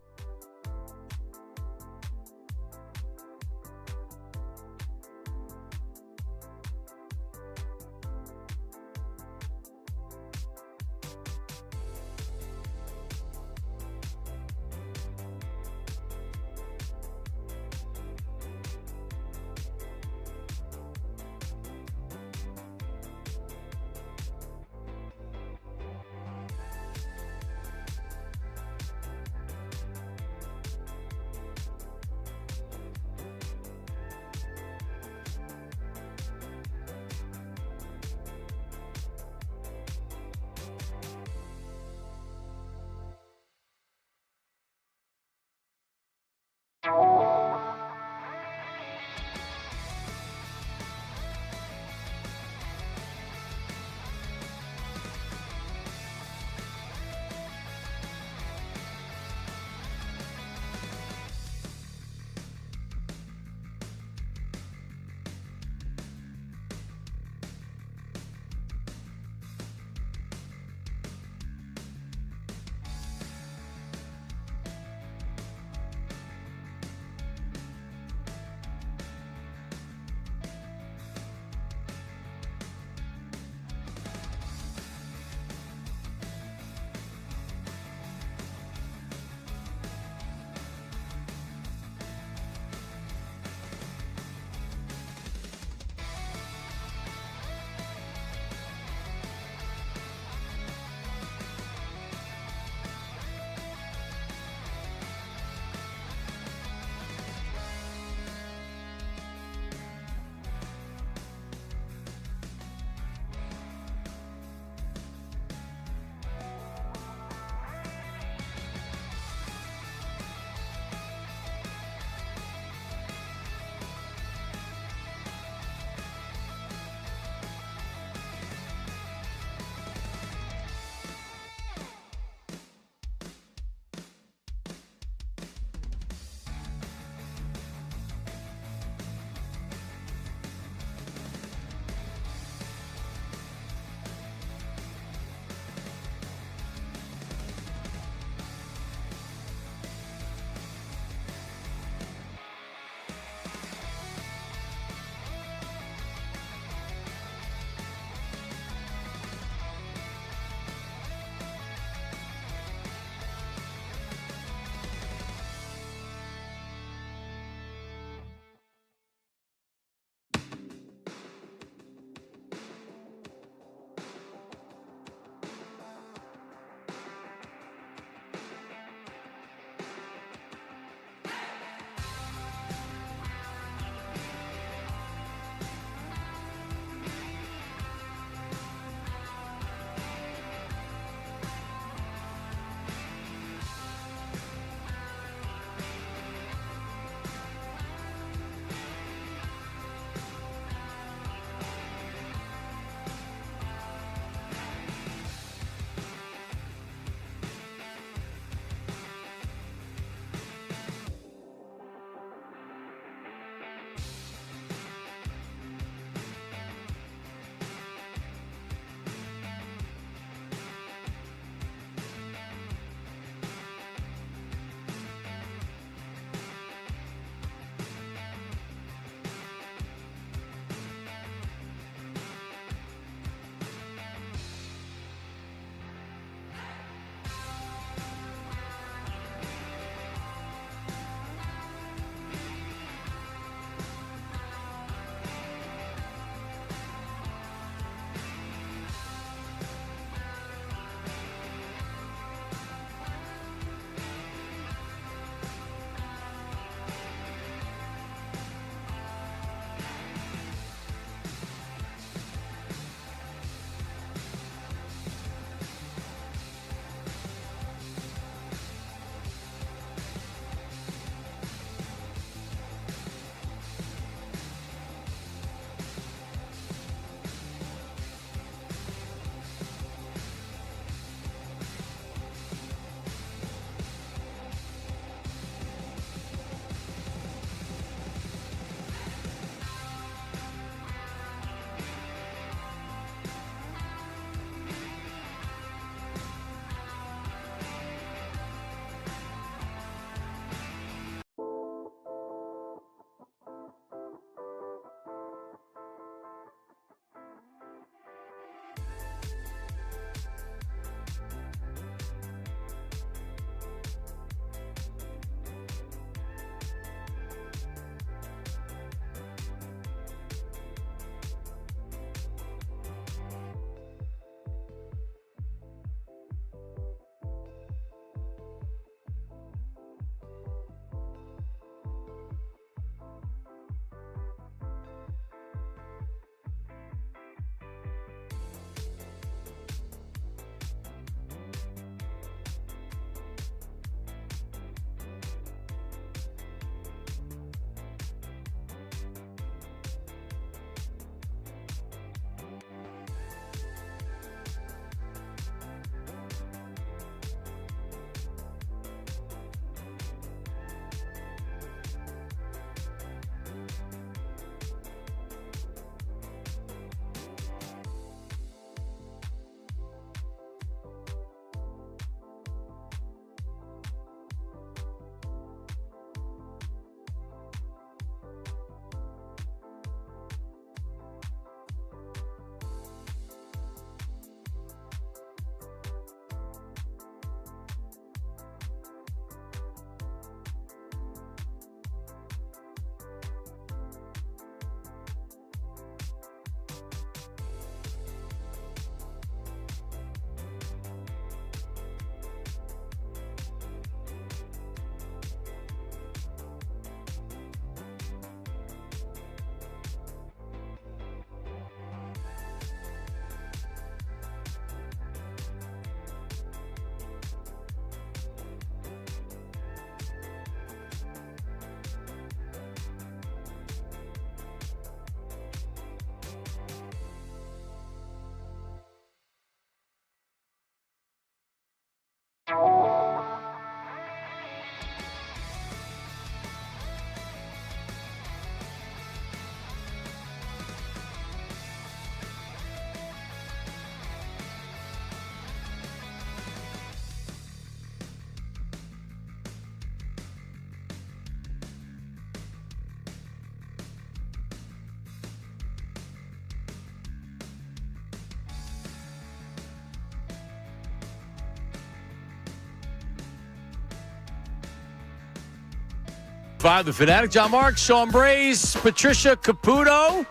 97.5, The Fanatic. John Marks, Sean Brace, Patricia Caputo,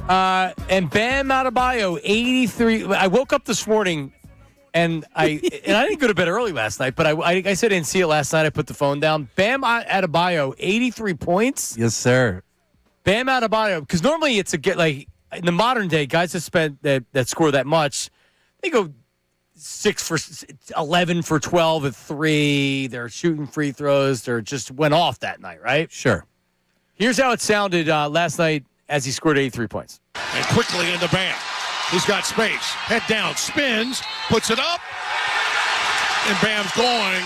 and Bam Adebayo, 83. I woke up this morning, and I didn't go to bed early last night, but I said I didn't see it last night. I put the phone down. Bam Adebayo, 83 points. Yes, sir. Bam Adebayo, because normally it's in the modern day, guys that score that much, they go 11 for 12 at 3. They're shooting free throws. They're just went off that night, right? Sure. Here's how it sounded last night as he scored 83 points. And quickly into Bam. He's got space. Head down, spins, puts it up. And Bam's going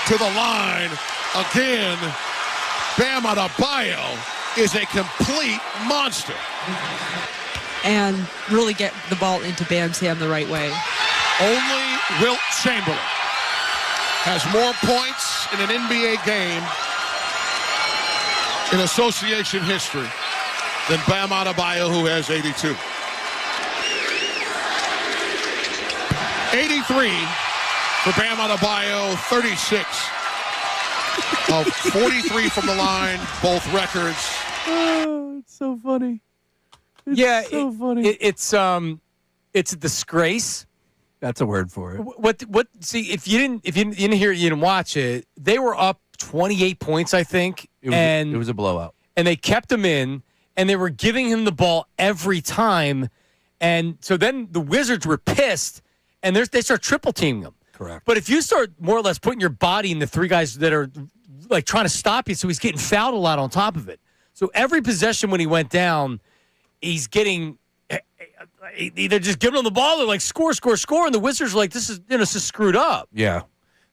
to the line again. Bam Adebayo is a complete monster. And really get the ball into Bam's hand the right way. Only Wilt Chamberlain has more points in an NBA game in association history than Bam Adebayo, who has 82. 83 for Bam Adebayo, 36 of 43 from the line, both records. Oh, it's so funny. It's so funny. It's a disgrace. That's a word for it. What? See, if you didn't hear it, you didn't watch it. They were up 28 points, I think, It was a blowout. And they kept him in, and they were giving him the ball every time, and so then the Wizards were pissed, and they start triple teaming him. Correct. But if you start more or less putting your body in the three guys that are like trying to stop you, so he's getting fouled a lot on top of it. So every possession when he went down, he's getting. They're just giving him the ball. They're like, score, and the Wizards are like, this is screwed up. Yeah.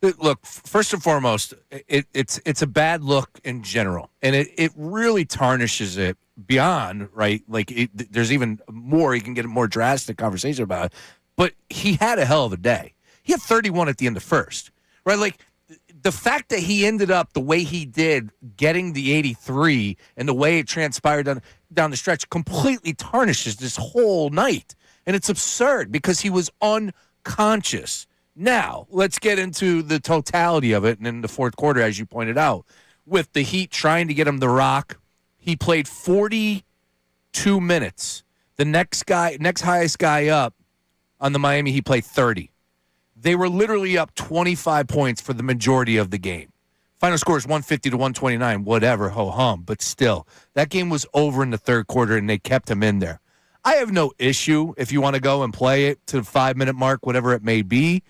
Look, first and foremost, it's a bad look in general, and it really tarnishes it beyond, right? Like, there's even more. You can get a more drastic conversation about it. But he had a hell of a day. He had 31 at the end of first, right? Like, the fact that he ended up the way he did, getting the 83, and the way it transpired down the stretch completely tarnishes this whole night. And it's absurd because he was unconscious. Now, let's get into the totality of it. And in the fourth quarter, as you pointed out, with the Heat trying to get him the rock, he played 42 minutes. The next highest guy up on the Miami, he played 30. They were literally up 25 points for the majority of the game. Final score is 150 to 129, whatever, ho-hum. But still, that game was over in the third quarter, and they kept him in there. I have no issue if you want to go and play it to the 5-minute mark, whatever it may be.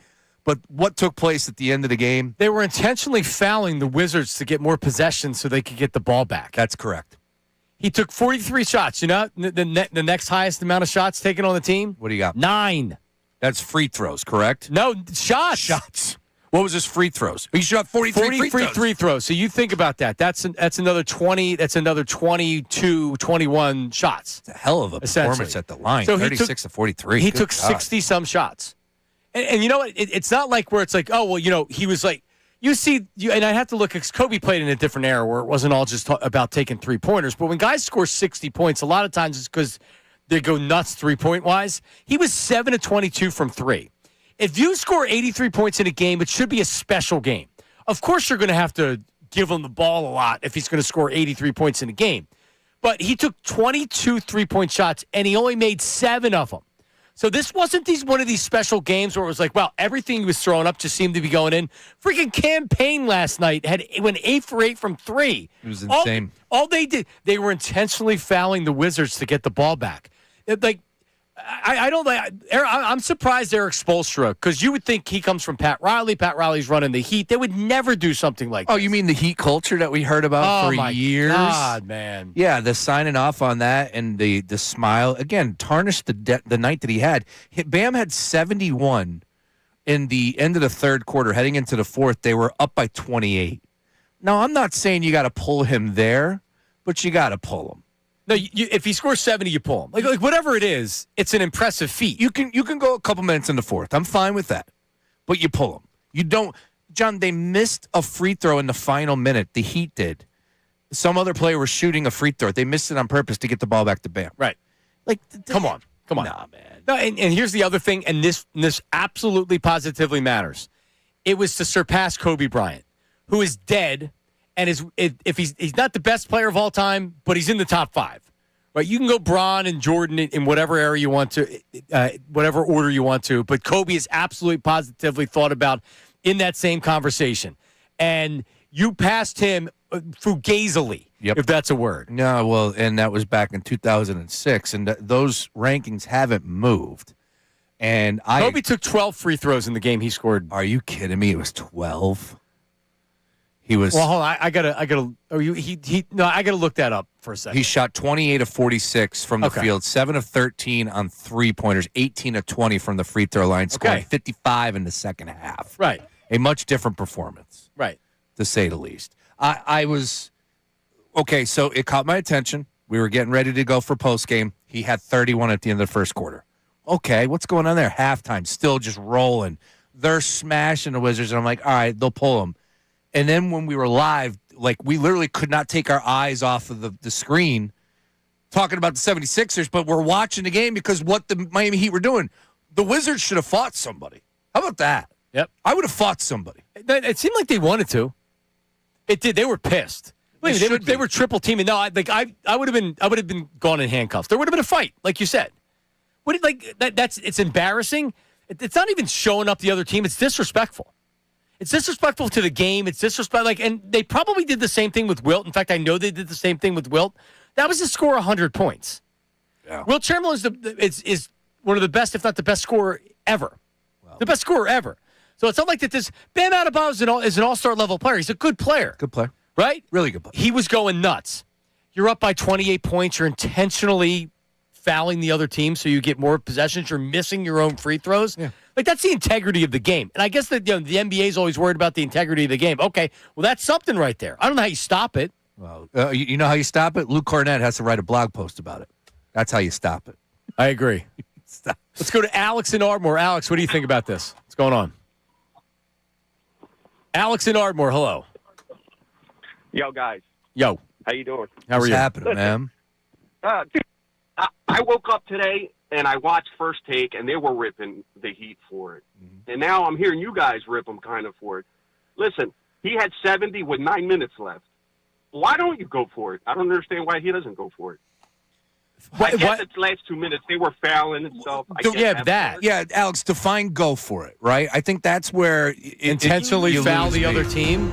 But what took place at the end of the game? They were intentionally fouling the Wizards to get more possession so they could get the ball back. That's correct. He took 43 shots. You know the next highest amount of shots taken on the team? What do you got? 9. That's free throws, correct? No, shots. Shots. What was his free throws? He shot 43 free throws. So you think about that. That's another 20. That's another 22, 21 shots. It's a hell of a performance at the line. So 36 to 43. He took 60-some shots. And you know what? It's not like where it's like, oh, well, he was like, and I have to look, because Kobe played in a different era where it wasn't all just about taking three-pointers. But when guys score 60 points, a lot of times it's because they go nuts three-point wise. He was 7 of 22 from 3. If you score 83 points in a game, it should be a special game. Of course, you're going to have to give him the ball a lot if he's going to score 83 points in a game. But he took 22 three-point shots, and he only made 7 of them. So this wasn't one of these special games where it was like, wow, everything he was throwing up just seemed to be going in. Freaking Campaign last night went 8 for 8 from 3. It was insane. All they did, they were intentionally fouling the Wizards to get the ball back. I'm surprised Eric Spoelstra, because you would think he comes from Pat Riley. Pat Riley's running the Heat. They would never do something like that. Oh, you mean the Heat culture that we heard about for years? God, man. Yeah, the signing off on that and the smile, again, tarnished the night that he had. Bam had 71 in the end of the third quarter. Heading into the fourth, they were up by 28. Now, I'm not saying you got to pull him there, but you got to pull him. No, if he scores 70, you pull him. Like whatever it is, it's an impressive feat. You can go a couple minutes in the fourth. I'm fine with that. But you pull him. You don't. John, they missed a free throw in the final minute. The Heat did. Some other player was shooting a free throw. They missed it on purpose to get the ball back to Bam. Right. Like, come on. Nah, man. No, and here's the other thing, and this absolutely positively matters. It was to surpass Kobe Bryant, who is dead, and if he's not the best player of all time, but he's in the top 5. Right? You can go Bron and Jordan in whatever area you want to, whatever order you want to, but Kobe is absolutely positively thought about in that same conversation. And you passed him fugazily, if that's a word. No, well, and that was back in 2006, and those rankings haven't moved. And Kobe took 12 free throws in the game he scored. Are you kidding me? It was 12. He was. Well, hold on. I gotta. No, I gotta look that up for a second. He shot 28 of 46 from the field, 7 of 13 on 3-pointers, 18 of 20 from the free throw line, scoring 55 in the second half. Right. A much different performance. Right. To say the least. I was okay. So it caught my attention. We were getting ready to go for postgame. He had 31 at the end of the first quarter. Okay, what's going on there? Halftime, still just rolling. They're smashing the Wizards, and I'm like, all right, they'll pull them. And then when we were live, like we literally could not take our eyes off of the screen talking about the 76ers, but we're watching the game because what the Miami Heat were doing. The Wizards should have fought somebody. How about that? Yep. I would have fought somebody. It seemed like they wanted to. It did. They were pissed. They were triple teaming. No, I would have been gone in handcuffs. There would have been a fight, like you said. It's embarrassing. It's not even showing up the other team. It's disrespectful. It's disrespectful to the game. It's disrespectful. And they probably did the same thing with Wilt. In fact, I know they did the same thing with Wilt. That was to score 100 points. Yeah. Wilt Chamberlain is one of the best, if not the best scorer ever. Wow. The best scorer ever. So it's not like that. Bam Adebayo is an all-star level player. He's a good player. Good player. Right? Really good player. He was going nuts. You're up by 28 points. You're intentionally fouling the other team so you get more possessions. You're missing your own free throws. Yeah. Like, that's the integrity of the game. And I guess that the NBA is always worried about the integrity of the game. Okay, well, that's something right there. I don't know how you stop it. Well, you know how you stop it? Luke Cornett has to write a blog post about it. That's how you stop it. I agree. Let's go to Alex in Ardmore. Alex, what do you think about this? What's going on? Alex in Ardmore, hello. Yo, guys. Yo. How you doing? How are What's you? happening, man? Dude, I woke up today and I watched First Take, and they were ripping the Heat for it. Mm-hmm. And now I'm hearing you guys rip them kind of for it. Listen, he had 70 with 9 minutes left. Why don't you go for it? I don't understand why he doesn't go for it. I guess it's last 2 minutes. They were fouling and stuff. Yeah, Alex, define go for it, right? I think that's where intentionally foul the other team.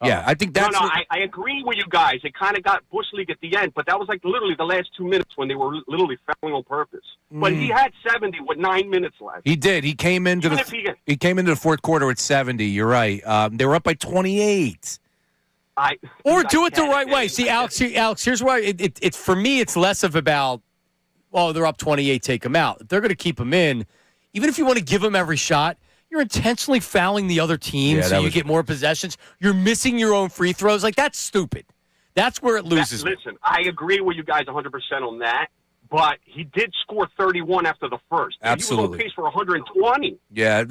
Yeah, I think that's... No, I agree with you guys. It kind of got Bush League at the end, but that was like literally the last 2 minutes when they were literally fouling on purpose. But he had 70 with 9 minutes left. He did. He came into he came into the fourth quarter with 70. You're right. They were up by 28. Or do it the right way. See, Alex, here's why it's for me, it's less of about, they're up 28, take them out. If they're going to keep them in, even if you want to give them every shot, you're intentionally fouling the other team so you get more possessions. You're missing your own free throws. Like, that's stupid. That's where it loses. Listen, I agree with you guys 100% on that, but he did score 31 after the first. Absolutely. He was on pace for 120. Yeah.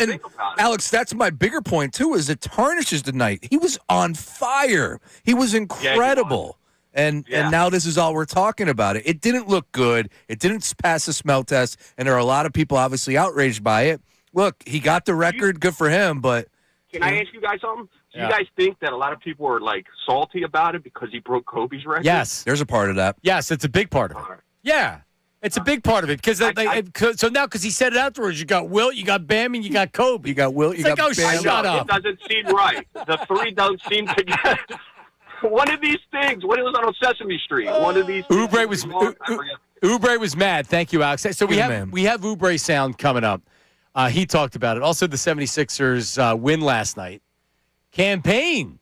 And Alex, that's my bigger point, too, is it tarnishes the night. He was on fire. He was incredible. And now this is all we're talking about. It didn't look good. It didn't pass the smell test, and there are a lot of people obviously outraged by it. Look, he got the record. Good for him, but... Can I ask you guys something? Do you guys think that a lot of people are, like, salty about it because he broke Kobe's record? Yes. There's a part of that. Yes, it's a big part of it. Yeah. It's a big part of it. Because so now, because he said it afterwards, you got Wilt, you got Bam, and you got Kobe. You got Wilt, you got Bam. Shut up. It doesn't seem right. The three don't seem to get... One of these things, when it was on Sesame Street, one of these things... Oubre was mad. Thank you, Alex. So we have Oubre sound coming up. He talked about it. Also, the 76ers win last night. Campaign.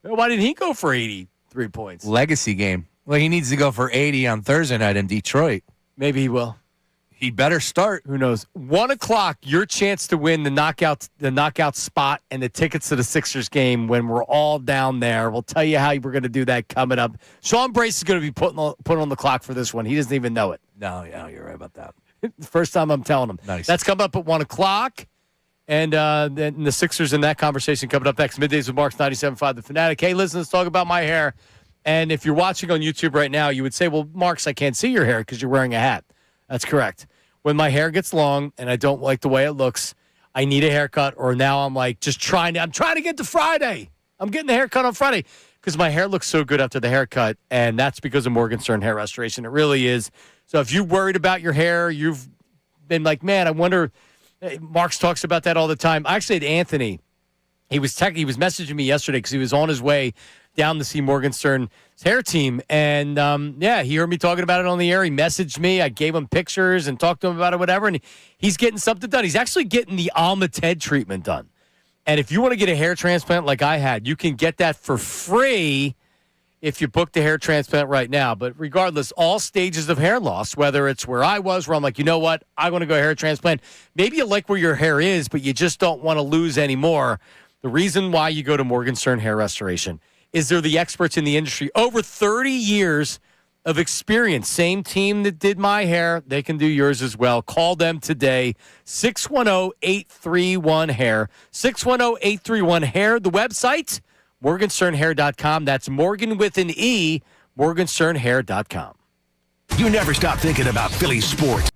Why didn't he go for 83 points? Legacy game. Well, he needs to go for 80 on Thursday night in Detroit. Maybe he will. He better start. Who knows? 1 o'clock, your chance to win the knockout spot and the tickets to the Sixers game when we're all down there. We'll tell you how we're going to do that coming up. Sean Brace is going to be put on the clock for this one. He doesn't even know it. No, yeah, you're right about that. First time I'm telling him. Nice. That's coming up at 1 o'clock. And then the Sixers in that conversation coming up next. Middays with Marks 97.5 The Fanatic. Hey, listen, let's talk about my hair. And if you're watching on YouTube right now, you would say, well, Marks, I can't see your hair because you're wearing a hat. That's correct. When my hair gets long and I don't like the way it looks, I need a haircut, or now I'm like I'm trying to get to Friday. I'm getting the haircut on Friday because my hair looks so good after the haircut, and that's because of Morgenstern Hair Restoration. It really is. So if you're worried about your hair, you've been like, man, I wonder. Marks talks about that all the time. I actually had Anthony. He was messaging me yesterday because he was on his way down to see Morgenstern's hair team. And, he heard me talking about it on the air. He messaged me. I gave him pictures and talked to him about it, whatever. And he's getting something done. He's actually getting the Alma-Ted treatment done. And if you want to get a hair transplant like I had, you can get that for free if you book the hair transplant right now. But regardless, all stages of hair loss, whether it's where I was, where I'm like, you know what, I want to go hair transplant. Maybe you like where your hair is, but you just don't want to lose any more. The reason why you go to Morgenstern Hair Restoration is they're the experts in the industry. Over 30 years of experience. Same team that did my hair, they can do yours as well. Call them today, 610-831-HAIR, 610-831-HAIR. The website, morgensternhair.com. That's Morgan with an E, morgensternhair.com. You never stop thinking about Phillies sports.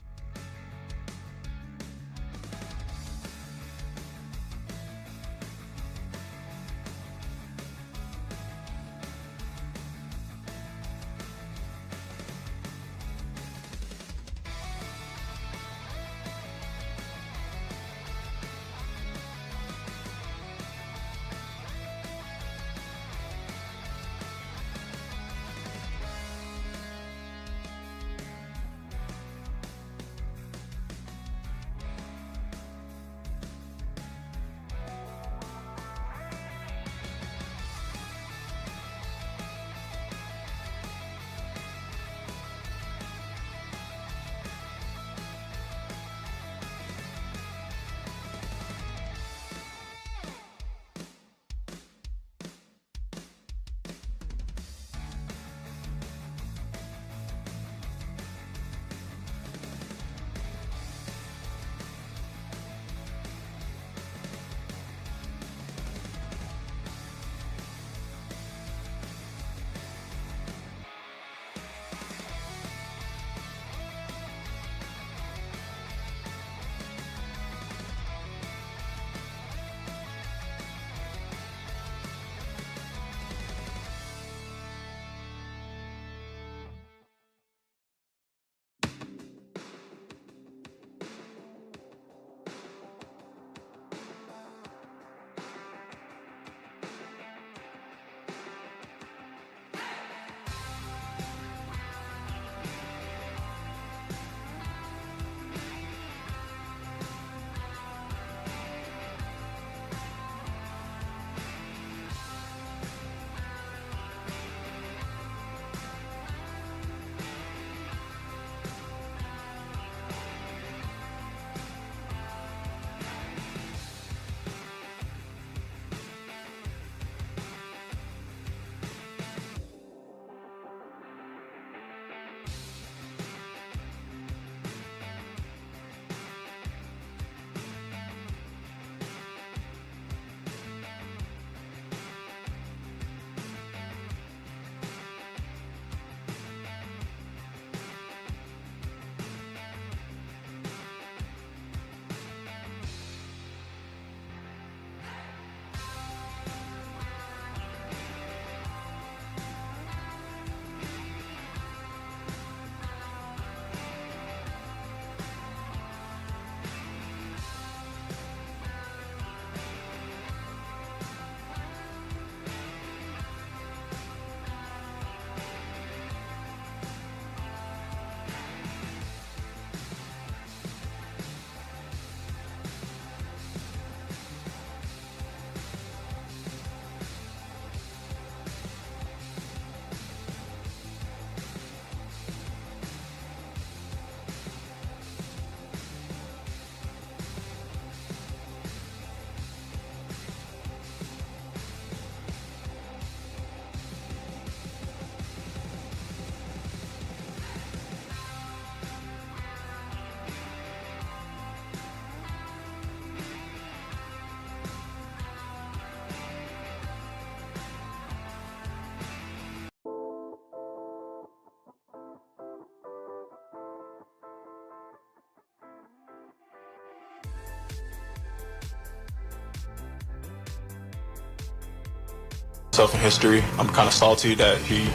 Himself in history. I'm kind of salty that he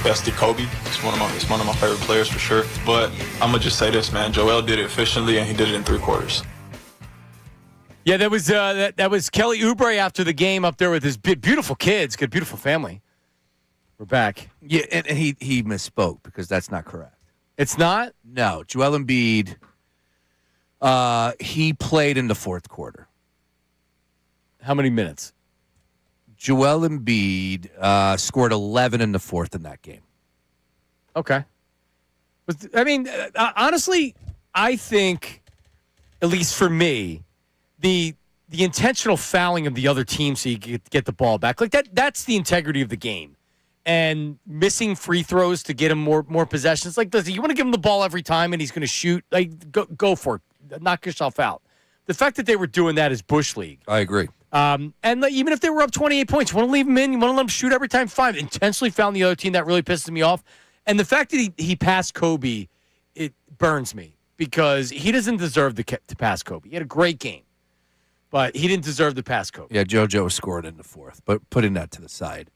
bested Kobe. It's one of my favorite players for sure. But I'm gonna just say this, man. Joel did it efficiently, and he did it in 3 quarters. Yeah, that was Kelly Oubre after the game up there with his beautiful kids, good beautiful family. We're back. Yeah, and he misspoke because that's not correct. It's not? No, Joel Embiid. He played in the 4th quarter. How many minutes? Joel Embiid scored 11 in the 4th in that game. Okay. Honestly, I think, at least for me, the intentional fouling of the other team so you get the ball back, like that's the integrity of the game. And missing free throws to get him more possessions. Like, you want to give him the ball every time and he's going to shoot? Like, go for it. Knock yourself out. The fact that they were doing that is Bush League. I agree. And even if they were up 28 points, you want to leave him in, you want to let him shoot every time, fine. Intentionally found the other team, that really pisses me off. And the fact that he passed Kobe, it burns me because he doesn't deserve to pass Kobe. He had a great game, but he didn't deserve to pass Kobe. Yeah, JoJo scored in the 4th, but putting that to the side.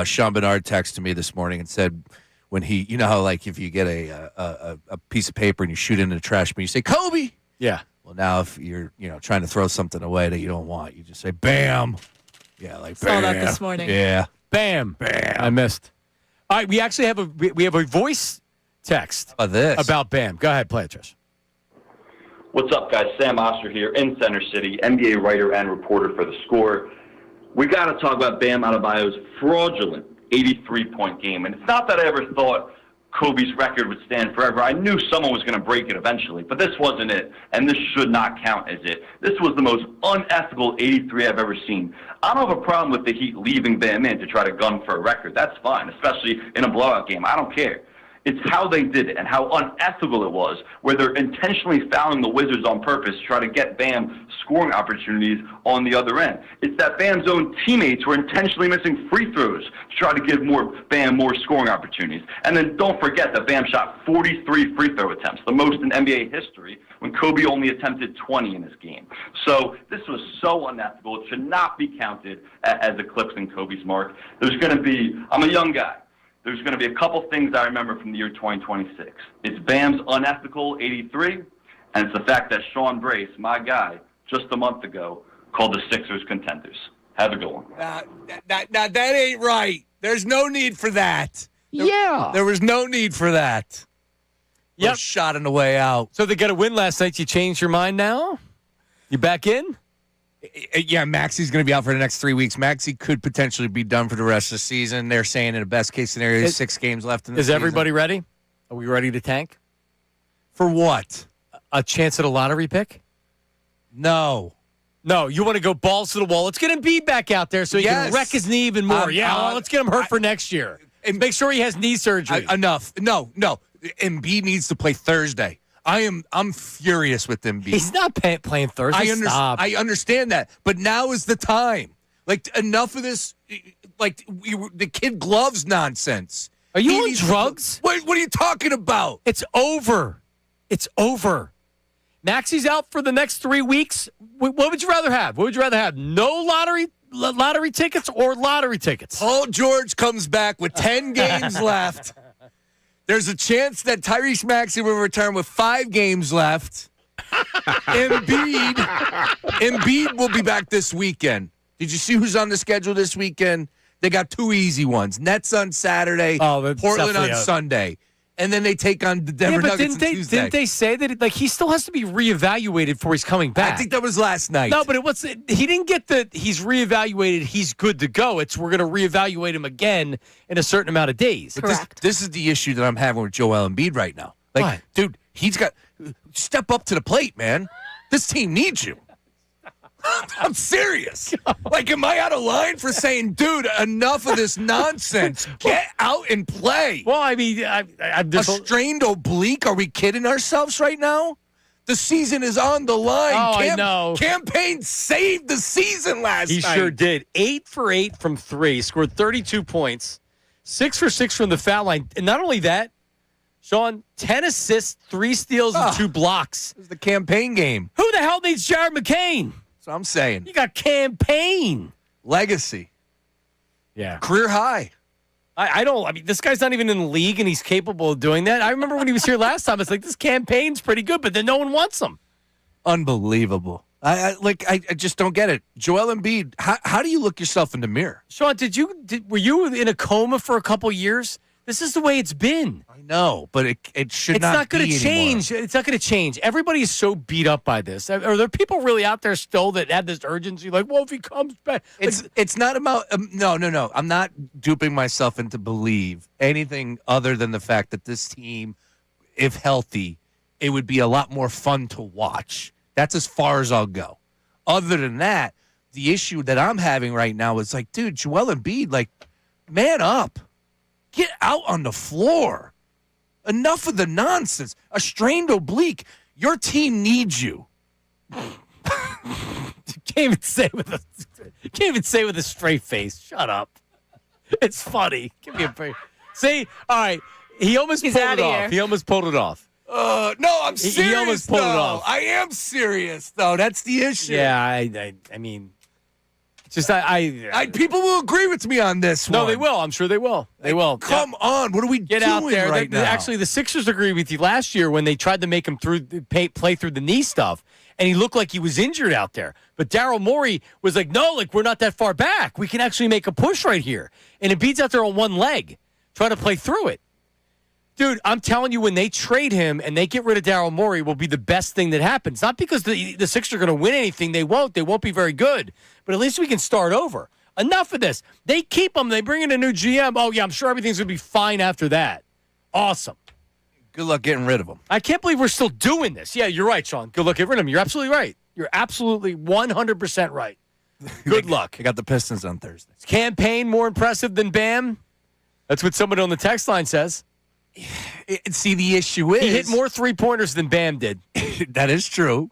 Sean Bernard texted me this morning and said when he, you know how like if you get a piece of paper and you shoot it in the trash bin, you say, Kobe. Yeah. Well, now if you're trying to throw something away that you don't want, you just say bam. Yeah, like bam. Saw that this morning. Yeah, bam. I missed. All right, we actually have a voice text about bam. Go ahead, play it, Trish. What's up, guys? Sam Oster here in Center City, NBA writer and reporter for The Score. We got to talk about Bam Adebayo's fraudulent 83-point game, and it's not that I ever thought Kobe's record would stand forever. I knew someone was going to break it eventually, but this wasn't it, and this should not count as it. This was the most unethical 83 I've ever seen. I don't have a problem with the Heat leaving Bam in to try to gun for a record. That's fine, especially in a blowout game. I don't care. It's how they did it and how unethical it was, where they're intentionally fouling the Wizards on purpose to try to get Bam scoring opportunities on the other end. It's that Bam's own teammates were intentionally missing free throws to try to give Bam more scoring opportunities. And then don't forget that Bam shot 43 free throw attempts, the most in NBA history, when Kobe only attempted 20 in his game. So this was so unethical. It should not be counted as eclipsing Kobe's mark. I'm a young guy. There's going to be a couple things I remember from the year 2026. It's Bam's unethical 83, and it's the fact that Sean Brace, my guy, just a month ago, called the Sixers contenders. Have a good one. That ain't right. There's no need for that. There was no need for that. Yep. Shot on the way out. So they got a win last night. You changed your mind now? You back in? Yeah, Maxi's going to be out for the next 3 weeks. Maxi could potentially be done for the rest of the season. They're saying in a best-case scenario, 6 games left in the season. Is everybody ready? Are we ready to tank? For what? A chance at a lottery pick? No. No, you want to go balls to the wall. Let's get Embiid back out there so he can wreck his knee even more. Let's get him hurt for next year. And make sure he has knee surgery. Enough. No. Embiid needs to play Thursday. I'm furious with Embiid. He's not playing Thursday. I understand that, but now is the time. Like, enough of this, like, the kid gloves nonsense. Are you on drugs? What are you talking about? It's over. It's over. Maxi's out for the next 3 weeks. What would you rather have? What would you rather have? No lottery tickets or lottery tickets? Paul George comes back with 10 games left. There's a chance that Tyrese Maxey will return with 5 games left. Embiid will be back this weekend. Did you see who's on the schedule this weekend? They got 2 easy ones. Nets on Saturday, Portland on Sunday. And then they take on the Denver Nuggets on Tuesday. Didn't they say that he still has to be reevaluated before he's coming back? I think that was last night. No, but he didn't get he's reevaluated, he's good to go. It's we're going to reevaluate him again in a certain amount of days. Correct. This is the issue that I'm having with Joel Embiid right now. Like, what? Dude, he's got step up to the plate, man. This team needs you. I'm serious. Like, am I out of line for saying, dude, enough of this nonsense? Get out and play. Well, I mean, I'm a strained oblique. Are we kidding ourselves right now? The season is on the line. I know. Campaign saved the season last night. He sure did. 8 for 8 from 3. Scored 32 points. 6 for 6 from the foul line. And not only that, Sean, 10 assists, 3 steals, and 2 blocks. It was the campaign game. Who the hell needs Jared McCain? That's what I'm saying. You got campaign. Legacy. Yeah. Career high. I mean, this guy's not even in the league, and he's capable of doing that. I remember when he was here last time, it's like, this campaign's pretty good, but then no one wants him. Unbelievable. I just don't get it. Joel Embiid, how do you look yourself in the mirror? Sean, were you in a coma for a couple years? This is the way it's been. I know, but it should not going be to change. anymore. It's not going to change. Everybody is so beat up by this. Are there people really out there still that have this urgency? Like, well, if he comes back. It's not about no. I'm not duping myself into believe anything other than the fact that this team, if healthy, it would be a lot more fun to watch. That's as far as I'll go. Other than that, the issue that I'm having right now is like, dude, Joel Embiid, like, man up. Get out on the floor. Enough of the nonsense. A strained oblique. Your team needs you. Can't even say with a straight face. Shut up. It's funny. Give me a break. See, all right. He almost pulled it off. He almost pulled it off. No, I'm serious. He almost pulled it off. I am serious, though. That's the issue. Yeah, I mean, just people will agree with me on this one. No, they will. I'm sure they will. They will. Come on. What are we Get doing out there right now? Actually, the Sixers agreed with you last year when they tried to make him play through the knee stuff, and he looked like he was injured out there. But Daryl Morey was like, no, like, we're not that far back. We can actually make a push right here. And Embiid's out there on one leg trying to play through it. Dude, I'm telling you, when they trade him and they get rid of Daryl Morey, will be the best thing that happens. Not because the Sixers are going to win anything. They won't. They won't be very good. But at least we can start over. Enough of this. They keep him. They bring in a new GM. Oh, yeah, I'm sure everything's going to be fine after that. Awesome. Good luck getting rid of him. I can't believe we're still doing this. Yeah, you're right, Sean. Good luck getting rid of him. You're absolutely right. You're absolutely 100% right. Good luck. I got the Pistons on Thursday. Is campaign more impressive than Bam? That's what somebody on the text line says. See, the issue is... He hit more three-pointers than Bam did. That is true.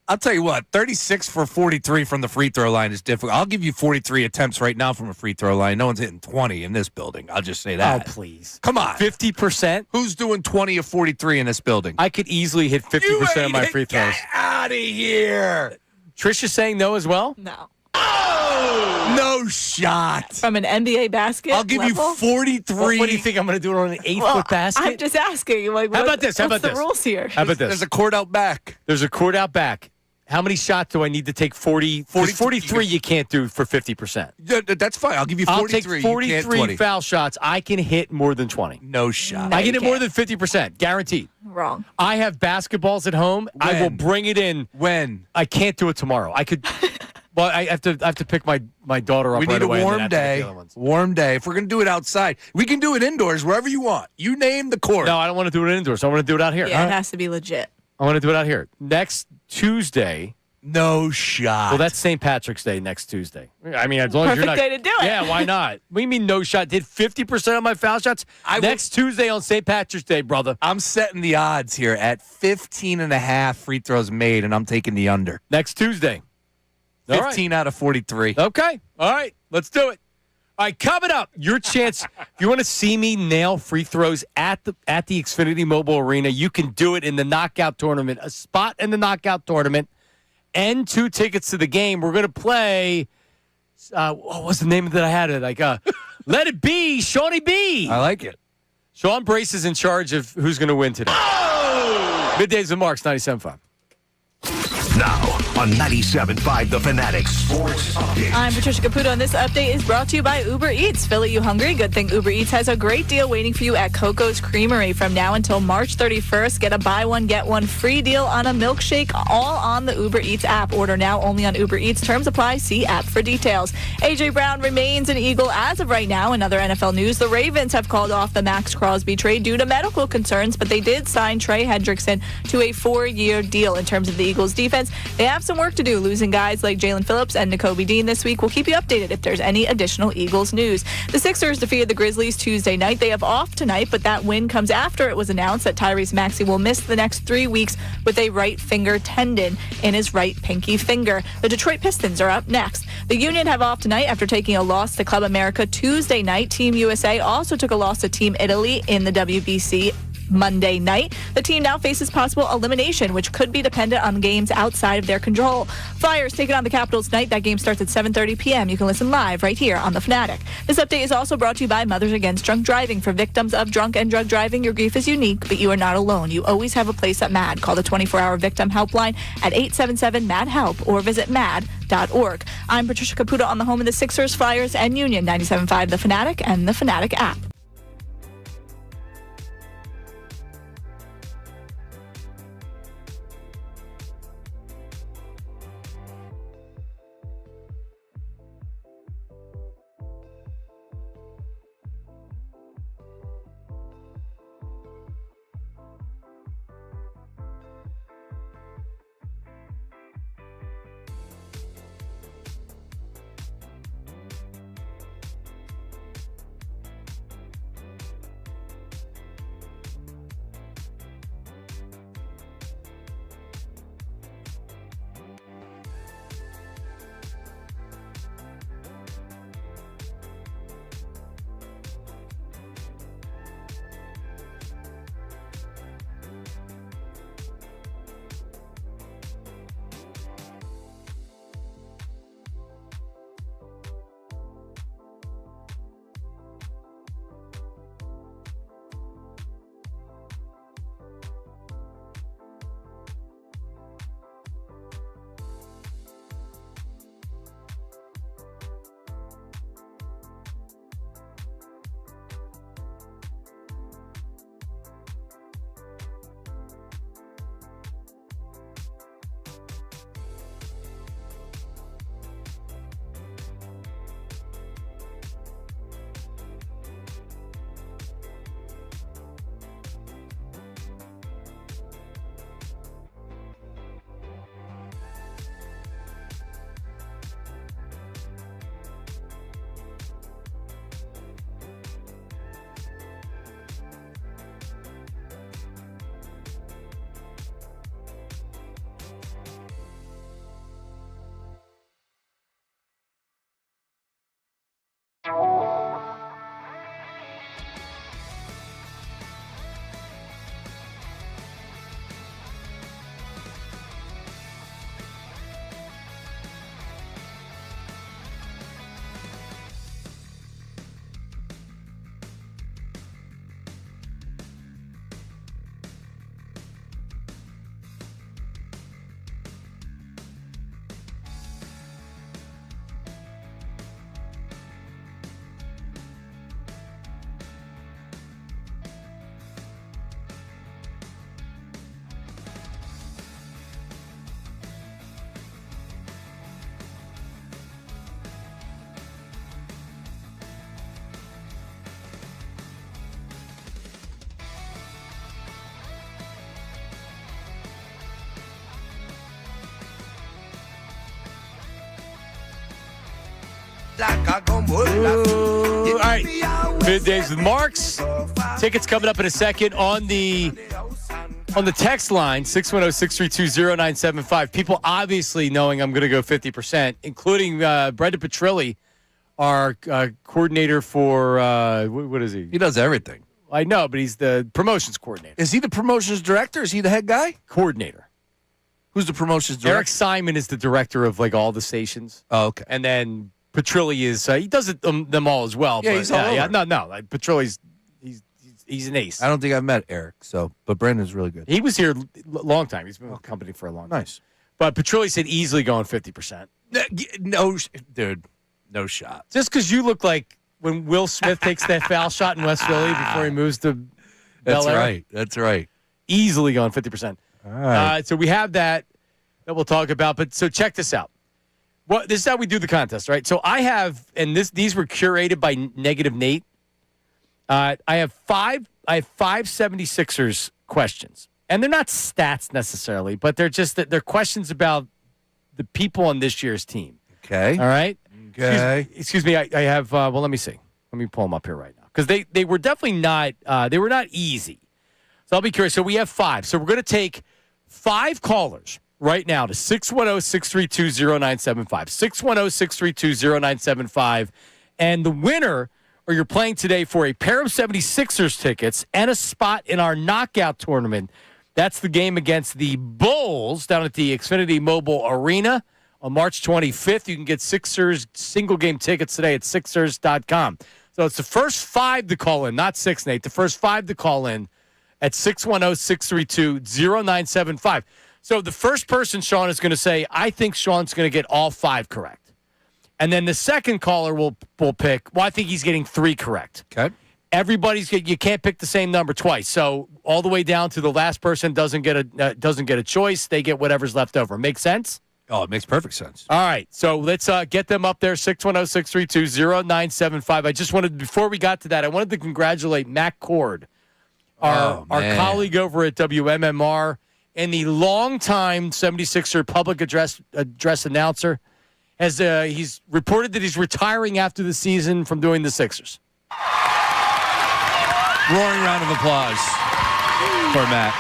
I'll tell you what, 36 for 43 from the free throw line is difficult. I'll give you 43 attempts right now from a free throw line. No one's hitting 20 in this building. I'll just say that. Oh, please. Come on. 50%? Who's doing 20 of 43 in this building? I could easily hit 50% of my free throws. Get out of here. Trisha's saying no as well? No. Oh! No shot. From an NBA basket I'll give level? you 43. What do you think? I'm going to do it on an 8-foot basket? I'm just asking. Like, How about this? What's the rules here? How about this? There's a court out back. There's a court out back. How many shots do I need to take? 43 you can't do for 50%. Yeah, that's fine. I'll give you 43. I'll take 43 foul shots. I can hit more than 20. No shot. No, I can hit you more than 50%. Guaranteed. Wrong. I have basketballs at home. When? I will bring it in. When? I can't do it tomorrow. I could. Well, I have to pick my daughter up We right need a away. warm day. Warm day. If we're going to do it outside, we can do it indoors, wherever you want. You name the court. No, I don't want to do it indoors. I want to do it out here. Yeah, it has to be legit. I want to do it out here. Next Tuesday. No shot. Well, that's St. Patrick's Day next Tuesday. I mean, as long as you're not. Perfect day to do it. Yeah, why not? What do you mean no shot? Did 50% of my foul shots next Tuesday on St. Patrick's Day, brother. I'm setting the odds here at 15.5 free throws made, and I'm taking the under. Next Tuesday. 15 out of 43. Okay. All right. Let's do it. All right, coming up, your chance. If you want to see me nail free throws at the Xfinity Mobile Arena, you can do it in the knockout tournament. A spot in the knockout tournament and 2 tickets to the game. We're going to play, what was the name that I had? Let It Be, Shawnee B. I like it. Sean Brace is in charge of who's going to win today. Oh! Middays with Marks, 97.5. Now on 97.5 The Fanatic Sports Update. I'm Patricia Caputo, and this update is brought to you by Uber Eats. Philly, you hungry? Good thing Uber Eats has a great deal waiting for you at Coco's Creamery. From now until March 31st, get a buy one, get one free deal on a milkshake, all on the Uber Eats app. Order now only on Uber Eats. Terms apply. See app for details. A.J. Brown remains an Eagle as of right now. In other NFL news, the Ravens have called off the Max Crosby trade due to medical concerns, but they did sign Trey Hendrickson to a 4-year deal. In terms of the Eagles' defense, they have some work to do, losing guys like Jalen Phillips and Nakobe Dean this week. We'll keep you updated if there's any additional Eagles news. The Sixers defeated the Grizzlies Tuesday night. They have off tonight, but that win comes after it was announced that Tyrese Maxey will miss the next 3 weeks with a right finger tendon in his right pinky finger. The Detroit Pistons are up next. The Union have off tonight after taking a loss to Club America Tuesday night. Team USA also took a loss to Team Italy in the WBC Monday night. The team now faces possible elimination, which could be dependent on games outside of their control. Flyers taking on the Capitals tonight. That game starts at 7:30 p.m. You can listen live right here on The Fanatic. This update is also brought to you by Mothers Against Drunk Driving. For victims of drunk and drug driving, your grief is unique, but you are not alone. You always have a place at MAD. Call the 24-hour victim helpline at 877-MAD-HELP or visit mad.org. I'm Patricia Caputo on the home of the Sixers, Flyers, and Union. 97.5 The Fanatic and the Fanatic app. Ooh, all right. Middays with Marks. Tickets coming up in a second on the text line, 610-632-0975. People obviously knowing I'm going to go 50%, including Brendan Petrilli, our coordinator for, what is he? He does everything. I know, but he's the promotions coordinator. Is he the promotions director? Is he the head guy? Coordinator. Who's the promotions director? Eric Simon is the director of like all the stations. Oh, okay. And then Petrilli is he does it them all as well. Yeah, but, he's all over. Yeah, no. Like Petrilli's he's an ace. I don't think I've met Eric, but Brandon's really good. He was here a long time. He's been with the company for a long time. Nice. But Petrilli said easily going 50%. No, dude, no shot. Just because you look like when Will Smith takes that foul shot in West Philly before he moves to Bel Air. That's right. Easily going 50%. All right. So we have that we'll talk about. But so check this out. Well, this is how we do the contest, right? So I have, and these were curated by Negative Nate. I have five 76ers questions, and they're not stats necessarily, but they're just they're questions about the people on this year's team. Okay. All right. Okay. Excuse me. I have. Well, let me see. Let me pull them up here right now because they were definitely not. They were not easy. So I'll be curious. So we have five. So we're going to take 5 callers right now to 610-632-0975. 610-632-0975. And the winner or you're playing today for a pair of 76ers tickets and a spot in our knockout tournament. That's the game against the Bulls down at the Xfinity Mobile Arena on March 25th. You can get Sixers single-game tickets today at Sixers.com. So it's the first 5 to call in, not 6, Nate. The first 5 to call in at 610-632-0975. So the first person, Sean, is going to say, I think Sean's going to get all 5 correct. And then the second caller will pick, well, I think he's getting 3 correct. Okay. You can't pick the same number twice. So all the way down to the last person doesn't get a choice. They get whatever's left over. Make sense? Oh, it makes perfect sense. All right. So let's get them up there, 610-632-0975. I just wanted, before we got to that, I wanted to congratulate Matt Cord, our colleague over at WMMR and the longtime 76er public address announcer. He's reported that he's retiring after the season from doing the Sixers. Roaring round of applause for Matt,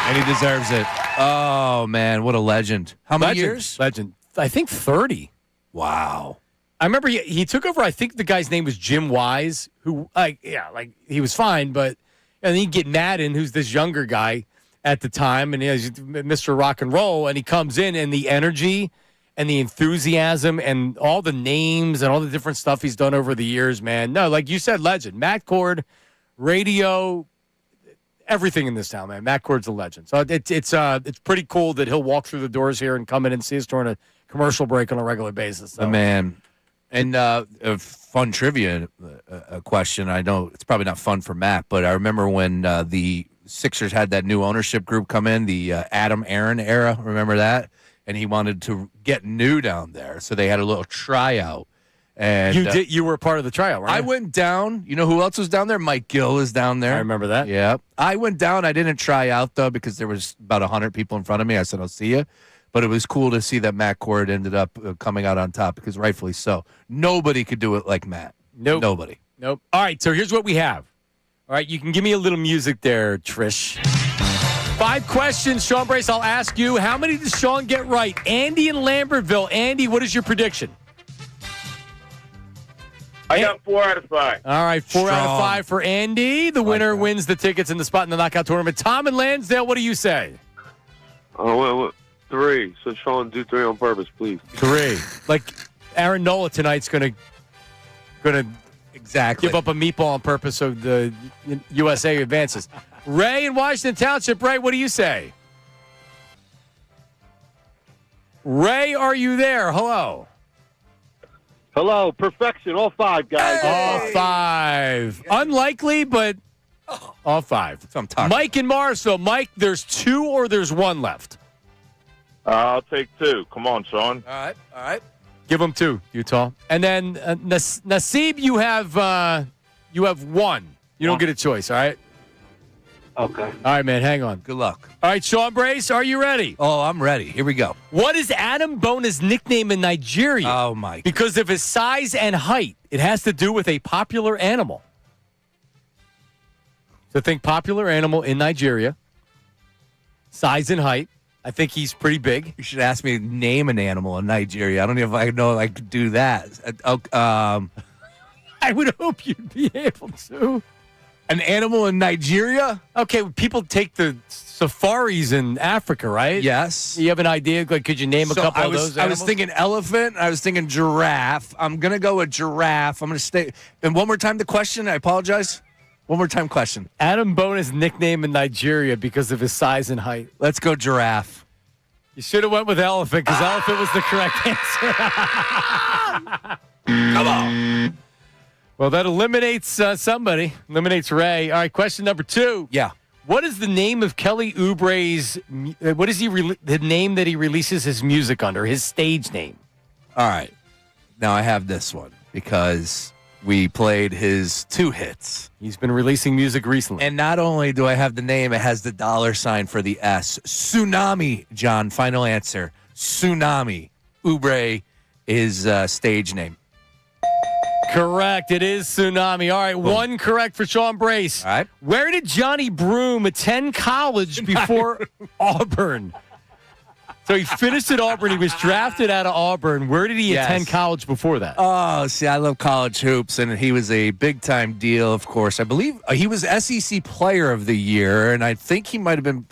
and he deserves it. Oh, man, what a legend. How many years? Legend. I think 30. Wow. I remember he took over, I think the guy's name was Jim Wise, who, he was fine, but and then you get Madden, who's this younger guy at the time, and he's Mr. Rock and Roll, and he comes in, and the energy and the enthusiasm and all the names and all the different stuff he's done over the years, man. No, like you said, legend. Matt Cord, radio, everything in this town, man. Matt Cord's a legend. So it's pretty cool that he'll walk through the doors here and come in and see us during a commercial break on a regular basis. So. Man. And a fun trivia question. I know it's probably not fun for Matt, but I remember when the Sixers had that new ownership group come in, the Adam Aaron era. Remember that? And he wanted to get new down there, so they had a little tryout. And you were a part of the tryout, right? I went down. You know who else was down there? Mike Gill was down there. I remember that. Yeah. I went down. I didn't try out, though, because there was about 100 people in front of me. I said, I'll see you. But it was cool to see that Matt Cord ended up coming out on top, because rightfully so. Nobody could do it like Matt. Nope. Nobody. Nope. All right, so here's what we have. All right, you can give me a little music there, Trish. 5 questions, Sean Brace. I'll ask you, how many does Sean get right? Andy in Lambertville. Andy, what is your prediction? I got 4 out of 5. All right, 4 out of 5 for Andy. The winner wins the tickets and the spot in the knockout tournament. Tom in Lansdale, what do you say? Oh, well, 3. So Sean, do 3 on purpose, please. 3. Like Aaron Nola tonight's gonna exactly give up a meatball on purpose so the USA advances. Ray in Washington Township. Ray, what do you say? Ray, are you there? Hello. Hello, perfection, all 5, guys. All 5. Unlikely, but all 5. That's what I'm talking Mike in Morrisville. Mike, there's 2 or there's 1 left? I'll take 2. Come on, Sean. All right. Give them 2, Utah. And then Nasib, you have 1. You don't get a choice, all right? Okay. All right, man, hang on. Good luck. All right, Sean Brace, are you ready? Oh, I'm ready. Here we go. What is Adam Bona's nickname in Nigeria? Oh, my. Because of his size and height. It has to do with a popular animal. So think popular animal in Nigeria. Size and height. I think he's pretty big. You should ask me to name an animal in Nigeria. I don't know if I know I could do that. I would hope you'd be able to. An animal in Nigeria? Okay, people take the safaris in Africa, right? Yes. You have an idea? Like, could you name a couple of those animals? I was thinking elephant. I was thinking giraffe. I'm going to go with giraffe. I'm going to stay. And one more time the question. I apologize. One more time question. Adam Bona's nickname in Nigeria because of his size and height. Let's go giraffe. You should have went with elephant because elephant was the correct answer. Come on. Well, that eliminates somebody. Eliminates Ray. All right, question number 2. Yeah. What is the name of Kelly Oubre's, what is the name that he releases his music under, his stage name? All right. Now I have this one because we played his 2 hits. He's been releasing music recently. And not only do I have the name, it has the $ for the S. Tsunami, John. Final answer. Tsunami. Oubre is stage name. Correct. It is Tsunami. All right, Boom. 1 correct for Sean Brace. All right. Where did Johnny Broom attend college before Auburn? So he finished at Auburn. He was drafted out of Auburn. Where did he attend college before that? Oh, see, I love college hoops, and he was a big-time deal, of course. I believe he was SEC Player of the Year, and I think he might have been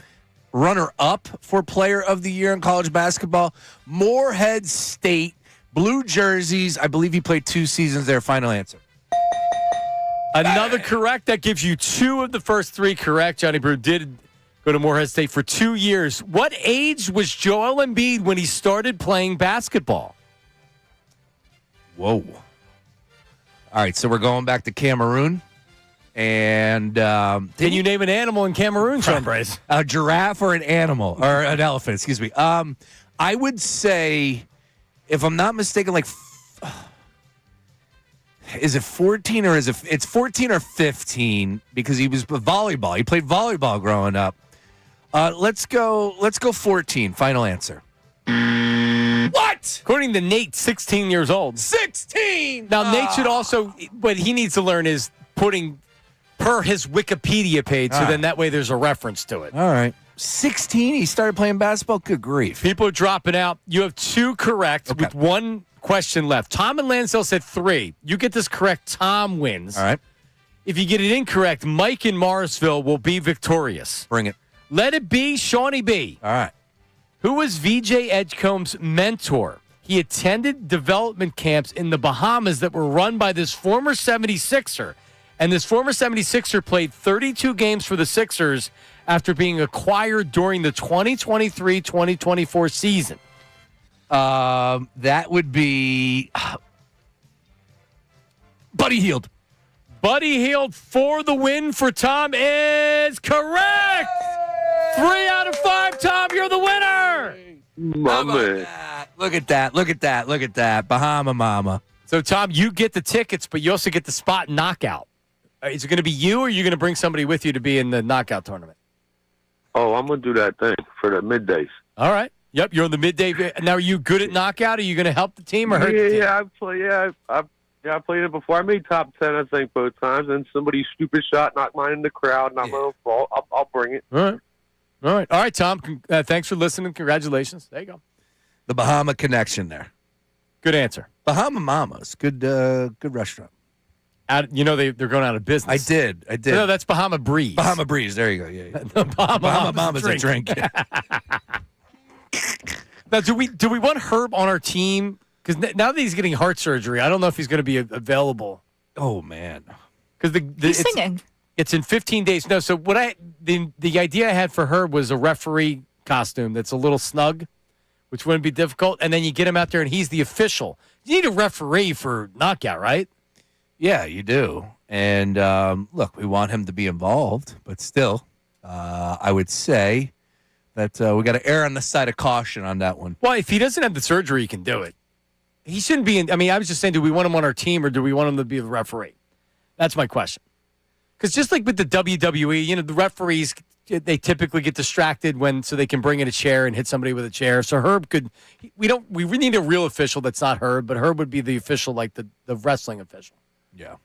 runner-up for Player of the Year in college basketball. Morehead State, blue jerseys. I believe he played 2 seasons there. Final answer. Another correct. That gives you 2 of the first 3 correct. Johnny Brew did go to Morehead State for 2 years. What age was Joel Embiid when he started playing basketball? Whoa. All right, so we're going back to Cameroon. And can you name an animal in Cameroon, Sean Bryce? A giraffe or an animal? Or an elephant, excuse me. I would say, if I'm not mistaken, like, is it 14 or it's 14 or 15 because he was volleyball. He played volleyball growing up. Let's go 14. Final answer. What? According to Nate, 16 years old. 16! Now, Nate should also, what he needs to learn is putting per his Wikipedia page, so then that way there's a reference to it. All right. 16, he started playing basketball? Good grief. People are dropping out. You have 2 correct with 1 question left. Tom and Lansdale said 3. You get this correct, Tom wins. All right. If you get it incorrect, Mike in Morrisville will be victorious. Bring it. Let it be Shawnee B. All right. Who was VJ Edgecombe's mentor? He attended development camps in the Bahamas that were run by this former 76er. And this former 76er played 32 games for the Sixers after being acquired during the 2023-2024 season. That would be Buddy Hield. Buddy Hield for the win for Tom is correct. 3 out of 5, Tom. You're the winner. Mama. Look at that. Bahama Mama. So, Tom, you get the tickets, but you also get the spot knockout. Is it going to be you, or are you going to bring somebody with you to be in the knockout tournament? Oh, I'm going to do that thing for the middays. All right. Yep, you're on the midday. Now, are you good at knockout? Are you going to help the team or hurt the team? I played it before. I made top 10, I think, both times. And somebody's stupid shot knocked mine in the crowd, not my own fault. I'll bring it. All right, Tom. Thanks for listening. Congratulations. There you go. The Bahama connection there. Good answer. Bahama Mamas. Good restaurant. They're going out of business. I did. No, that's Bahama Breeze. Bahama Breeze. There you go. Yeah. Bahama Mama's a drink. Now, do we want Herb on our team? Because now that he's getting heart surgery, I don't know if he's going to be available. Oh man, because he's singing. It's in 15 days. No, so the idea I had for Herb was a referee costume that's a little snug, which wouldn't be difficult, and then you get him out there and he's the official. You need a referee for knockout, right? Yeah, you do. And look, we want him to be involved, but still, I would say that we got to err on the side of caution on that one. Well, if he doesn't have the surgery, he can do it. He shouldn't be in. I mean, I was just saying, do we want him on our team or do we want him to be the referee? That's my question. Because just like with the WWE, the referees, they typically get distracted so they can bring in a chair and hit somebody with a chair. So Herb could. We really need a real official that's not Herb, but Herb would be the official, like the wrestling official. Yeah.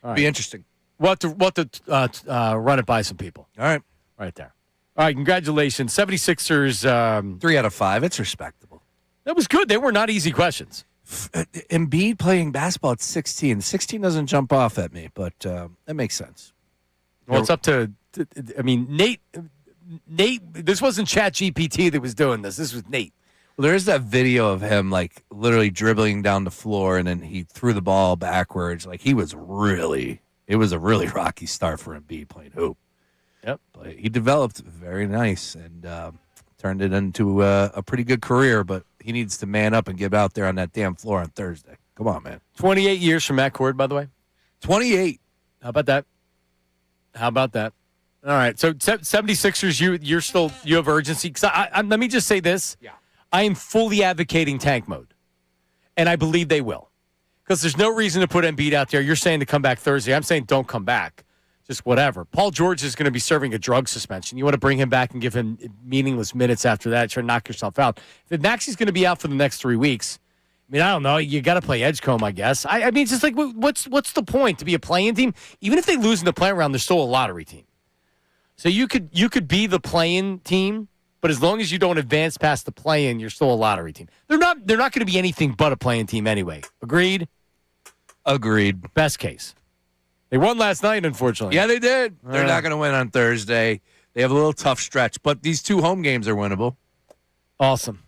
Right. Be interesting. We'll have to run it by some people. All right. Right there. All right, congratulations. 76ers. 3 out of 5. It's respectable. That was good. They were not easy questions. Embiid playing basketball at 16. 16 doesn't jump off at me, but that makes sense. Well, it's up to Nate, this wasn't ChatGPT that was doing this. This was Nate. Well, there is that video of him, like, literally dribbling down the floor, and then he threw the ball backwards. Like, it was a really rocky start for Embiid playing hoop. Yep. But he developed very nice and turned it into a pretty good career, but he needs to man up and get out there on that damn floor on Thursday. Come on, man. 28 years from Matt Cord, by the way. 28. How about that? All right. So 76ers, you have urgency. Because let me just say this. Yeah. I am fully advocating tank mode, and I believe they will. Because there's no reason to put Embiid out there. You're saying to come back Thursday. I'm saying don't come back. Just whatever. Paul George is going to be serving a drug suspension. You want to bring him back and give him meaningless minutes after that, try to knock yourself out. If Maxi's going to be out for the next 3 weeks, I mean, I don't know. You got to play Edgecombe, I guess. I mean, it's just like, what's the point to be a play-in team? Even if they lose in the play-in round, they're still a lottery team. So you could be the play-in team, But as long as you don't advance past the play-in, you're still a lottery team. They're not going to be anything but a play-in team anyway. Agreed? Agreed. Best case. They won last night, unfortunately. Yeah, they did. They're not going to win on Thursday. They have a little tough stretch, but these 2 home games are winnable. Awesome.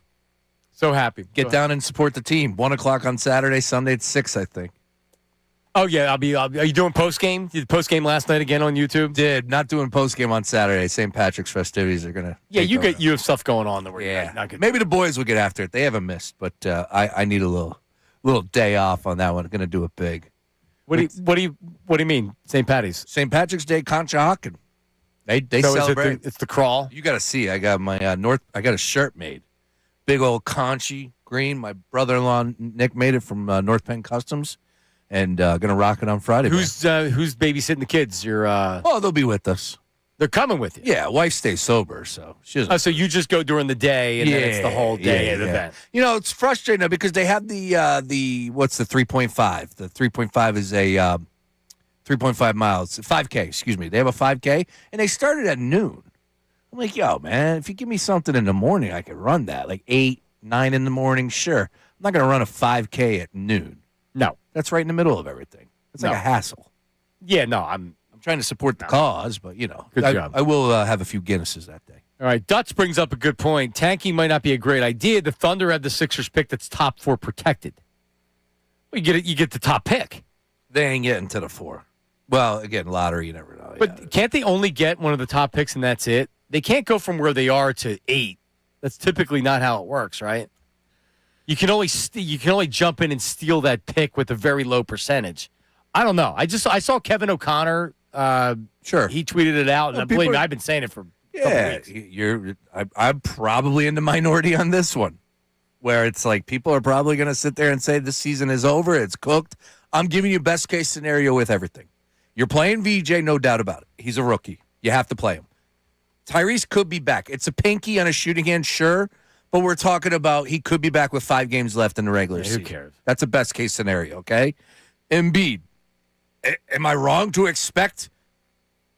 So happy. Get down and support the team. 1 o'clock on Saturday, Sunday at 6, I think. Oh, yeah. Are you doing post-game? You did post-game last night again on YouTube? Did. Not doing post-game on Saturday. St. Patrick's festivities are going to. Yeah, you have stuff going on. Not good. Maybe the boys will get after it. They haven't missed, but I need a little day off on that one. I'm going to do it big. What do you mean? St. Patty's? St. Patrick's Day, Conshohocken. They So celebrate. it's the crawl. You got to see. I got my I got a shirt made. Big old Conchi green. My brother-in-law Nick made it from North Penn Customs, and gonna rock it on Friday. Who's babysitting the kids? Oh, they'll be with us. They're coming with you. Yeah, wife stays sober, so she doesn't. So you just go during the day, and then it's the whole day of the event. You know, it's frustrating though, because they have the what's the 3.5? The 3.5 is a 3.5 miles, 5K. Excuse me. They have a 5K, and they started at noon. I'm like, yo, man, if you give me something in the morning, I could run that. Like 8, 9 in the morning, sure. I'm not going to run a 5K at noon. No. That's right in the middle of everything. It's like a hassle. Yeah, no, I'm trying to support the cause, but, you know. Good job. I will have a few Guinnesses that day. All right, Dutch brings up a good point. Tanking might not be a great idea. The Thunder had the Sixers pick that's top 4 protected. Well, you get the top pick. They ain't getting to the 4. Well, again, lottery, you never know. But can't they only get one of the top picks and that's it? They can't go from where they are to 8. That's typically not how it works, right? You can only jump in and steal that pick with a very low percentage. I don't know. I saw Kevin O'Connor. Sure, he tweeted it out, and believe me, I've been saying it for a couple weeks. I'm probably in the minority on this one, where it's like people are probably going to sit there and say this season is over, it's cooked. I'm giving you best case scenario with everything. You're playing VJ, no doubt about it. He's a rookie. You have to play him. Tyrese could be back. It's a pinky on a shooting hand, sure, but we're talking about he could be back with 5 games left in the regular season. Who cares? That's a best case scenario, okay? Embiid. Am I wrong to expect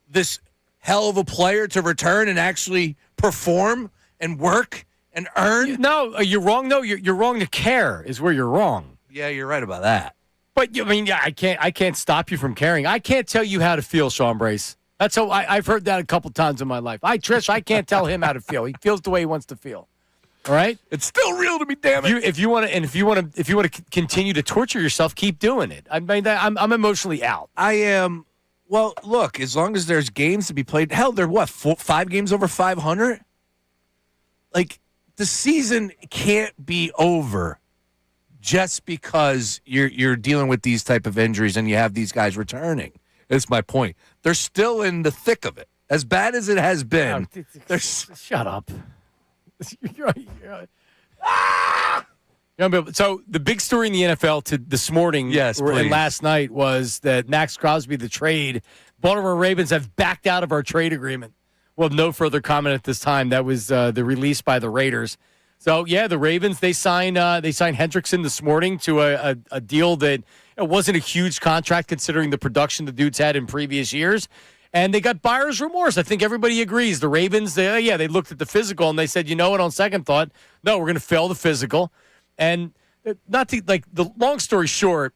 this hell of a player to return and actually perform and work and earn? No, you're wrong. No, you're wrong to care is where you're wrong. Yeah, you're right about that. But I mean, yeah, I can't stop you from caring. I can't tell you how to feel, Sean Brace. That's how I've heard that a couple times in my life. Trish, I can't tell him how to feel. He feels the way he wants to feel. All right, it's still real to me. Damn it! If you want to continue to torture yourself, keep doing it. I mean, I'm emotionally out. I am. Well, look, as long as there's games to be played, hell, they're what 5 games over 500. Like the season can't be over just because you're dealing with these type of injuries and you have these guys returning. That's my point. They're still in the thick of it. As bad as it has been. Shut up. So the big story in the NFL this morning and last night was that Max Crosby, the trade, Baltimore Ravens have backed out of our trade agreement. Well, no further comment at this time. That was the release by the Raiders. So, yeah, the Ravens, they signed Hendrickson this morning to a deal that wasn't a huge contract considering the production the dudes had in previous years. And they got buyer's remorse. I think everybody agrees. The Ravens, they looked at the physical and they said, you know what, on second thought, no, we're going to fail the physical. And the long story short,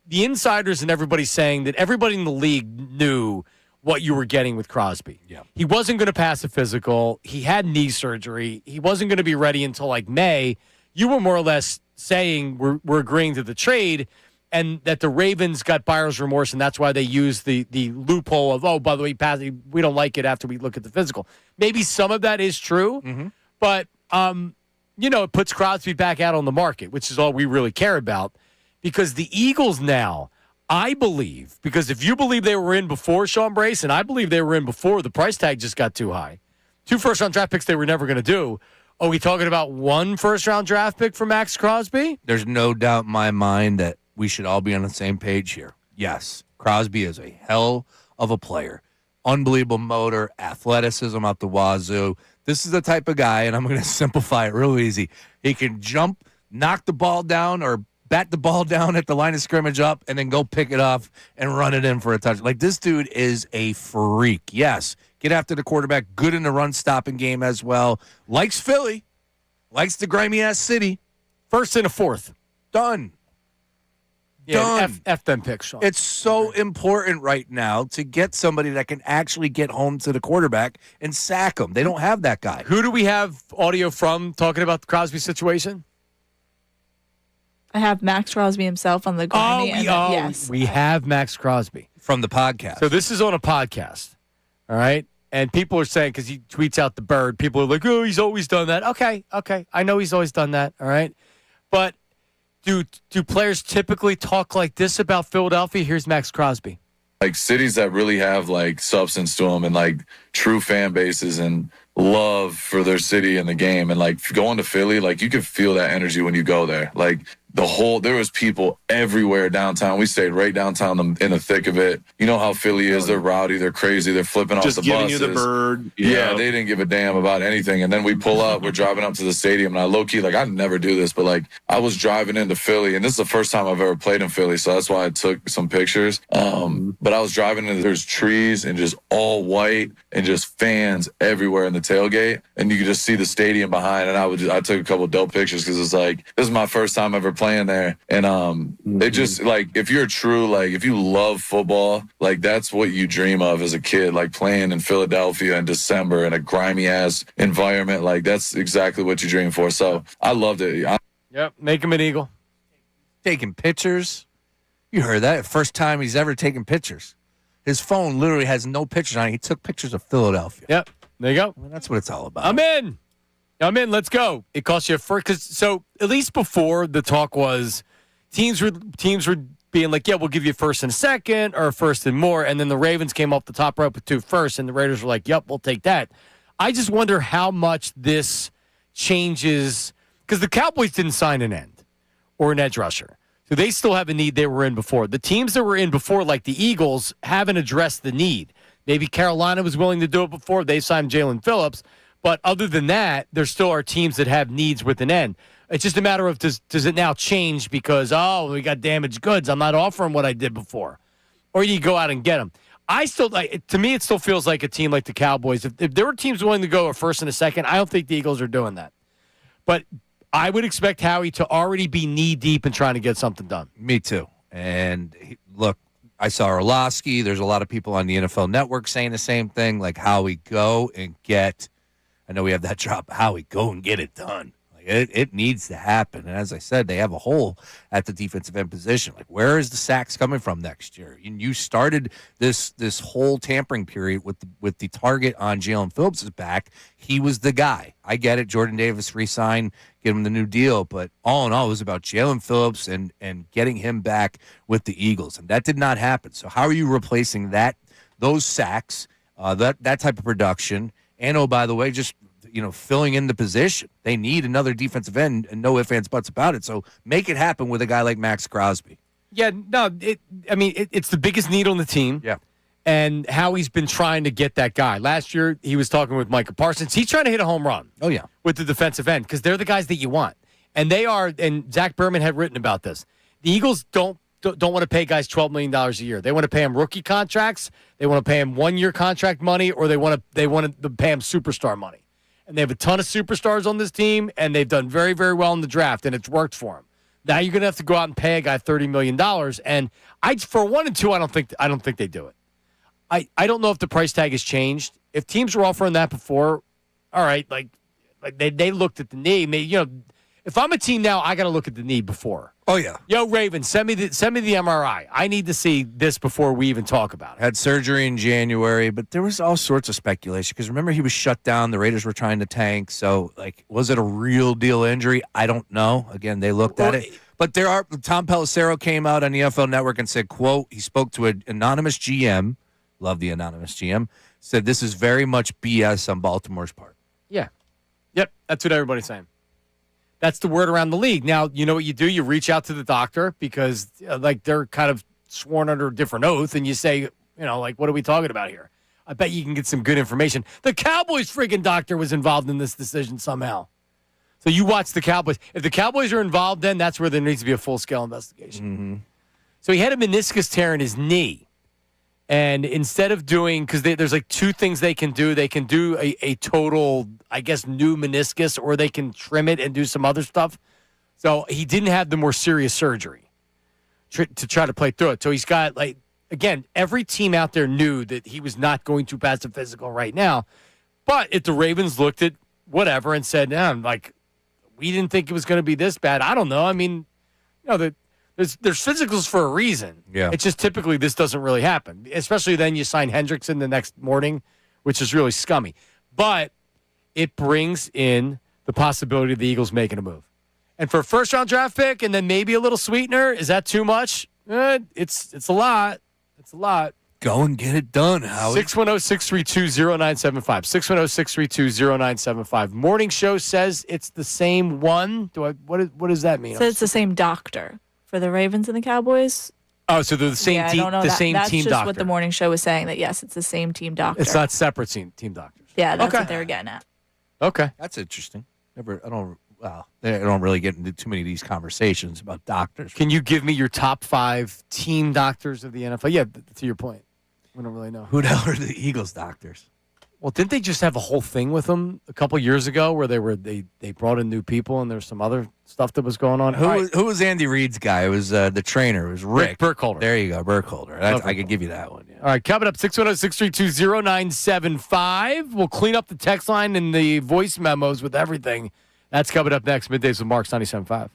the insiders and everybody saying that everybody in the league knew what you were getting with Crosby. Yeah. He wasn't going to pass the physical. He had knee surgery. He wasn't going to be ready until like May. You were more or less saying we're agreeing to the trade, and that the Ravens got buyer's remorse, and that's why they used the loophole of, oh, by the way, we don't like it after we look at the physical. Maybe some of that is true, but, it puts Crosby back out on the market, which is all we really care about, because the Eagles now, I believe, because if you believe they were in before Sean Brace, and I believe they were in before, the price tag just got too high. 2 first-round draft picks they were never going to do. Are we talking about 1 first-round draft pick for Max Crosby? There's no doubt in my mind that we should all be on the same page here. Yes, Crosby is a hell of a player. Unbelievable motor, athleticism out the wazoo. This is the type of guy, and I'm going to simplify it real easy. He can jump, knock the ball down, or bat the ball down at the line of scrimmage up, and then go pick it off and run it in for a touch. Like, this dude is a freak. Yes, get after the quarterback, good in the run-stopping game as well. Likes Philly, likes the grimy-ass city. First and a fourth. Done. Yeah, Done. F them picks, Sean. It's so important right now to get somebody that can actually get home to the quarterback and sack him. They don't have that guy. Who do we have audio from talking about the Crosby situation? I have Max Crosby himself on the grimy. Yes. We have Max Crosby. From the podcast. So this is on a podcast, all right? And people are saying, because he tweets out the bird, people are like, oh, he's always done that. Okay. I know he's always done that, all right? But do players typically talk like this about Philadelphia? Here's Max Crosby. Like, cities that really have, like, substance to them and, like, true fan bases and love for their city and the game. And, like, going to Philly, like, you could feel that energy when you go there. Like, there was people everywhere downtown. We stayed right downtown in the thick of it. You know how Philly is. They're rowdy. They're crazy. They're flipping off the buses. Just giving you the bird. Yeah, they didn't give a damn about anything. And then we pull up. We're driving up to the stadium. And I low-key, like, I never do this, but, like, I was driving into Philly. And this is the first time I've ever played in Philly, so that's why I took some pictures. But I was driving and there's trees and just all white and just fans everywhere in the tailgate. And you could just see the stadium behind. And I took a couple dope pictures because it's like, this is my first time ever playing there. And it just, like, if you're true, like, if you love football, like, that's what you dream of as a kid, like playing in Philadelphia in December in a grimy ass environment. Like, that's exactly what you dream for. So I loved it. Yep, make him an Eagle. Taking pictures. You heard that. First time he's ever taken pictures. His phone literally has no pictures on it. He took pictures of Philadelphia. Yep, there you go. I mean, that's what it's all about. I'm in. Let's go. It costs you a first. So at least before, the talk was teams were being like, yeah, we'll give you a first and a second or a first and more. And then the Ravens came off the top rope with 2 firsts, and the Raiders were like, yep, we'll take that. I just wonder how much this changes, because the Cowboys didn't sign an end or an edge rusher. So they still have a need they were in before. The teams that were in before, like the Eagles, haven't addressed the need. Maybe Carolina was willing to do it before. They signed Jalen Phillips. But other than that, there still are teams that have needs with an end. It's just a matter of does it now change because, we got damaged goods. I'm not offering what I did before. Or you go out and get them. To me, it still feels like a team like the Cowboys. If there were teams willing to go a first and a second, I don't think the Eagles are doing that. But I would expect Howie to already be knee-deep in trying to get something done. Me too. And look, I saw Orlovsky. There's a lot of people on the NFL Network saying the same thing, like Howie, go and get – I know we have that drop. Howie, go and get it done. Like, it needs to happen. And as I said, they have a hole at the defensive end position. Like, where is the sacks coming from next year? And you started this whole tampering period with the target on Jalen Phillips' back. He was the guy. I get it. Jordan Davis re-signed, give him the new deal. But all in all, it was about Jalen Phillips and getting him back with the Eagles. And that did not happen. So how are you replacing those sacks, that type of production? And, oh, by the way, just, filling in the position. They need another defensive end, and no ifs, ands, buts about it. So make it happen with a guy like Max Crosby. Yeah, no, it's the biggest need on the team. Yeah. And Howie's been trying to get that guy. Last year, he was talking with Micah Parsons. He's trying to hit a home run. Oh, yeah. With the defensive end, because they're the guys that you want. And they are, and Zach Berman had written about this. The Eagles don't want to pay guys $12 million a year. They want to pay them rookie contracts. They want to pay them 1-year contract money, or they want to pay them superstar money. And they have a ton of superstars on this team, and they've done very, very well in the draft, and it's worked for them. Now you're going to have to go out and pay a guy $30 million, and for 1 and 2, I don't think they do it. I don't know if the price tag has changed. If teams were offering that before, all right, like they looked at the knee. If I'm a team now, I got to look at the knee before. Oh, yeah. Yo, Raven, send me the MRI. I need to see this before we even talk about it. Had surgery in January, but there was all sorts of speculation because remember he was shut down. The Raiders were trying to tank. So, was it a real deal injury? I don't know. Again, they looked at it. But Tom Pelissero came out on the NFL Network and said, quote, he spoke to an anonymous GM. Love the anonymous GM. Said this is very much BS on Baltimore's part. Yeah. Yep. That's what everybody's saying. That's the word around the league. Now, you know what you do? You reach out to the doctor because, they're kind of sworn under a different oath, and you say, what are we talking about here? I bet you can get some good information. The Cowboys freaking doctor was involved in this decision somehow. So you watch the Cowboys. If the Cowboys are involved, then that's where there needs to be a full-scale investigation. Mm-hmm. So he had a meniscus tear in his knee. And instead of doing, because there's like two things they can do a total, I guess, new meniscus, or they can trim it and do some other stuff. So he didn't have the more serious surgery to try to play through it. So he's got, like, again, every team out there knew that he was not going to pass the physical right now. But if the Ravens looked at whatever and said, we didn't think it was going to be this bad. I don't know. I mean, there's physicals for a reason. Yeah. It's just typically this doesn't really happen, especially then you sign Hendrickson the next morning, which is really scummy. But it brings in the possibility of the Eagles making a move. And for a first-round draft pick and then maybe a little sweetener, is that too much? It's a lot. It's a lot. Go and get it done, Howie. 610-632-0975. 610-632-0975. Morning show says it's the same one. What does that mean? So it's the same doctor for the Ravens and the Cowboys. Oh, so they're the same team. That's team just doctor. what the morning show was saying. That yes, it's the same team doctor. It's not separate team doctors. Yeah, that's what they were getting at. Okay, that's interesting. I don't really get into too many of these conversations about doctors. Can you give me your top 5 team doctors of the NFL? Yeah, to your point, we don't really know. Who the hell are the Eagles doctors? Well, didn't they just have a whole thing with them a couple years ago where they brought in new people and there's some other stuff that was going on? Who was Andy Reid's guy? It was the trainer. It was Rick Burkholder. There you go, Burkholder. I could give you that one. Yeah. All right, coming up, 610-632-0975. We'll clean up the text line and the voice memos with everything. That's coming up next. Middays with Marks, 97.5.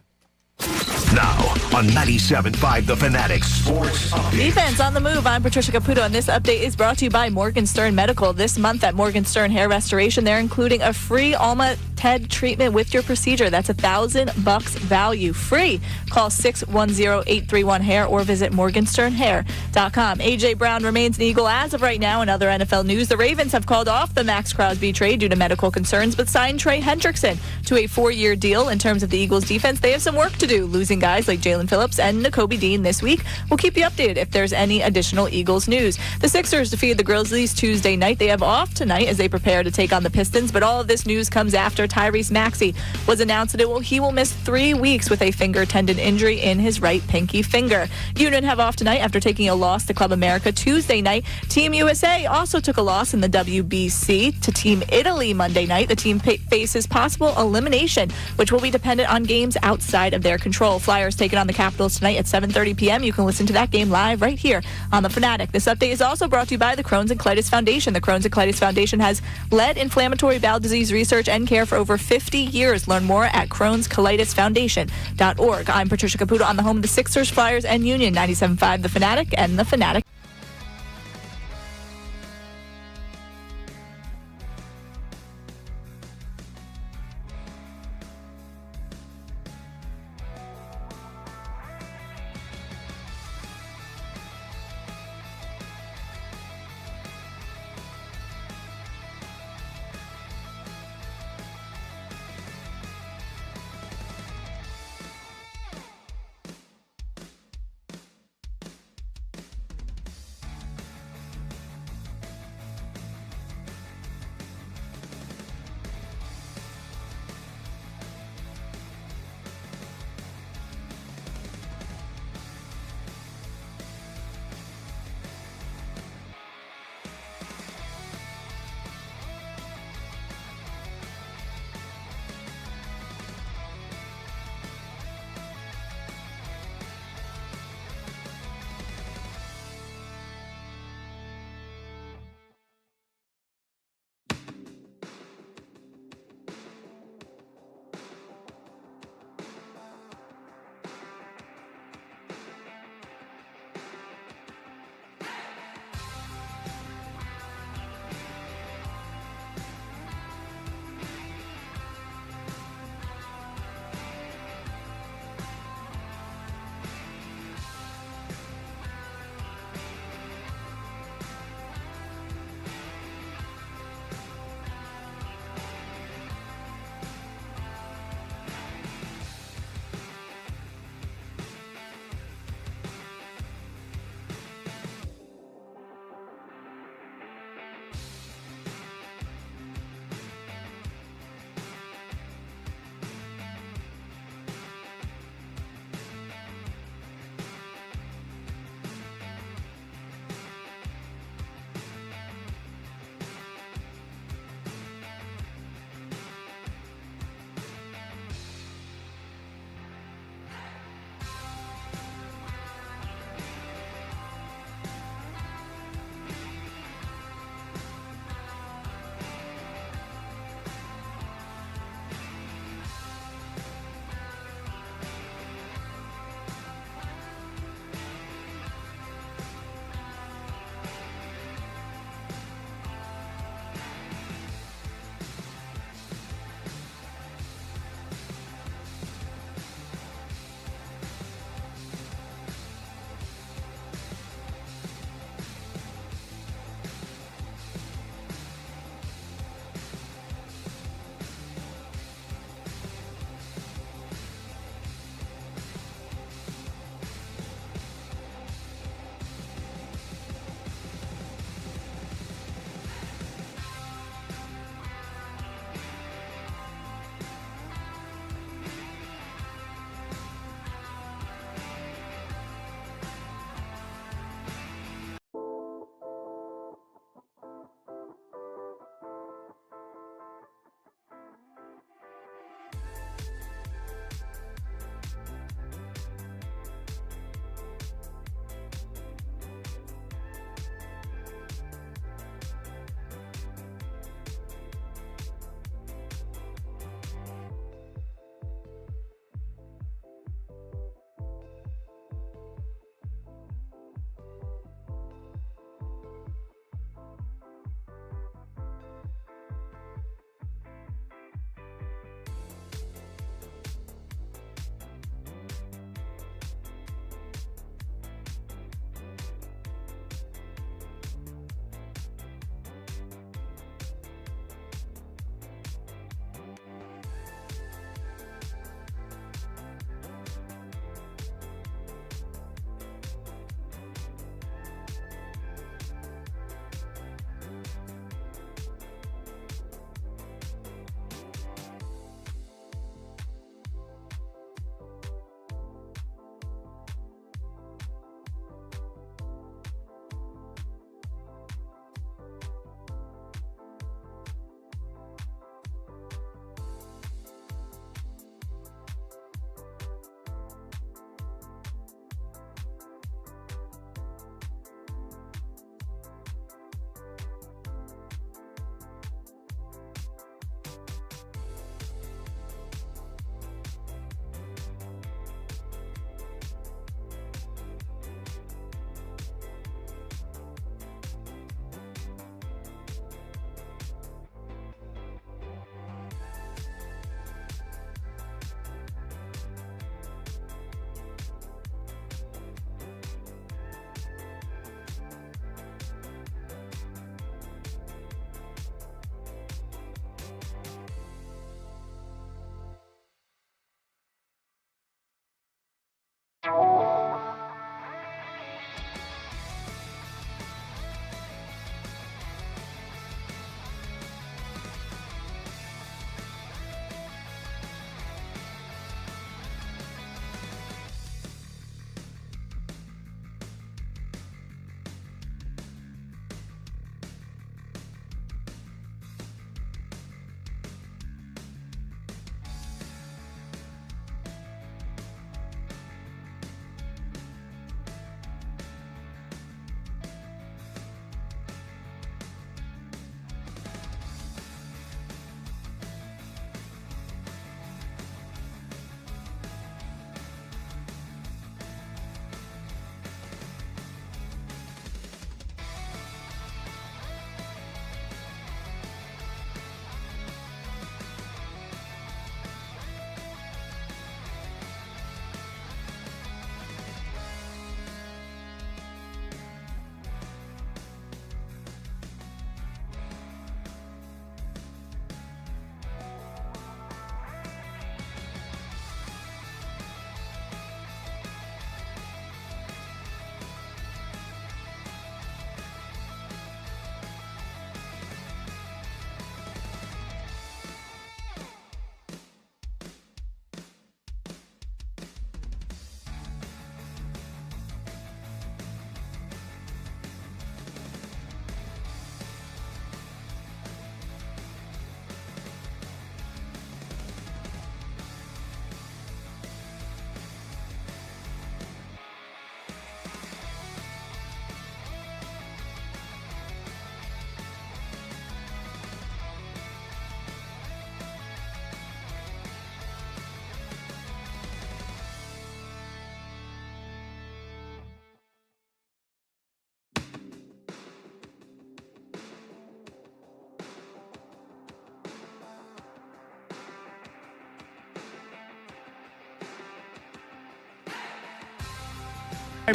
Now on 97.5 The Fanatic Sports Update. Defense on the move. I'm Patricia Caputo, and this update is brought to you by Morgenstern Medical. This month at Morgenstern Hair Restoration, they're including a free Alma TED treatment with your procedure. That's $1,000 value. Free. Call 610-831-HAIR or visit morgensternhair.com. A.J. Brown remains an Eagle as of right now. In other NFL news, the Ravens have called off the Max Crosby trade due to medical concerns, but signed Trey Hendrickson to a 4-year deal. In terms of the Eagles' defense, they have some work to do, losing guys like Jalen Phillips and Nakobe Dean this week. We'll keep you updated if there's any additional Eagles news. The Sixers defeated the Grizzlies Tuesday night. They have off tonight as they prepare to take on the Pistons, but all of this news comes after Tyrese Maxey was announced that he will miss 3 weeks with a finger tendon injury in his right pinky finger. Union have off tonight after taking a loss to Club America Tuesday night. Team USA also took a loss in the WBC to Team Italy Monday night. The team faces possible elimination, which will be dependent on games outside of their control. Flyers taking on the Capitals tonight at 7:30 p.m. You can listen to that game live right here on The Fanatic. This update is also brought to you by the Crohn's and Colitis Foundation. The Crohn's and Colitis Foundation has led inflammatory bowel disease research and care for over 50 years. Learn more at Crohn'sColitisFoundation.org. I'm Patricia Caputo on the home of the Sixers, Flyers, and Union. 97.5 The Fanatic and The Fanatic.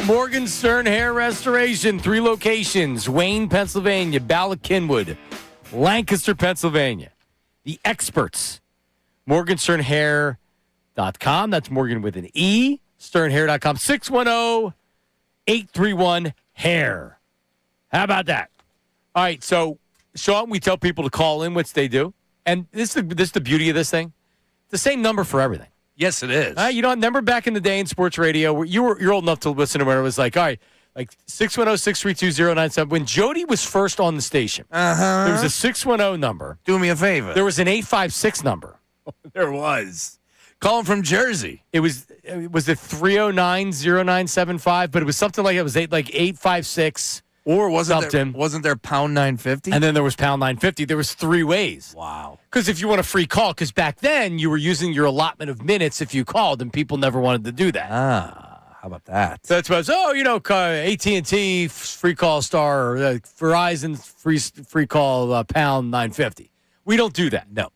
Morgenstern Hair Restoration, 3 locations, Wayne, Pennsylvania, Bala Kinwood, Lancaster, Pennsylvania. The experts, morgensternhair.com. That's Morgan with an E, sternhair.com, 610-831-HAIR. How about that? All right, so, Sean, we tell people to call in, which they do. And this is the beauty of this thing. It's the same number for everything. Yes, it is. You know, remember back in the day in sports radio, where you're old enough to listen to where it was like, all right, like 610-632-097. When Jody was first on the station, there was a 610 number. Do me a favor. There was an 856 number. There was. Calling from Jersey. It was it 309-0975, but it was something like it was 856. Or wasn't there pound 950? And then there was pound 950. There was 3 ways. Wow. Because if you want a free call, because back then you were using your allotment of minutes if you called, and people never wanted to do that. How about that? So that's why AT&T free call star, or Verizon free call pound 950. We don't do that. No.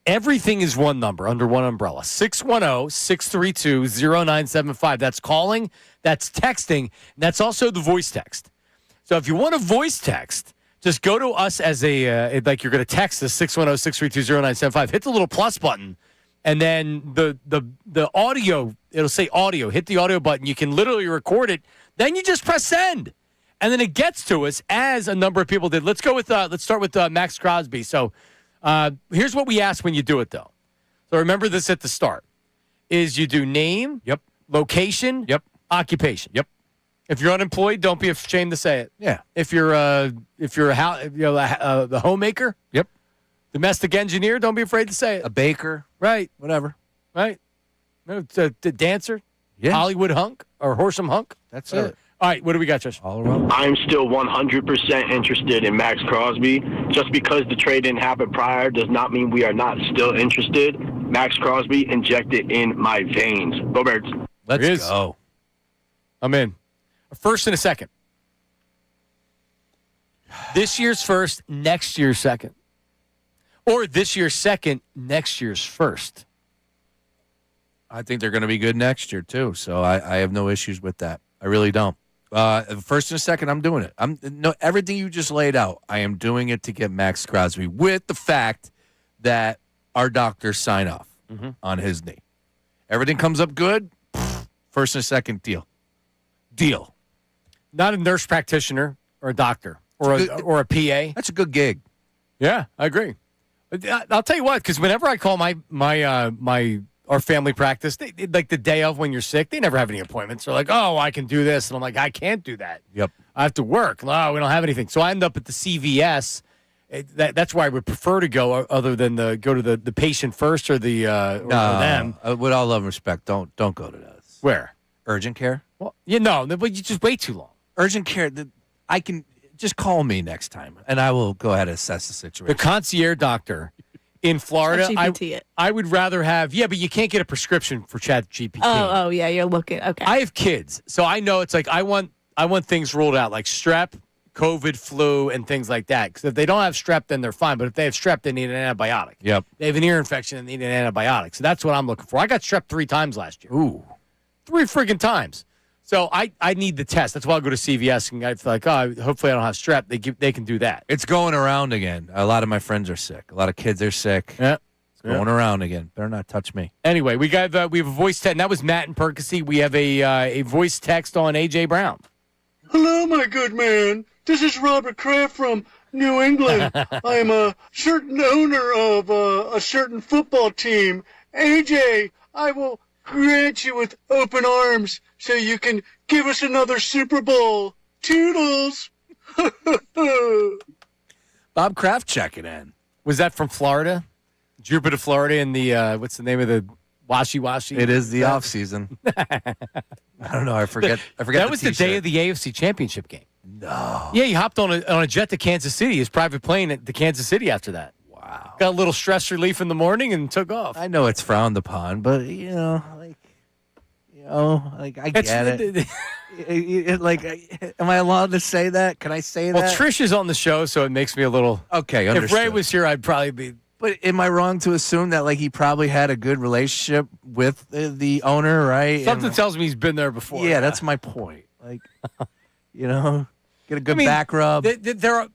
Everything is one number under one umbrella. 610-632-0975. That's calling. That's texting. That's also the voice text. So if you want a voice text, just go to us as like you're going to text us, 610-632-0975. Hit the little plus button, and then the audio, it'll say audio. Hit the audio button. You can literally record it. Then you just press send. And then it gets to us as a number of people did. Let's start with Max Crosby. So here's what we ask when you do it, though. So remember this at the start, is you do name, location, occupation. If you're unemployed, don't be ashamed to say it. Yeah. If you're the homemaker, domestic engineer, don't be afraid to say it. A baker, right? Whatever, right? No, the dancer, Hollywood hunk or Horsham hunk. That's it. All right, what do we got, Josh? All around. I'm still 100% interested in Max Crosby. Just because the trade didn't happen prior does not mean we are not still interested. Max Crosby injected in my veins. Go Birds. Let's go. I'm in. A first and a second. This year's first, next year's second. Or this year's second, next year's first. I think they're going to be good next year, too. So I have no issues with that. I really don't. First and second, I'm doing it. Everything you just laid out, I am doing it to get Max Crosby with the fact that our doctors sign off on his knee. Everything comes up good, first and second deal. Not a nurse practitioner or a doctor or a PA. That's a good gig. Yeah, I agree. I'll tell you what, because whenever I call our family practice, they like the day of when you're sick, they never have any appointments. They're like, oh, I can do this. And I'm like, I can't do that. Yep. I have to work. No, we don't have anything. So I end up at the CVS. That's where I would prefer to go, other than go to the patient first or or them. With all love and respect, don't go to those. Where? Urgent care? Well, but you just wait too long. Urgent care, I can just call me next time, and I will go ahead and assess the situation. The concierge doctor in Florida, ChatGPT I would rather have, but you can't get a prescription for ChatGPT. Oh, yeah, you're looking. Okay. I have kids, so I know it's like I want things ruled out, like strep, COVID, flu, and things like that. Because if they don't have strep, then they're fine. But if they have strep, they need an antibiotic. Yep. They have an ear infection and need an antibiotic. So that's what I'm looking for. I got strep 3 times last year. Ooh. 3 friggin' times. So I need the test. That's why I go to CVS and I feel like, hopefully I don't have strep. They can do that. It's going around again. A lot of my friends are sick. A lot of kids are sick. Yeah. It's going around again. Better not touch me. Anyway, we have a voice text. That was Matt and Percy. We have a voice text on A.J. Brown. Hello, my good man. This is Robert Kraft from New England. I am a certain owner of a certain football team. AJ, I will grant you with open arms so you can give us another Super Bowl. Toodles. Bob Kraft checking in. Was that from Florida? Jupiter, Florida, and the what's the name of the washi? It is the off season. I don't know. I forget. That was the day of the AFC Championship game. No. Yeah, he hopped on a jet to Kansas City. His private plane to Kansas City after that. Wow. Got a little stress relief in the morning and took off. I know it's frowned upon, but I get it. Am I allowed to say that? Can I say that? Well, Trish is on the show, so it makes me a little. Okay, understood. If Ray was here, I'd probably be. But am I wrong to assume that he probably had a good relationship with the owner, right? Something tells me he's been there before. Yeah, that's my point. Like, get a good back rub.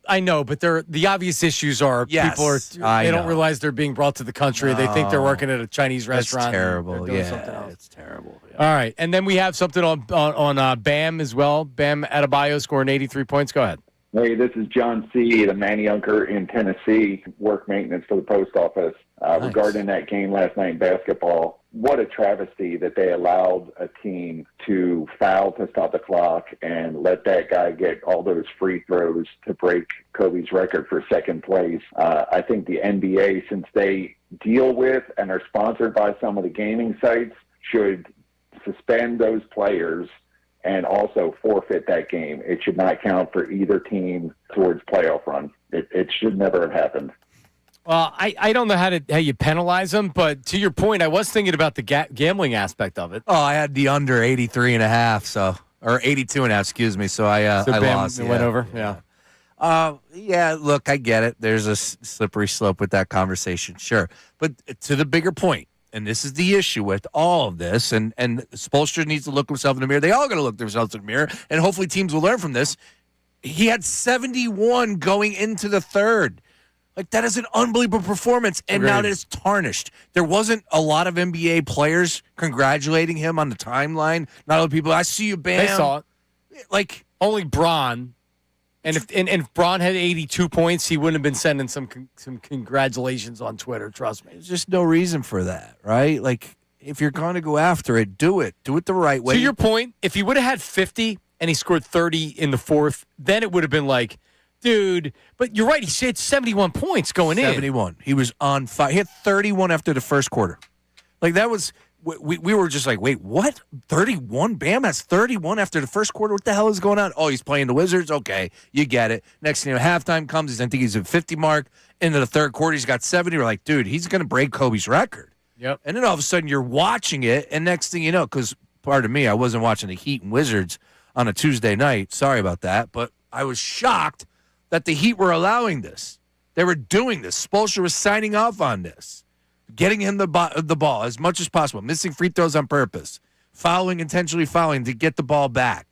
I know, but the obvious issues are Yes, people I they don't know. realize they're being brought to the country. They think they're working at a Chinese restaurant. That's terrible. And they're doing something else. It's terrible. Yeah. All right, and then we have something on Bam as well. Bam Adebayo scoring 83 points. Go ahead. Hey, this is John C., the Manny Unker in Tennessee, work maintenance for the post office. Regarding that game last night in basketball, what a travesty that they allowed a team to foul to stop the clock and let that guy get all those free throws to break Kobe's record for second place. I think the NBA, since they deal with and are sponsored by some of the gaming sites, should suspend those players and also forfeit that game. It should not count for either team towards playoff run. It should never have happened. Well, I don't know how you penalize them, but to your point, I was thinking about the gambling aspect of it. Oh, I had the under 83.5, or 82.5, excuse me. So I Bam lost. went over. Yeah. Look, I get it. There's a slippery slope with that conversation, sure. But to the bigger point, and this is the issue with all of this, and Spoelstra needs to look himself in the mirror. They all got to look themselves in the mirror, and hopefully teams will learn from this. He had 71 going into the third. Like, that is an unbelievable performance, and now that it's tarnished. There wasn't a lot of NBA players congratulating him on the timeline. Not a lot of people, I see you, Bam. They saw it. Like, only Bron. And if Bron had 82 points, he wouldn't have been sending some congratulations on Twitter. Trust me. There's just no reason for that, right? Like, if you're going to go after it, do it. Do it the right way. To your point, if he would have had 50 and he scored 30 in the fourth, then it would have been like, dude. But you're right. He had 71 points going 71. He was on fire. He had 31 after the first quarter. Like, that was... We were just like, wait, what? 31? Bam has 31 after the first quarter? What the hell is going on? Oh, he's playing the Wizards? Okay, you get it. Next thing, halftime comes. I think he's at 50 mark. Into the third quarter, he's got 70. We're like, dude, he's going to break Kobe's record. Yep. And then all of a sudden, you're watching it, and next thing you know, because, pardon me, I wasn't watching the Heat and Wizards on a Tuesday night. Sorry about that. But I was shocked that the Heat were allowing this. They were doing this. Spoelstra was signing off on this. Getting him the ball as much as possible, missing free throws on purpose, intentionally fouling to get the ball back.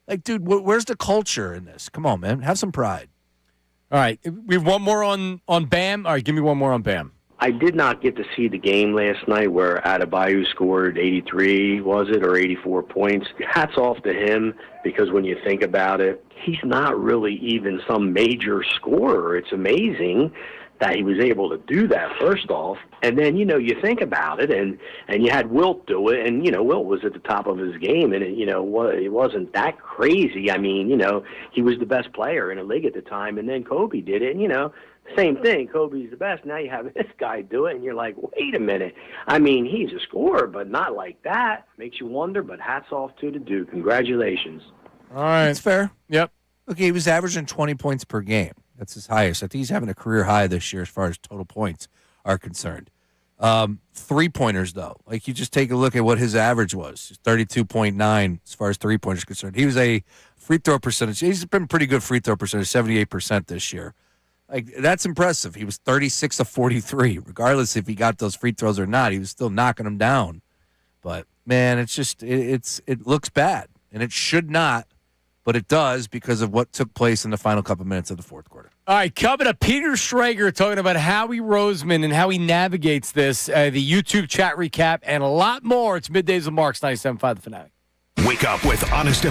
Like, dude, where's the culture in this? Come on, man. Have some pride. All right. We have one more on Bam. All right, give me one more on Bam. I did not get to see the game last night where Adebayo scored 83, was it, or 84 points. Hats off to him, because when you think about it, he's not really even some major scorer. It's amazing that he was able to do that, first off. And then, you think about it, and you had Wilt do it, and, Wilt was at the top of his game, and, it wasn't that crazy. I mean, he was the best player in the league at the time, and then Kobe did it, and, same thing. Kobe's the best. Now you have this guy do it, and you're like, wait a minute. I mean, he's a scorer, but not like that. Makes you wonder, but hats off to the dude. Congratulations. All right. That's fair. Yep. Okay, he was averaging 20 points per game. That's his highest. I think he's having a career high this year as far as total points are concerned. 3-pointers, though. Like, you just take a look at what his average was. 32.9 as far as 3-pointers concerned. He was a free throw percentage. He's been pretty good free throw percentage, 78% this year. Like, that's impressive. He was 36 of 43. Regardless if he got those free throws or not, he was still knocking them down. But, man, it's just, it looks bad. And it should not. But it does because of what took place in the final couple minutes of the fourth quarter. All right, coming up, Peter Schrager talking about Howie Roseman and how he navigates this, the YouTube chat recap, and a lot more. It's Middays with Marks, 97.5 The Fanatic. Wake up with honest...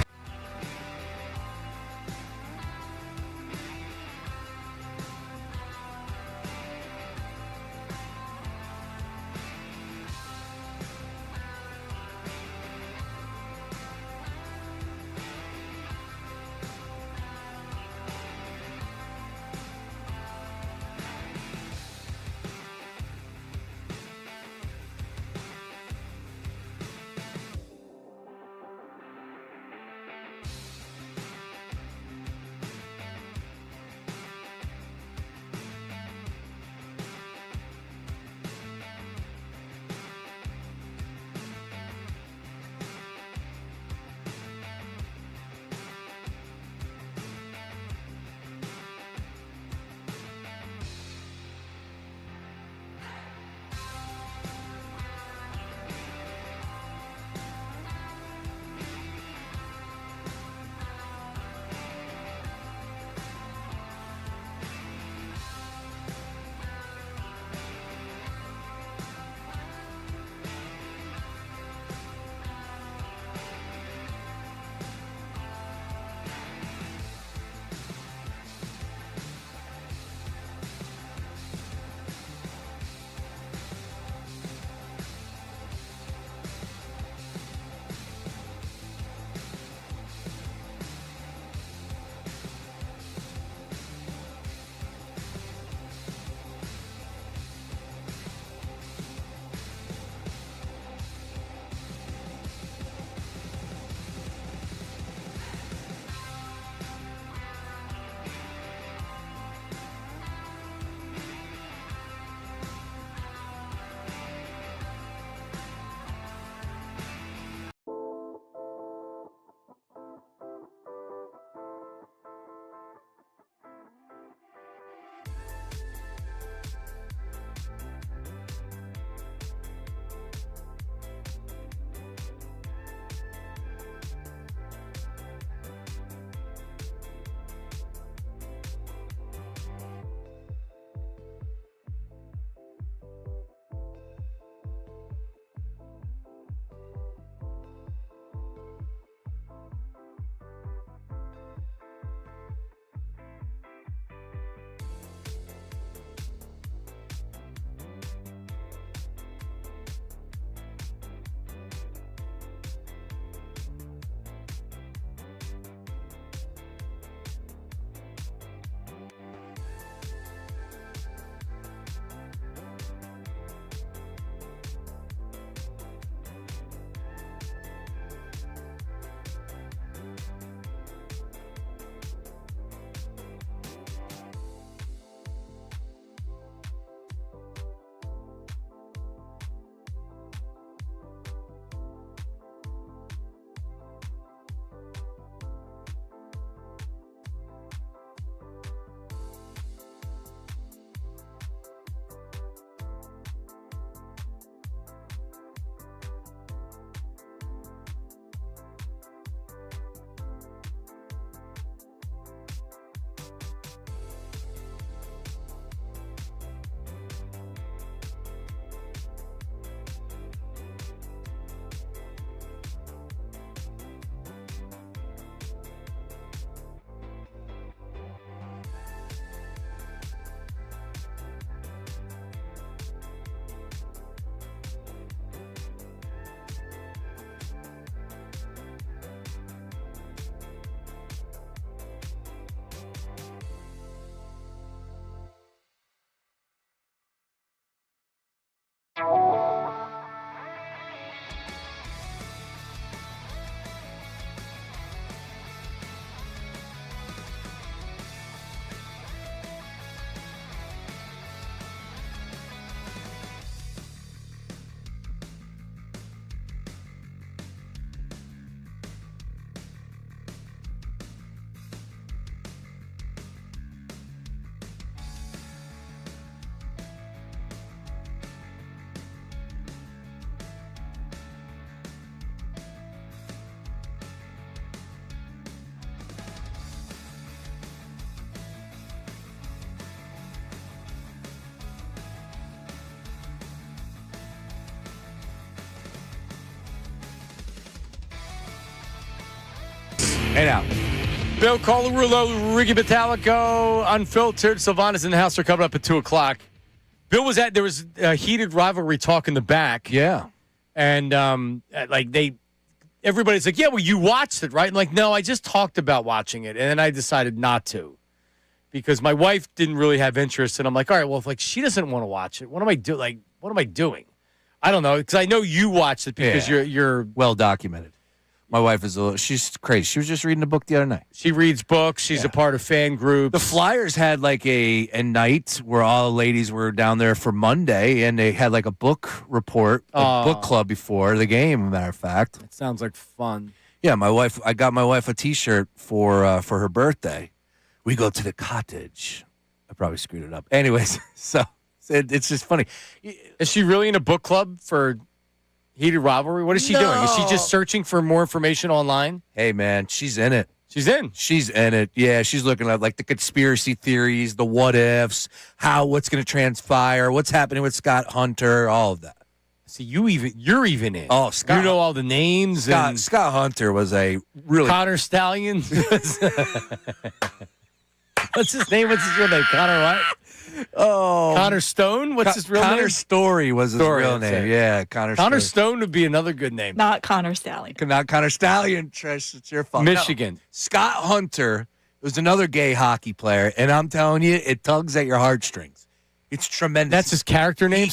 Hey now. Bill Colarulo, Ricky Metallico, Unfiltered. Sylvana's in the house. They're coming up at 2 o'clock. Bill was there was a heated rivalry talk in the back. Yeah. And, everybody's like, yeah, well, you watched it, right? I'm like, no, I just talked about watching it. And then I decided not to because my wife didn't really have interest. And I'm like, all right, well, if she doesn't want to watch it, what am I doing? I don't know. Because I know you watched it because you're well documented. My wife she's crazy. She was just reading a book the other night. She reads books. She's a part of fan groups. The Flyers had like a night where all the ladies were down there for Monday, and they had like a book report, a book club before the game, as a matter of fact. It sounds like fun. Yeah, I got my wife a T-shirt for her birthday. We go to the cottage. I probably screwed it up. Anyways, so it's just funny. Is she really in a book club for heated rivalry? What is she doing? Is she just searching for more information online? Hey, man, she's in it. She's in. She's in it. Yeah, she's looking at like the conspiracy theories, the what ifs, what's going to transpire, what's happening with Scott Hunter, all of that. See, you're even in. Oh, Scott. You know all the names. Scott Hunter was a really Connor Stallion. What's his name? What's his real name? Connor what? Oh, Connor Stone? What's his real name? Connor Story was his real name. Yeah, Connor Stone would be another good name. Not Connor Stallion. Not Connor Stallion, Trish. It's your fault. Michigan. No. Scott Hunter was another gay hockey player, and I'm telling you, it tugs at your heartstrings. It's tremendous. That's his character name?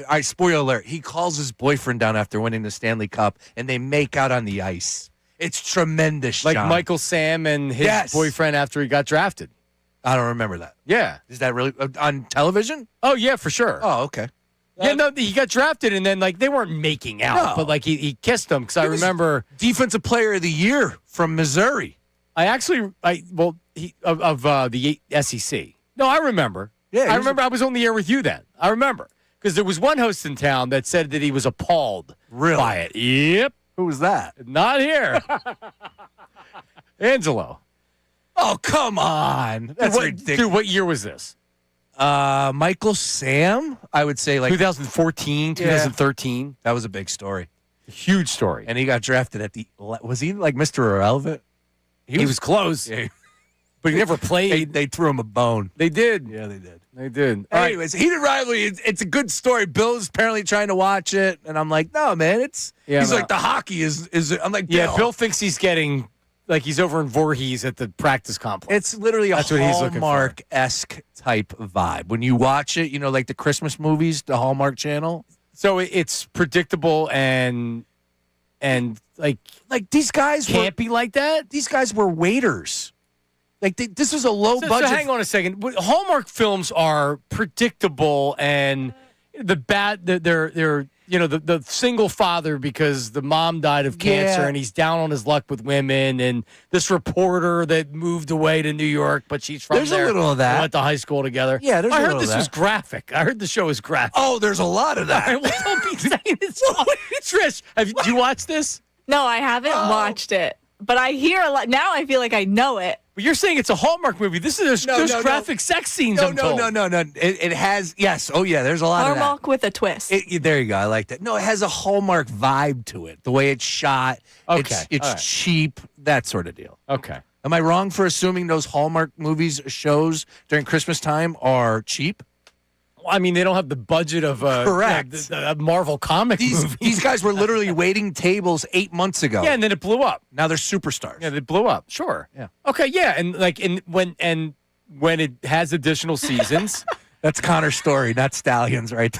I spoiler alert, he calls his boyfriend down after winning the Stanley Cup, and they make out on the ice. It's tremendous, like John. Michael Sam and his boyfriend after he got drafted. I don't remember that. Yeah. Is that really on television? Oh, yeah, for sure. Oh, okay. Yeah, no, he got drafted, and then, they weren't making out, but, he kissed him, because I remember... Defensive Player of the Year from Missouri. The SEC. No, I remember. Yeah, I remember I was on the air with you then. I remember. Because there was one host in town that said that he was appalled by it. Yep. Who was that? Not here. Angelo. Oh, come on. That's ridiculous. Dude, what year was this? Michael Sam, I would say 2014, 2013. That was a big story. A huge story. And he got drafted was he like Mr. Irrelevant? He was close. Yeah. But he never played. They threw him a bone. They did. Yeah, they did. They did. Anyways, heated rivalry. It's a good story. Bill's apparently trying to watch it, and I'm like, no, man. He's like the hockey is. I'm like, Bill thinks he's getting he's over in Voorhees at the practice complex. It's literally a Hallmark-esque type vibe. When you watch it, like the Christmas movies, the Hallmark Channel. So it's predictable and like these guys can't be like that. These guys were waiters. This was a low budget. So hang on a second. Hallmark films are predictable, and they're the single father because the mom died of cancer and he's down on his luck with women, and this reporter that moved away to New York, but she's from there. There's a little of that. They went to high school together. Yeah, I heard this was graphic. I heard the show was graphic. Oh, there's a lot of that. All right, well, don't be saying it's Trish, did you watch this? No, I haven't watched it, but I hear a lot. Now I feel like I know it. But you're saying it's a Hallmark movie. There's graphic sex scenes. No. It has, yes. Oh, yeah, there's a lot of that. Hallmark with a twist. There you go. I like that. No, it has a Hallmark vibe to it. The way it's shot. Okay. It's cheap, that sort of deal. Okay. Am I wrong for assuming those Hallmark movies, shows during Christmas time are cheap? I mean, they don't have the budget of correct a Marvel comic movie. These guys were literally waiting tables 8 months ago. Yeah, and then it blew up. Now they're superstars. Yeah, they blew up. Sure. Yeah. Okay. Yeah, and when it has additional seasons, that's Connor's story, not Stallion's, right?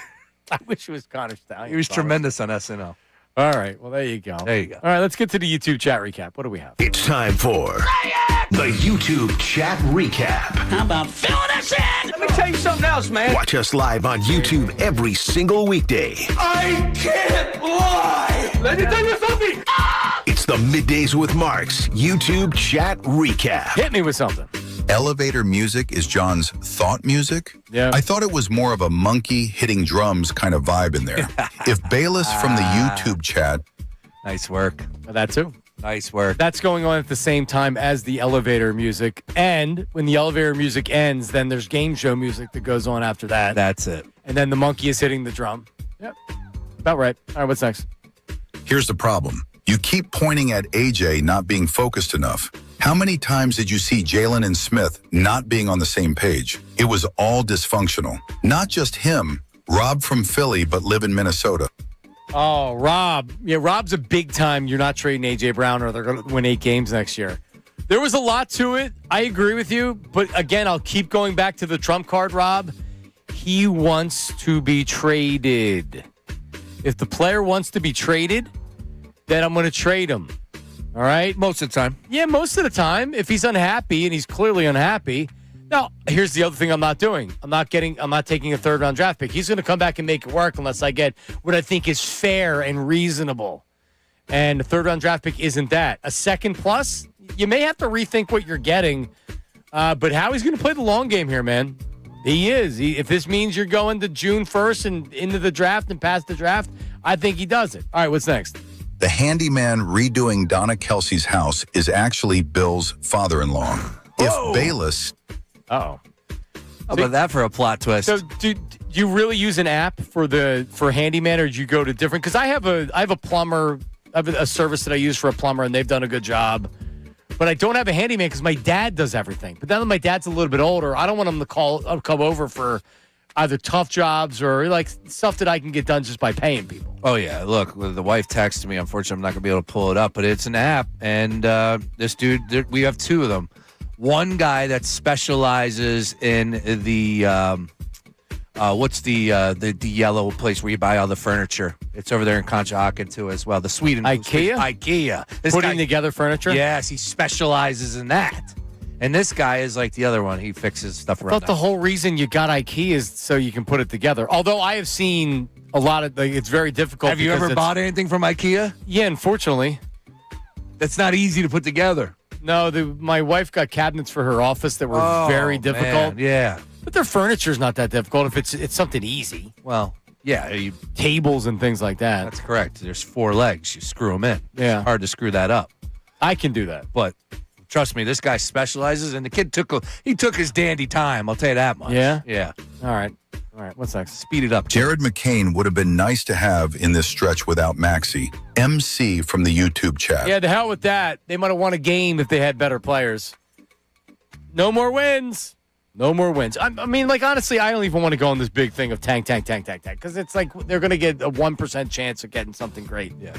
I wish it was Connor Stallion. He was tremendous on SNL. All right. Well, there you go. There you go. All right. Let's get to the YouTube chat recap. What do we have? It's time for the YouTube chat recap. How about filling us in? Let me tell you something else, man. Watch us live on YouTube every single weekday. I can't lie. Let me tell you something. It's the Middays with Marks YouTube chat recap. Hit me with something. Elevator music is John's thought music. Yeah. I thought it was more of a monkey hitting drums kind of vibe in there. If Bayless from the YouTube chat. Nice work. That too. Nice work. That's going on at the same time as the elevator music. And when the elevator music ends, then there's game show music that goes on after that. That's it. And then the monkey is hitting the drum. Yep. About right. All right, what's next? Here's the problem. You keep pointing at AJ not being focused enough. How many times did you see Jalen and Smith not being on the same page? It was all dysfunctional. Not just him. Rob from Philly, but live in Minnesota. Oh, Rob. Yeah, Rob's a big time. You're not trading A.J. Brown or they're going to win 8 games next year. There was a lot to it. I agree with you. But again, I'll keep going back to the trump card, Rob. He wants to be traded. If the player wants to be traded, then I'm going to trade him. All right? Most of the time. Yeah, most of the time. If he's unhappy, and he's clearly unhappy. Now, here's the other thing I'm not doing. I'm not taking a 3rd-round draft pick. He's going to come back and make it work unless I get what I think is fair and reasonable. And a 3rd-round draft pick isn't that. A 2nd plus, you may have to rethink what you're getting. But Howie's going to play the long game here, man. He is. If this means you're going to June 1st and into the draft and past the draft, I think he does it. All right, what's next? The handyman redoing Donna Kelsey's house is actually Bill's father-in-law. If Bayless... Uh-oh. How about that for a plot twist? So do you really use an app for handyman, or do you go to different? Because I have a plumber, I have a service that I use for a plumber, and they've done a good job. But I don't have a handyman because my dad does everything. But now that my dad's a little bit older, I don't want him to come over for either tough jobs or like stuff that I can get done just by paying people. Oh, yeah. Look, the wife texted me. Unfortunately, I'm not going to be able to pull it up, but it's an app. And this dude, we have 2 of them. One guy that specializes in the what's the yellow place where you buy all the furniture? It's over there in Conshohocken too as well. The Sweden IKEA. Putting together furniture? Yes, he specializes in that. And this guy is like the other one. He fixes stuff around. I thought the whole reason you got IKEA is so you can put it together. Although I have seen a lot of it's very difficult. Have you ever bought anything from IKEA? Yeah, unfortunately. That's not easy to put together. No, my wife got cabinets for her office that were very difficult. Man, yeah. But their furniture's not that difficult if it's something easy. Well, yeah. Tables and things like that. That's correct. There's 4 legs. You screw them in. Yeah. It's hard to screw that up. I can do that. But trust me, this guy specializes, and the kid took his dandy time. I'll tell you that much. Yeah? Yeah. All right. What's next? Speed it up. Jared McCain would have been nice to have in this stretch without Maxey. MC from the YouTube chat. Yeah, the hell with that. They might have won a game if they had better players. No more wins. No more wins. I mean, like, honestly, I don't even want to go on this big thing of tank. Because it's like they're going to get a 1% chance of getting something great. Yeah.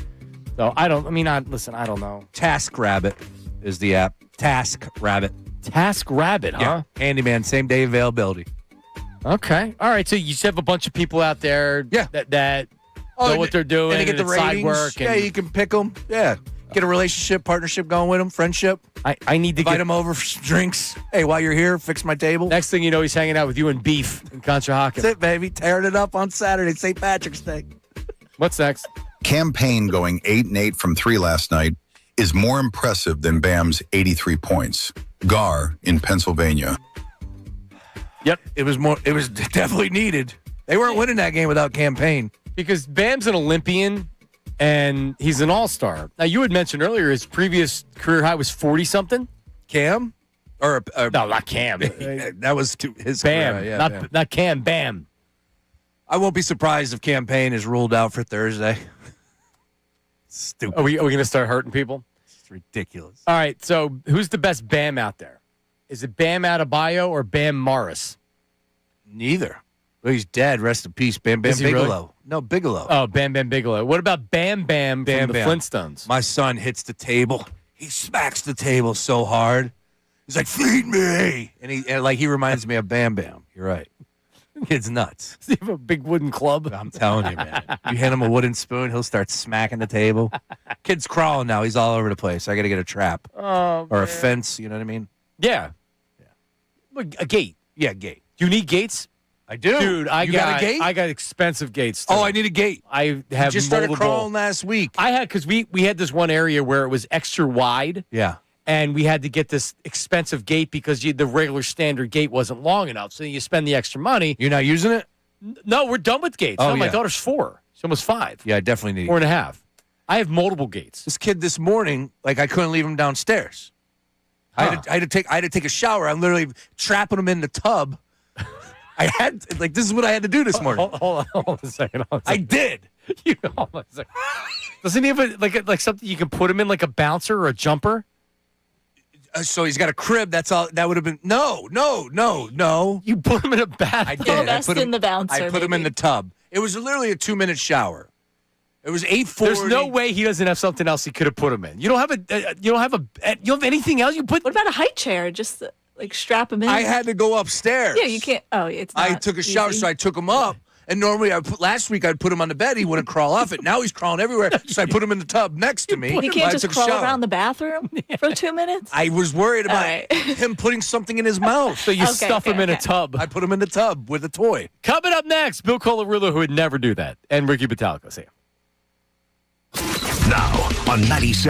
So, I don't know. TaskRabbit is the app. TaskRabbit. TaskRabbit, huh? Yeah. Handyman, same day availability. Okay. All right. So you just have a bunch of people out there that know what they're doing. And they get the side ratings. work. Yeah, you can pick them. Yeah. Get a relationship, partnership going with them, friendship. I need to invite them over for some drinks. Hey, while you're here, fix my table. Next thing you know, he's hanging out with you in beef in Conshohocken. That's it, baby. Tearing it up on Saturday, St. Patrick's Day. What's next? Campaign going 8-8 from 3 last night is more impressive than Bam's 83 points. Gar in Pennsylvania. Yep, it was definitely needed. They weren't winning that game without Campaign. Because Bam's an Olympian and he's an all-star. Now, you had mentioned earlier his previous career high was 40-something. Cam? Or no, not Cam. That was his Bam. career. Yeah, not Cam, Bam. I won't be surprised if Campaign is ruled out for Thursday. Stupid. Are we going to start hurting people? It's ridiculous. All right, so who's the best Bam out there? Is it Bam Adebayo or Bam Morris? Neither. Well, he's dead. Rest in peace. Bam Bigelow. Really? No, Bigelow. Oh, Bam Bigelow. What about Bam from the Flintstones? My son hits the table. He smacks the table so hard. He's like, feed me. And he reminds me of Bam Bam. You're right. Kid's nuts. Does he have a big wooden club? I'm telling you, man. You hand him a wooden spoon, he'll start smacking the table. Kid's crawling now. He's all over the place. I got to get a trap. Oh, or a fence. You know what I mean? Yeah. A gate. Yeah, gate. Do you need gates? I do. Dude, You got a gate? I got expensive gates. Oh, I need a gate. I have just started multiple. crawling last week. I had, because we had this one area where it was extra wide. Yeah. And we had to get this expensive gate because the regular standard gate wasn't long enough. So you spend the extra money. You're not using it? No, we're done with gates. Oh, no, my yeah. daughter's 4. She's almost 5. Yeah, I definitely need 4.5. I have multiple gates. This kid this morning, like I couldn't leave him downstairs. I had to take a shower. I'm literally trapping him in the tub. I had this is what I had to do this morning. Hold on a second. I did. Hold on a second. Doesn't he have like something you can put him in, like a bouncer or a jumper? So he's got a crib. That's all. That would have been no. You put him in a bath. I did. Best in the bouncer. I put him in the tub. It was literally a 2-minute shower. It was 8:40. There's no way he doesn't have something else he could have put him in. You don't have anything else you put. What about a high chair? Just like strap him in. I had to go upstairs. Yeah, you can't. Oh, it's not I took a shower, easy. so I took him up. And normally, last week I'd put him on the bed. He wouldn't crawl off it. Now he's crawling everywhere. So I put him in the tub next to me. He can't I just took a crawl shower. around the bathroom for 2 minutes. I was worried about All right. him putting something in his mouth. So you stuff him in a tub. I put him in the tub with a toy. Coming up next, Bill Colarulo, who would never do that, and Ricky Battalico. See you. Now on 97.